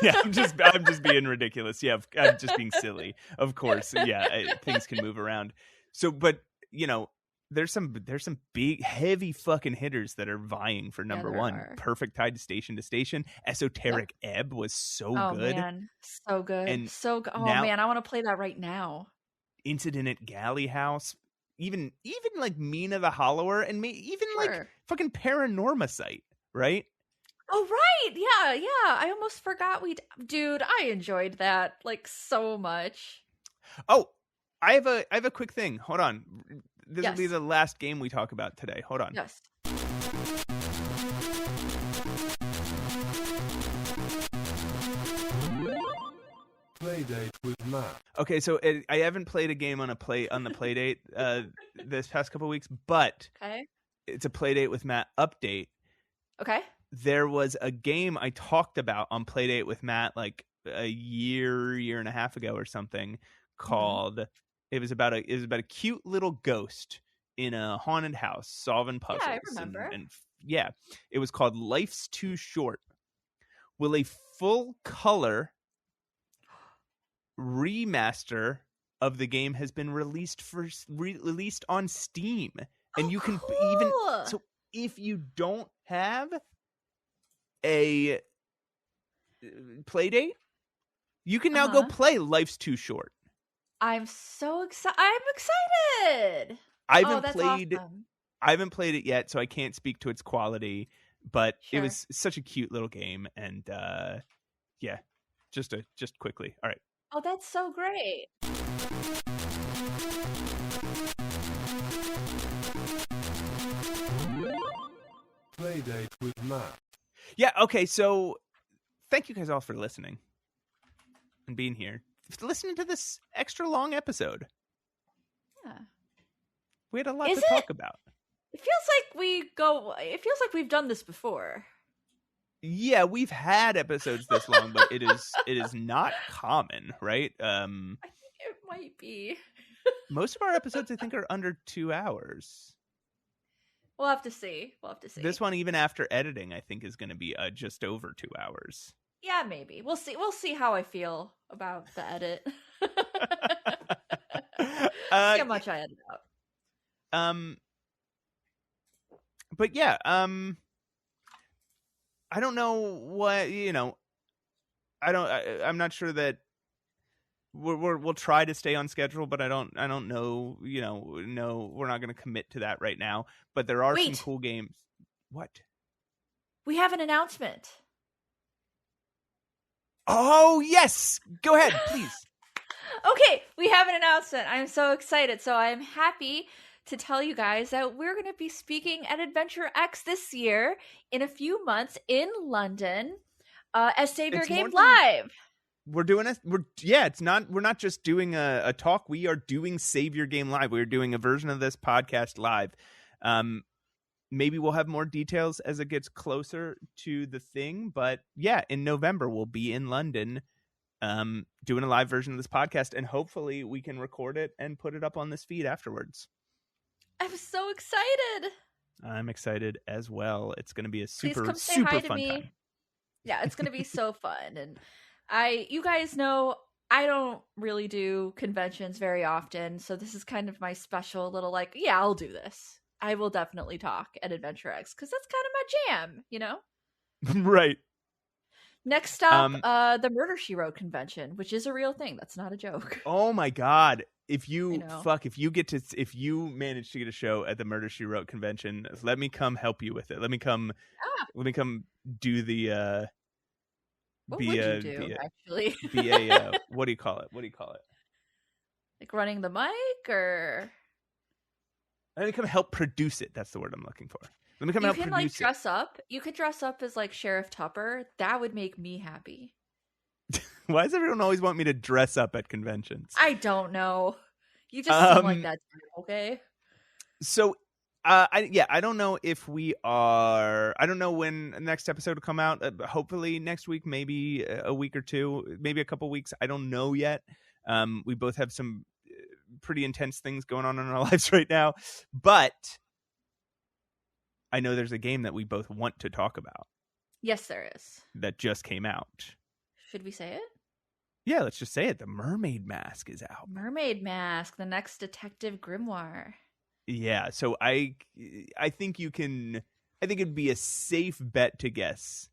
Yeah, I'm just being ridiculous. Yeah, I'm just being silly. Of course, things can move around. So, but there's some big heavy fucking hitters that are vying for number one. Perfect tied station to station. Esoteric Ebb was so good. Man. So good. And so good. Oh man, I want to play that right now. Incident at Galley House. Even like Mina the Hollower, and like fucking Paranormacite, right? Oh right, yeah. I almost forgot dude. I enjoyed that like so much. Oh, I have a quick thing. Hold on. This will be the last game we talk about today. Hold on. Yes. Playdate with Matt. Okay, so I haven't played a game on the Playdate this past couple weeks, but it's a Playdate with Matt update. Okay. There was a game I talked about on Playdate with Matt like a year and a half ago or something called. It was about a cute little ghost in a haunted house solving puzzles. Yeah, I remember. And it was called Life's Too Short. Will a full color remaster of the game has been released released on Steam, and you can so if you don't have a Playdate, you can now go play Life's Too Short. I'm so excited. I'm excited. I haven't played it yet, so I can't speak to its quality, but it was such a cute little game, and just quickly. All right. Oh, that's so great. Playdate with Matt. Yeah, okay, so thank you guys all for listening and being here. Listening to this extra long episode. Yeah. We had a lot to talk about. It feels like we've done this before. Yeah, we've had episodes this long, but it is not common, right? I think it might be. Most of our episodes, I think, are under 2 hours. We'll have to see. This one, even after editing, I think is going to be just over 2 hours. Yeah, maybe. We'll see. We'll see how I feel about the edit. See how much I edit out. But yeah, I don't know what, I'm not sure that we'll try to stay on schedule, but I don't know, no, we're not going to commit to that right now, but there are some cool games. What? We have an announcement. Oh, yes. Go ahead, please. Okay, we have an announcement. I'm so excited. So I'm happy to tell you guys that we're going to be speaking at Adventure X this year in a few months in London as Save Your Game Live. We're doing we're not just doing a talk. We are doing Save Your Game Live. We're doing a version of this podcast live. Maybe we'll have more details as it gets closer to the thing. But yeah, in November, we'll be in London doing a live version of this podcast. And hopefully we can record it and put it up on this feed afterwards. I'm so excited. I'm excited as well. It's going to be a super fun me. Time. Yeah, it's going to be so fun. And you guys know I don't really do conventions very often. So this is kind of my special little I'll do this. I will definitely talk at Adventure X because that's kind of my jam, Right. Next up, the Murder, She Wrote convention, which is a real thing. That's not a joke. Oh my God. If you manage to get a show at the Murder, She Wrote convention, let me come help you with it. Let me come do the, what would you do, actually? what do you call it? Like running the mic or? Let me come help produce it. That's the word I'm looking for. Let me come help produce it. Dress up. You could dress up as Sheriff Tupper. That would make me happy. Why does everyone always want me to dress up at conventions? I don't know. You just seem like that. Okay. So, I don't know if we are. I don't know when the next episode will come out. Hopefully next week, maybe a week or two, maybe a couple weeks. I don't know yet. We both have some pretty intense things going on in our lives right now, but I know there's a game that we both want to talk about. Yes, there is. That just came out. Should we say it? Yeah, let's just say it. The Mermaid Mask is out. Mermaid Mask, the next detective grimoire. Yeah, so I think it'd be a safe bet to guess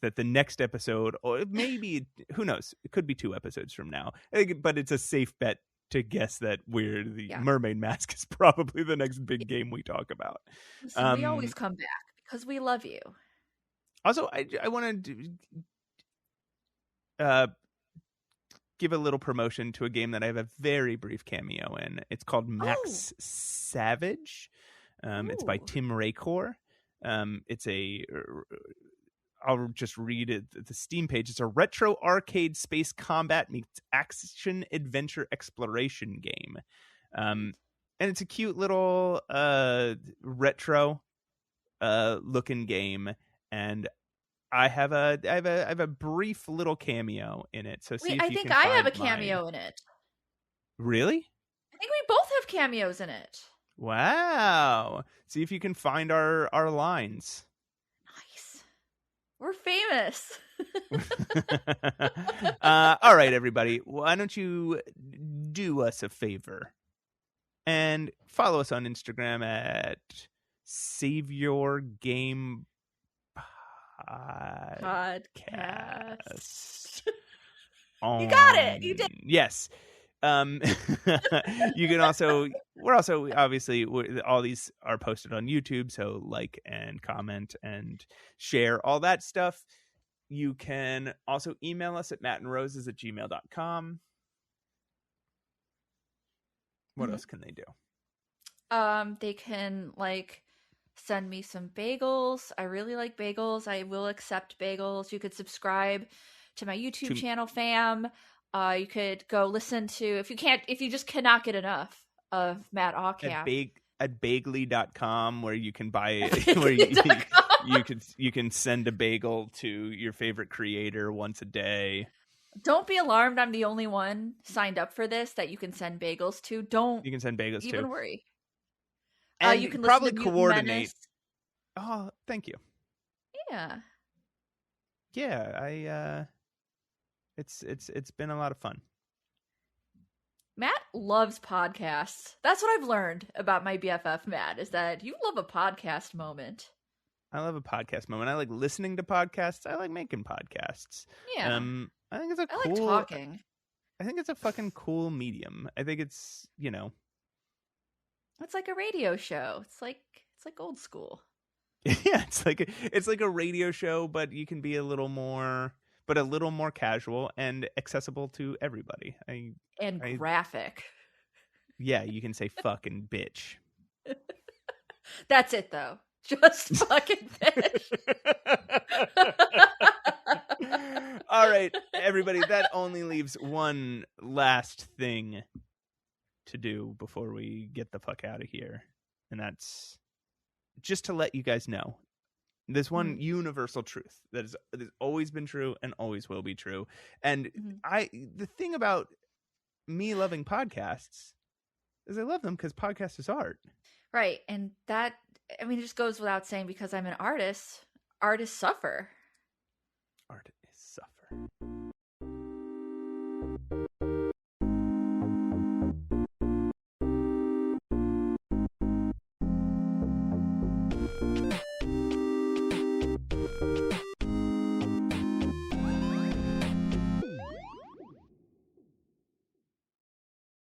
that the next episode, or maybe, who knows, it could be 2 episodes from now. But it's a safe bet to guess that Mermaid Mask is probably the next big game we talk about. Listen, we always come back because we love you. Also, I want to give a little promotion to a game that I have a very brief cameo in. It's called Max Savage. It's by Tim Raycor. I'll just read it, the Steam page. It's a retro arcade space combat meets action adventure exploration game. And it's a cute little retro looking game. And I have a brief little cameo in it. So I think I have a cameo in it. Really? I think we both have cameos in it. Wow. See if you can find our lines. Nice. We're famous. All right, everybody. Why don't you do us a favor and follow us on Instagram at Save Your Game Podcast. You got it. You did. Yes. You can also, obviously all these are posted on YouTube, so like and comment and share all that stuff. You can also email us at mattandroses@gmail.com. What else can they do? They can send me some bagels. I really like bagels. I will accept bagels. You could subscribe to my YouTube channel, fam. You could go listen to, if you just cannot get enough of Matt Allcap. At bagely.com, where you can buy you can send a bagel to your favorite creator once a day. Don't be alarmed. I'm the only one signed up for this that you can send bagels to. You can send bagels even worry. And you can probably listen to coordinate. Menace. Oh, thank you. Yeah. Yeah, it's been a lot of fun. Matt loves podcasts. That's what I've learned about my BFF, Matt, is that you love a podcast moment. I love a podcast moment. I like listening to podcasts. I like making podcasts. Yeah. I think it's a cool. I like talking. I think it's a fucking cool medium. I think it's, It's like a radio show. It's like old school. Yeah, it's like a radio show, but you can be a little more casual and accessible to everybody. Graphic. Yeah, you can say fucking bitch. That's it though. Just fucking bitch. All right, everybody, that only leaves one last thing to do before we get the fuck out of here. And that's just to let you guys know this one universal truth that has always been true and always will be true. And the thing about me loving podcasts is I love them because podcast is art. Right. And that, I mean, it just goes without saying, because I'm an artist, artists suffer. Artists suffer.